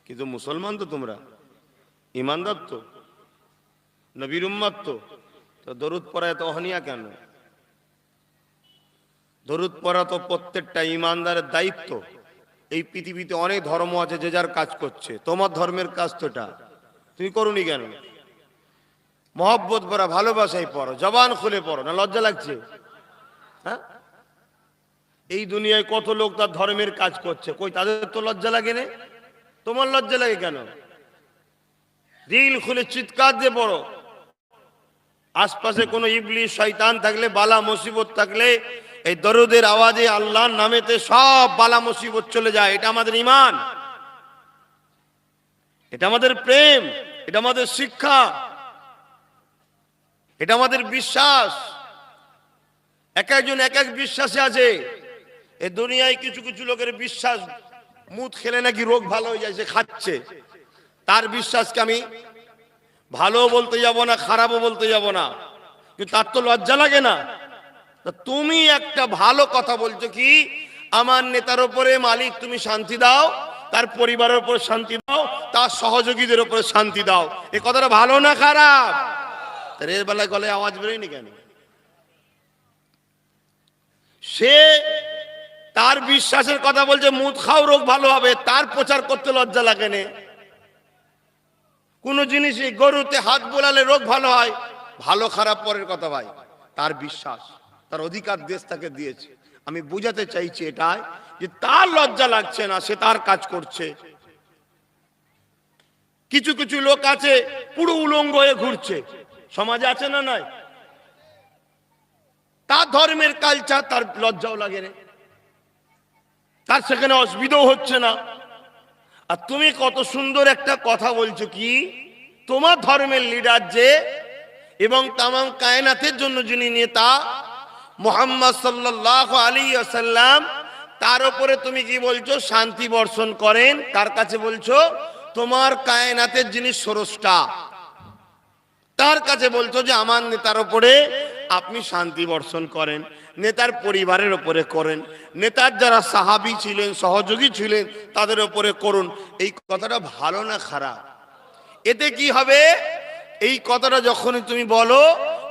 কিন্তু মুসলমান তো তোমরা, ইমানদার তো, নবীর উম্মত তো, দরুদ পড়া এত অহনিয়া কেন? দরুদ পড়া তো প্রত্যেকটা ইমানদারের দায়িত্ব। এই পৃথিবীতে অনেক ধর্ম আছে, যে যার কাজ করছে, তোমার ধর্মের কাজ তো এটা, তুমি করুনি কেন? মহব্বত পড়া, ভালোবাসাই পড়ো, জবান খুলে পড়ো, না লজ্জা লাগছে? হ্যাঁ, এই দুনিয়ায় কত লোক তার ধর্মের কাজ করছে, কই তাদের তো লজ্জা লাগে না? তোমার লজ্জা লাগে কেন? দিল খুলে চিৎকার দিয়ে পড়ো। আশপাশে কোনো ইবলিস শয়তান থাকলে, বালা মুসিবত থাকলে, এই দরুদের আওয়াজে আল্লাহর নামেতে সব বালা মুসিবত চলে যায়। এটা আমাদের ঈমান, এটা আমাদের প্রেম, এটা আমাদের শিক্ষা, এটা আমাদের বিশ্বাস। এক একজন এক এক বিশ্বাসে আছে। এই দুনিয়ায় কিছু কিছু লোকের বিশ্বাস, মুদ খেলে নাকি রোগ ভালো হয়ে যায়, সে খাচ্ছে, তার বিশ্বাসকে আমি ভালো বলতে যাব না, খারাপও বলতে যাব না, কিন্তু তার তো লজ্জা লাগে না? তুমি একটা ভালো কথা বলছো কি, আমার নেতার উপরে মালিক তুমি শান্তি দাও, তার পরিবারের উপর শান্তি দাও, তার সহযোগীদের উপরে শান্তি দাও, এ কথাটা ভালো না খারাপ? এর বেলায় গলায় আওয়াজ বেরোয়নি কেন? সে তার বিশ্বাসের কথা বলছে, মুদ খাও রোগ ভালো হবে, তার প্রচার করতে লজ্জা লাগে না? কোন জিনিসই গরুতে হাত বোলালে রোগ ভালো হয়, ভালো খারাপ পরের কথা ভাই, তার বিশ্বাস, তার অধিকার দেশ তাকে দিয়েছে। আমি বুঝাতে চাইছি এটাই, যে তার লজ্জা লাগছে না, সে তার কাজ করছে। কিছু কিছু লোক আছে পুরো উলঙ্গ হয়ে ঘুরছে, সমাজে আছে না নাই? তার ধর্মের কালচার, তার লজ্জাও লাগে না, তার সেখানে অসুবিধাও হচ্ছে না। আর তুমি কত সুন্দর একটা কথা বলছো কি, তোমার ধর্মের লিডার যে এবং তামাম কায়নাতের জন্য যিনি নেতা মুহাম্মদ সাল্লাল্লাহু আলাইহি ওয়াসাল্লাম, তার উপরে তুমি কি বলছো? শান্তি বর্ষণ করেন। কার কাছে বলছো? তোমার কায়নাতের যিনি স্রষ্টা তার কাছে বলছো যে আমার নেতার উপরে আপনি শান্তি বর্ষণ করেন, নেতার পরিবারের উপরে করেন, নেতার যারা সাহাবী ছিলেন, সহযোগী ছিলেন, তাদের উপরে করুন। এই কথাটা ভালো না খারাপ? এতে কি হবে? এই কথাটা যখন তুমি বলো,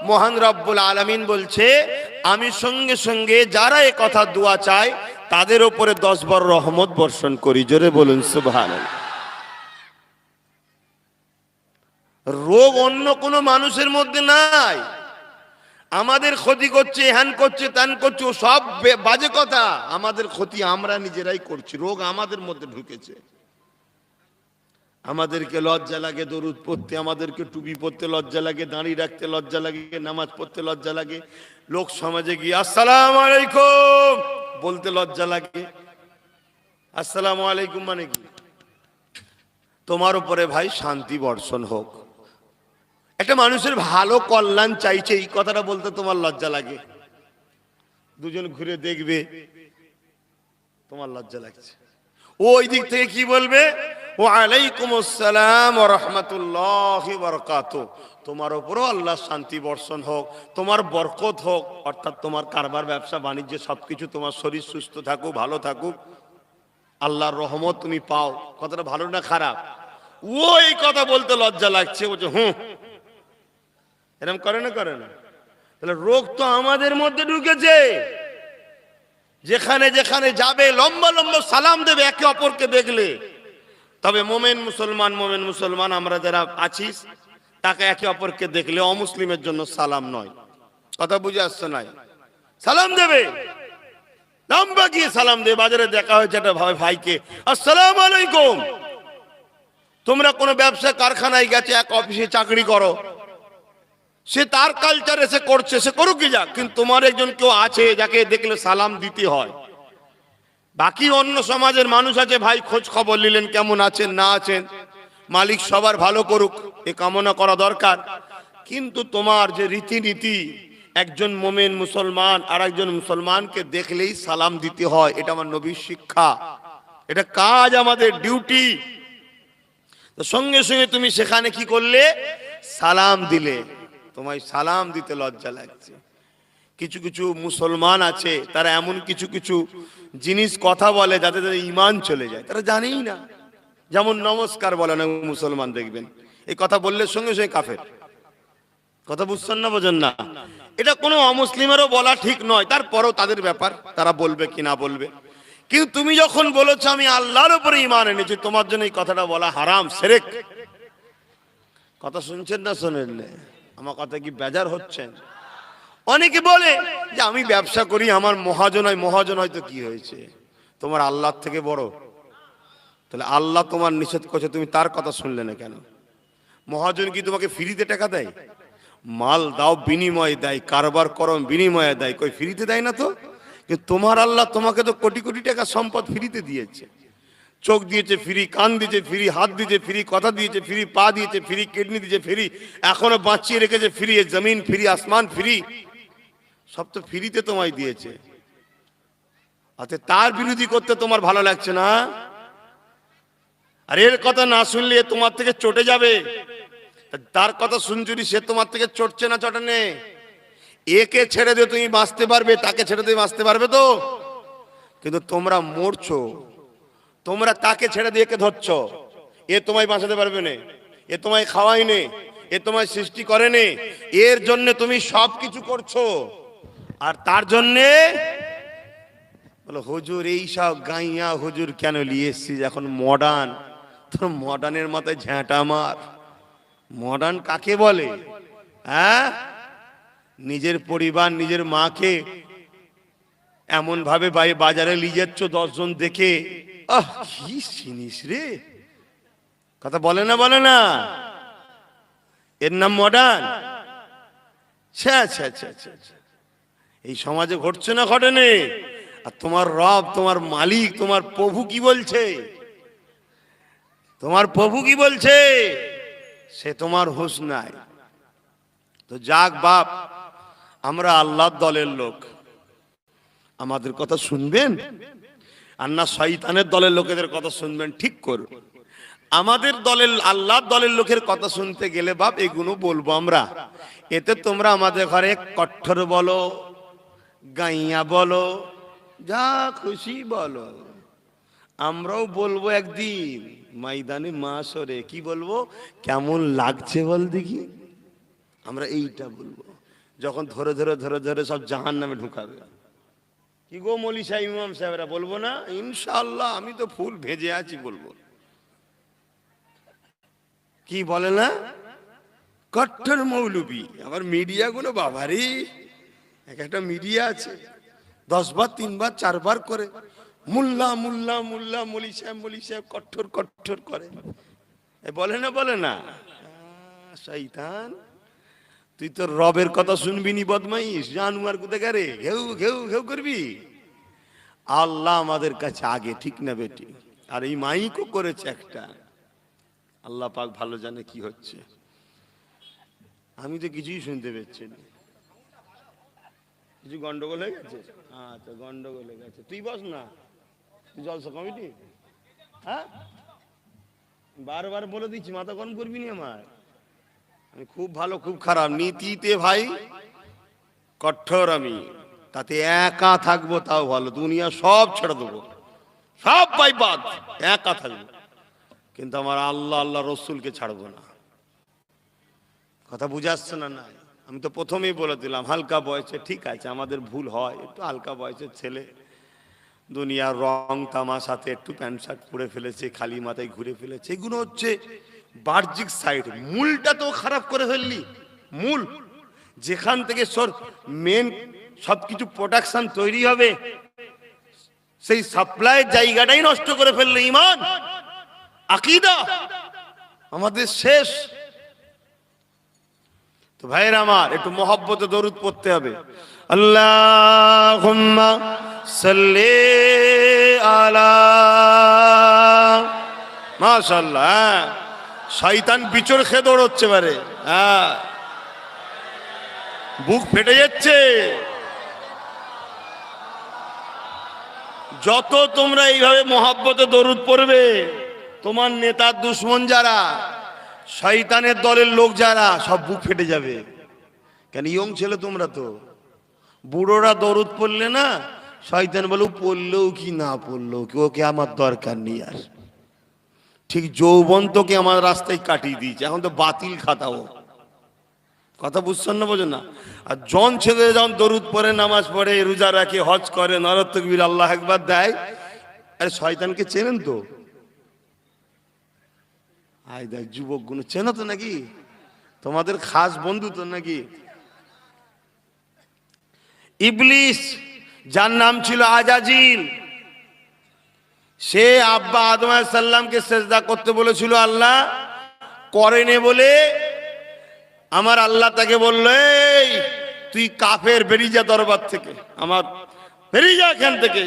মহান রব্বুল আলামিন বলছে আমি সঙ্গে সঙ্গে যারা এই কথা দোয়া চায় তাদের উপরে 10 বার রহমত বর্ষণ করি। জোরে বলুন সুবহানাল্লাহ। রোগ অন্য কোনো মানুষের মধ্যে নাই। আমাদের ক্ষতি করছে, হ্যান করছে, ত্যান করছে, সব বাজে কথা। আমাদের ক্ষতি আমরা নিজেরাই করছি। রোগ আমাদের মধ্যে ঢুকেছে। আমাদেরকে লজ্জা লাগে দরুদ পড়তে, আমাদেরকে টুপি পড়তে লজ্জা লাগে, দাঁড়ি রাখতে লজ্জা লাগে, নামাজ পড়তে লজ্জা লাগে, লোক সমাজে গিয়ে আসসালামু আলাইকুম বলতে লজ্জা লাগে। আসসালামু আলাইকুম মানে কি? তোমার উপরে ভাই শান্তি বর্ষণ হোক। একটা মানুষের ভালো কল্যাণ চাইছে, এই কথাটা বলতে তোমার লজ্জা লাগে। দুজন ঘুরে দেখবে, তোমার লজ্জা লাগছে। ওই দিক থেকে কি বলবে? ওয়া আলাইকুমুস সালাম ওয়া রাহমাতুল্লাহি ওয়া বারাকাতুহু। তোমার উপরও আল্লাহর শান্তি বর্ষণ হোক, তোমার বরকত হোক, অর্থাৎ তোমার কারবার ব্যবসা বাণিজ্য সবকিছু, তোমার শরীর সুস্থ থাকুক, ভালো থাকুক, আল্লাহর রহমত তুমি পাও। কথাটা ভালো না খারাপ? ওই কথা বলতে লজ্জা লাগছে, বলছে এরকম করে না, করে না? তাহলে রোগ তো আমাদের মধ্যে ঢুকেছে। যেখানে যেখানে যাবে লম্বা লম্বা সালাম দেবে একে অপরকে দেখলে। তবে মোমেন মুসলমান আমরা যারা আছি, তাকে একে অপরকে দেখলে অমুসলিমের জন্য সালাম নয়। কথা বুঝে আসছে? নাই সালাম দেবে, লম্বা গিয়ে সালাম দেবে। বাজারে দেখা হয়েছে একটা ভাইকে, আসসালামু আলাইকুম। তোমরা কোনো ব্যবসা কারখানায় গেছে, এক অফিসে চাকরি করো, সে তার কালচারে সে করছে, সে করুক কি যাক, কিন্তু তোমার একজন কেউ আছে যাকে দেখলে সালাম দিতে হয়। বাকি অন্য সমাজের মানুষ আছে, ভাই খোঁজ খবর নিলেন, কেমন আছেন না আছেন, মালিক সবার ভালো করুক, এ কামনা করা দরকার। কিন্তু তোমার যে রীতিনীতি, একজন মোমেন মুসলমান আর একজন মুসলমানকে দেখলেই সালাম দিতে হয়, এটা আমার নবীর শিক্ষা, এটা কাজ, আমাদের ডিউটি। তো সঙ্গে সঙ্গে তুমি সেখানে কি করলে? সালাম দিলে। তোমায় সালাম দিতে লজ্জা লাগছে। কিছু কিছু মুসলমান আছে, তারা এমন কিছু কিছু জিনিস কথা বলে যাতে তাদের ঈমান চলে যায়, তারা জানেই না। যেমন নমস্কার বলে না মুসলমান, দেখবেন এই কথা বললে সঙ্গে সঙ্গে কাফের। কথা বুঝছেন না, বোঝেন না? এটা কোনো অমুসলিমেরও বলা ঠিক নয়, তারপরেও তাদের ব্যাপার, তারা বলবে কি না বলবে। কিন্তু তুমি যখন বলেছো আমি আল্লাহর উপরে ঈমান এনেছি, তোমার জন্য এই কথাটা বলা হারাম, শিরক। কথা শুনছেন না শোনেন না? আমার কথা কি বেজার হচ্ছেন? অনেকে বলে যে আমি ব্যবসা করি, আমার মহাজন হয়। মহাজন হয়তো কি হয়েছে, তোমার আল্লাহর থেকে বড়? তাহলে আল্লাহ তোমার নিষেধ করছে, তুমি তার কথা শুনলে না কেন? মহাজন কি তোমাকে ফ্রিতে টাকা দেয়? মাল দাও বিনিময়ে দেয়, কারবার করো বিনিময়ে দেয়, কই ফ্রিতে দেয় না তো। কিন্তু তোমার আল্লাহ তোমাকে তো কোটি কোটি টাকা সম্পদ ফ্রিতে দিয়েছে। চোখ দিয়েছে ফ্রি, কান দিয়েছে ফ্রি, হাত দিয়েছে ফ্রি, কথা দিয়েছে ফ্রি, পা দিয়েছে ফ্রি, কিডনি দিয়েছে ফ্রি, এখনো বাঁচিয়ে রেখেছে ফ্রি, জমিন ফ্রি, আসমান ফ্রি, সব তো ফ্রিতে তোমায় দিয়েছে। অতএব তার বিরোধী করতে তোমার ভালো লাগছে না? আর এর কথা না শুনলে তোমার থেকে চটে যাবে। তার কথা শুনছুনি, সে তোমার থেকে চটছে না চটানে? একে ছেড়ে দিয়ে তুমি বাঁচতে পারবে, তাকে ছেড়ে দিয়ে বাঁচতে পারবে তো? কিন্তু তোমরা মরছো, তোমরা তাকে ছেড়ে দিয়ে একে ধরছো। এ তোমায় বাঁচাতে পারবে না, এ তোমায় খাওয়াই নে, এ তোমায় সৃষ্টি করে নে, এর জন্য তুমি সব কিছু করছো। আর তার জন্যে বলো হুজুর এই সব গাইয়া হুজুর কেন নিয়ে এসছিস এখন মডার্ন? তোর মডার্নের মাথায় ঝ্যাঁটা মার। মডার্ন কাকে বলে? হ্যাঁ, নিজের পরিবার, নিজের মাকে এমন ভাবে বাজারে নিয়ে যাচ্ছ 10 জন দেখে, আহ কি জিনিস রে। কথা বলে না, বলে না? এর নাম মডার্ন? এই সমাজে ঘটছে না ঘটেনি? আর তোমার রব, তোমার মালিক, তোমার প্রভু কি বলছে? তোমার প্রভু কি বলছে? সে তোমার হুঁশ নাই। তো যাক বাপ, আমরা আল্লাহর দলের লোক, আমাদের কথা শুনবেন। আর না শয়তানের দলের লোকেদের কথা শুনবেন, ঠিক করুন। আমাদের দলের আল্লাহর দলের লোকের কথা শুনতে গেলে বাপ এগুলো বলবো আমরা, এতে তোমরা আমাদের ঘরে কঠোর বলো, গাইয়া বলো, যা খুশি বলো, আমরাও বলবো একদিন ময়দানে মাশরে। কি বলবো? কেমন লাগছে বল দেখি। আমরা এইটা বলবো যখন ধরে ধরে ধরে ধরে সব জাহান্নামে ঢুকাবে। কি গো মৌলী সাহেব, ইমাম সাহেবরা বলবো না? ইনশাআল্লাহ আমি তো ফুল ভেজে আছি বলবো। কি বলে না? কট্টর মৌলবী। আবার মিডিয়া গুলো বাবারি, এক একটা মিডিয়া আছে 10 বার 3 বার 4 বার করে মুল্লা মুল্লা মুল্লা মৌলী সাহেব কঠোর কঠোর করে। বলে না বলে না? শয়তান, তুই তো রবের কথা শুনবি নি বদমাইশ, জানুয়ার কোথাকারে ঘেউ ঘেউ ঘেউ করবি। আল্লাহ আমাদের কাছে আগে, ঠিক না বেটি? আর এই মাইকও করেছে একটা, আল্লাহ পাক ভালো জানে কি হচ্ছে। আমি তো কিছুই শুনতে পাচ্ছি না। কিছু গন্ডগোল হয়ে গেছে? আচ্ছা, গন্ডগোল হয়ে গেছে। তুই বস না, তুই জলসা কমিটি। হ্যাঁ, বারবার বলে দিচ্ছি, মাথা গরম করবি না আমার। আমি খুব ভালো খুব খারাপ নীতিতে ভাই কঠোর, আমি তাতে একা থাকবো তাও ভালো, দুনিয়া সব ছেড়ে দেবো, সব বাইবাদ, একা থাকবো, কিন্তু আমার আল্লাহ আল্লাহ রসুলকে ছাড়বো না। কথা বুঝে আসছে না? না, আমি তো প্রথমেই বলে দিলাম, হালকা বয়সে ঠিক আছে, আমাদের ভুল হয়, একটু হালকা বয়সের ছেলে দুনিয়ার রং তামাশাতে একটু প্যান্ট শার্ট পরে ফেলেছে, খালি মাথায় ঘুরে ফেলেছে, এগুলো হচ্ছে বাহ্যিক সাইড। মূলটা তো খারাপ করে ফেললি। মূল যেখান থেকে মেন সবকিছু প্রোডাকশন তৈরি হবে, সেই সাপ্লাইয়ের জায়গাটাই নষ্ট করে ফেললে। ঈমান, আকীদা আমাদের শেষ। তো ভাইয়ের আমার, একটু মহব্বতে দরুদ পড়তে হবে। আল্লাহুম্মা সাল্লি আলা। মাশাআল্লাহ, শয়তান বিচর খেয়ে দৌড়চ্ছে বারে। হ্যাঁ, বুক ফেটে যাচ্ছে। যত তোমরা এইভাবে মহব্বতে দরুদ পড়বে, তোমার নেতার দুশ্মন যারা, শয়তানের দলের লোক যারা, সব বুক ফেটে যাবে। কেন, ইয়ং ছেলে তোমরা তো, বুড়োরা দরুদ পড়লে না, শয়তান বলে পড়লেও কি না পড়লেও কি, ওকে আমার দরকার নেই আর। ঠিক যৌবন তোকে আমার রাস্তায় কাটিয়ে দিয়েছে, এখন তো বাতিল খাতাও। কথা বুঝছেন না, বোঝেন না? আর জন ছেলে যখন দরুদ পড়ে, নামাজ পড়ে, রোজা রাখে, হজ করে, নারাত তাকবীর, আল্লাহ আকবার দেয়, আরে শয়তানকে চেনেন তো? আই দেখ, যুবক গুলো চেনো তো নাকি? তোমাদের খাস বন্ধু তো নাকি? ইবলিস, যার নাম ছিল আজাজিল, সে আব্বা আদম আলাইহিস সালামকে সেজদা করতে বলেছিল, আল্লাহ করেনি বলে আমার আল্লাহ তাকে বলল, এই তুই কাফের, বেরিয়ে যা দরবার থেকে, আমার বেরিয়ে যা এখান থেকে।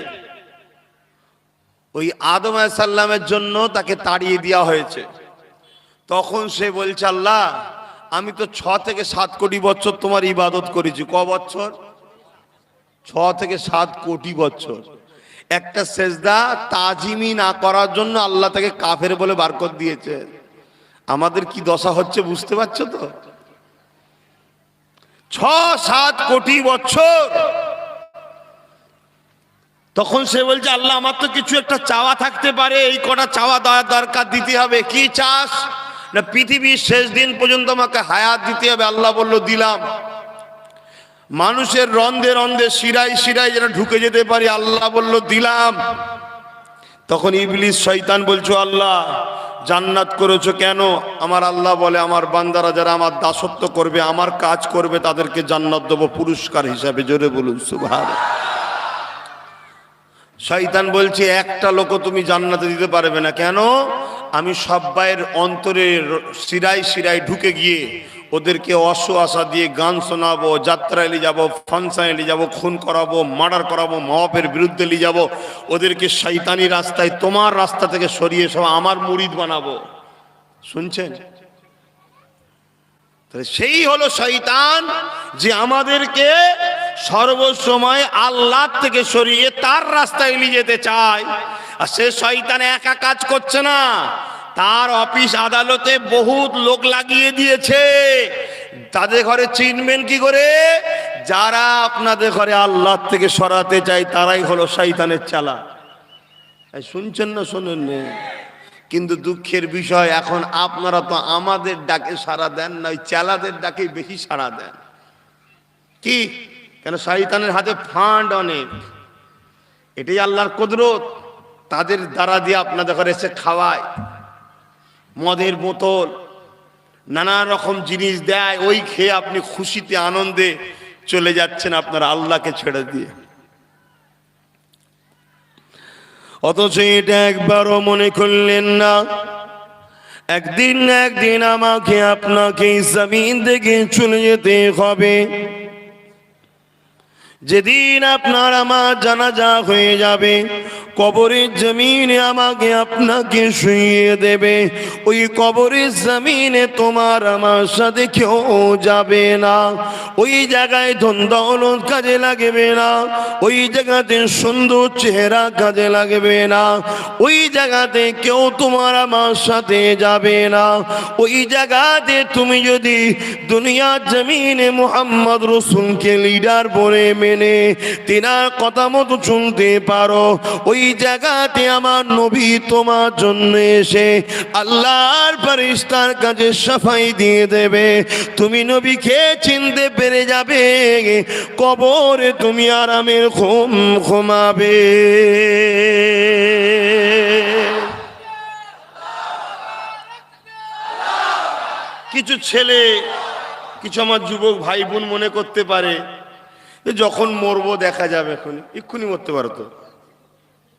ওই আদম আলাইহিস সালামের জন্য তাকে তাড়িয়ে দেওয়া হয়েছে। তখন সে বলছে, আল্লাহ আমি তো 6 থেকে 7 কোটি বছর তোমার ইবাদত করেছি। ক বছর? 6 থেকে 7 কোটি বছর। একটা সেজদা তাজিমি না করার জন্য আল্লাহ তাকে কাফের বলে বার করে দিয়েছে। আমাদের কি দশা হচ্ছে বুঝতে পারছো তো? 6-7 কোটি বছর। তখন সে বলছে, আল্লাহ আমার তো কিছু একটা চাওয়া থাকতে পারে, এই কটা চাওয়া দরকার, দিতে হবে। কি চাস? না পৃথিবীর শেষ দিন পর্যন্ত আমাকে হায়াত দিতে হবে। আল্লাহ বলল, দিলাম। মানুষের রন্ধে রন্ধে, শিরায় শিরায় যেন ঢুকে যেতে পারি, আল্লাহ বলল, দিলাম। তখন ইবলিস শয়তান বলছো, আল্লাহ জান্নাত করেছো কেন? আমার আল্লাহ বলে, আমার বান্দারা যারা আমার দাসত্ব করবে, আমার কাজ করবে, তাদেরকে জান্নাত দেবো পুরস্কার হিসাবে। জোরে বলুন সুবহানাল্লাহ। শয়তান বলছে, একটা লোক তুমি জান্নাতে দিতে পারবে না। কেন? আমি সবাইয়ের অন্তরে শিরায় শিরায় ঢুকে গিয়ে ওদেরকে অসুআশা দিয়ে গান শোনাবো, যাত্রায় নিয়ে যাবো, ফাংশনে নিয়ে যাবো, খুন করাবো, মার্ডার করাবো, মওয়াবের বিরুদ্ধে নিয়ে যাবো, ওদেরকে শয়তানি রাস্তায়, তোমার রাস্তা থেকে সরিয়ে সব আমার মুরিদ বানাবো। শুনছেন? তাহলে সেই হলো শয়তান, যে আমাদেরকে সর্বসময় আল্লাহ থেকে সরিয়ে তার রাস্তায় নিয়ে যেতে চায়। আর সে শয়তান একা কাজ করছে না, তার অফিস আদালতে বহুত লোক লাগিয়ে দিয়েছে। তাদের ঘরে চিনবেন কি করে? যারা আপনাদের ঘরে আল্লাহ থেকে সরাতে চায় তারাই হলো শয়তানের চালা। শুনছেন না? শোনেন না? কিন্তু দুঃখের বিষয়, এখন আপনারা তো আমাদের ডাকে সাড়া দেন না, ওই চালাদের ডাকে বেশি সাড়া দেন। কি কেন? শয়তানের হাতে ফান্ড অনেক, এটাই আল্লাহর কুদরত। তাদের দ্বারা দিয়ে আপনাদের ঘরে এসে খাওয়ায়, মদের বোতল নানা রকম জিনিস দেয়, ওই খেয়ে আপনি খুশিতে আনন্দে চলে যাচ্ছেন আপনারা আল্লাহকে ছেড়ে দিয়ে। অথচ এটা একবারও মনে করলেন না একদিন না একদিন আমাকে আপনাকে জমিন থেকে চলে যেতে হবে। যেদিন আপনার আমার জানাজা হয়ে যাবে, কবরের জমিনে আমাকে আপনাকে শুইয়ে দেবে। ওই কবরের জমিনে তোমার আমার সাথে কেউ যাবে না। ওই জায়গায় ধন দৌলত কাজে লাগবে না, ওই জায়গাতে সুন্দর চেহারা কাজে লাগবে না, ওই জায়গাতে কেউ তোমার আমার সাথে যাবে না। ওই জায়গাতে তুমি যদি দুনিয়ার জমিনে মুহাম্মদ রাসূলকে লিডার বলে মেনে তিনার কথা মতো চলতে পারো, ওই জায়গাতে আমার নবী তোমার জন্য এসে আল্লাহর ফেরেশতার কাছে সাফাই দিয়ে দেবে। তুমি নবীকে চিনতে পেরে যাবে, কবরে তুমি আরামের ঘুম ঘুমাবে। কিছু ছেলে, কিছু আমার যুবক ভাই বোন মনে করতে পারে যখন মরবো দেখা যাবে, এক্ষুনি মরতে পারো তো।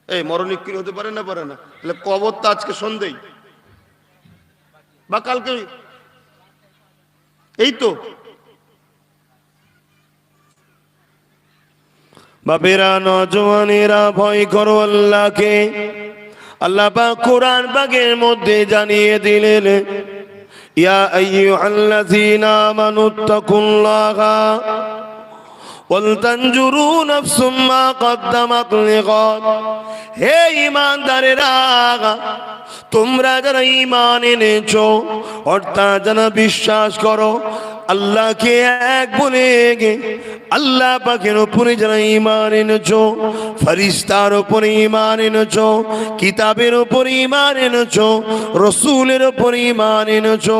এই মরণ এক্ষুনি হতে পারে না? পারে না? তাহলে কবর তো আজকে সন্ধ্যেই বা কালকে, এই তো। বাপেরা, নওজওয়ানেরা, ভয় করো আল্লাহকে। আল্লাহ পাক কোরআন পাকের মধ্যে জানিয়ে দিলেন, ইয়া আইয়ুহাল্লাযীনা আমানুত্তাকুল্লাহা ওয়ালতানজুরু নাফসুম মা কদ্দামাত লিগাদ। হে ঈমানদারেরা, তোমরা যারা ঈমান এনেছো, অর্থাৎ যারা বিশ্বাস করো আল্লাহকে এক বলে, আল্লাহ পাকের উপরে যারা ঈমান এনেছো, ফেরেশতার উপরে ঈমান এনেছো, কিতাবের উপরে ঈমান এনেছো, রাসূলের উপরে ঈমান এনেছো,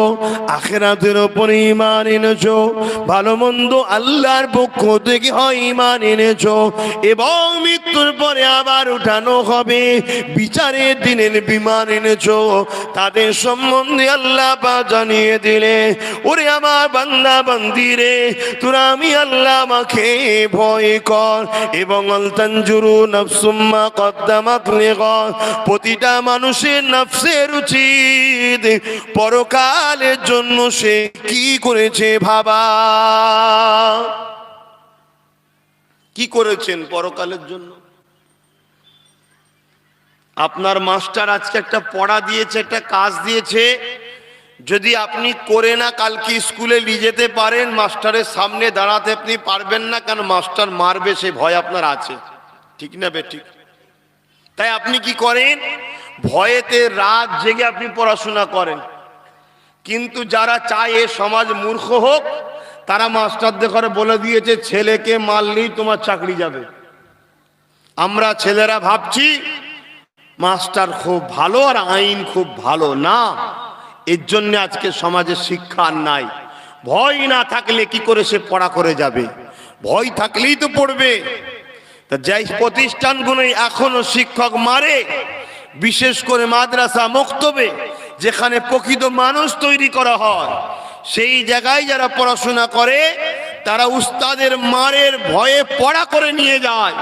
আখিরাতের উপরে ঈমান এনেছো, ভালো মন্দ আল্লাহর পক্ষ থেকে হয় ঈমান এনেছো, এবং মৃত্যুর পরে আবার উঠানো হবে, বিচারের দিনের ঈমান এনেছো, তাদের সম্বন্ধে আল্লাহ পাক জানিয়ে দিলে, ওরে আমার বান্দা বান্দিরে, তোরা আমি আল্লাহ আমাকে ভয় কর। এবং আলতানজুরু নাফসুম মা কদ্দামাত লিগাদ, প্রতিটা মানুষের নফসের উচিত পরকালের জন্য সে কি করেছে ভাবা। কি করেছেন পরকালের জন্য? আপনার মাস্টার আজকে একটা পড়া দিয়েছে, একটা কাজ দিয়েছে, যদি আপনি করে না কালকে স্কুলে নিয়ে যেতে পারেন, মাস্টারের সামনে দাঁড়াতে আপনি পারবেন না, কারণ মাস্টার মারবে সে ভয় আপনার আছে। ঠিক না বেঠিক? তাই আপনি কি করেন? ভয়েতে রাত জেগে আপনি পড়াশোনা করেন। কিন্তু যারা চায় এ সমাজ মূর্খ হোক, তারা মাস্টারদের ঘরে বলে দিয়েছে ছেলেকে মারলেই তোমার চাকরি যাবে। আমরা ছেলেরা ভাবছি মাস্টার খুব ভালো আর আইন খুব ভালো না, এর জন্য আজকে সমাজে শিক্ষা আর নাই। ভয় না থাকলে কি করে সে পড়া করে যাবে? ভয় থাকলেই তো পড়বে। তা যেই প্রতিষ্ঠানগুলো এখনো শিক্ষক মারে, বিশেষ করে মাদ্রাসা মক্তবে, যেখানে প্রকৃত মানুষ তৈরি করা হয়, সেই জায়গায় যারা পড়াশোনা করে তারা উস্তাদের মারের ভয়ে পড়া করে নিয়ে যায়।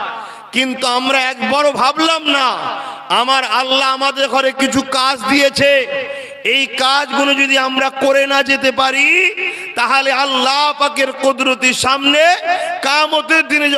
কিন্তু আমরা একবারও ভাবলাম না আমার আল্লাহ আমাদের ঘরে কিছু কাজ দিয়েছে, এই কাজগুলো যদি আমরা করে না যেতে পারি, তাহলে আল্লাহ পাকের কুদরতের সামনে কিয়ামতের দিনে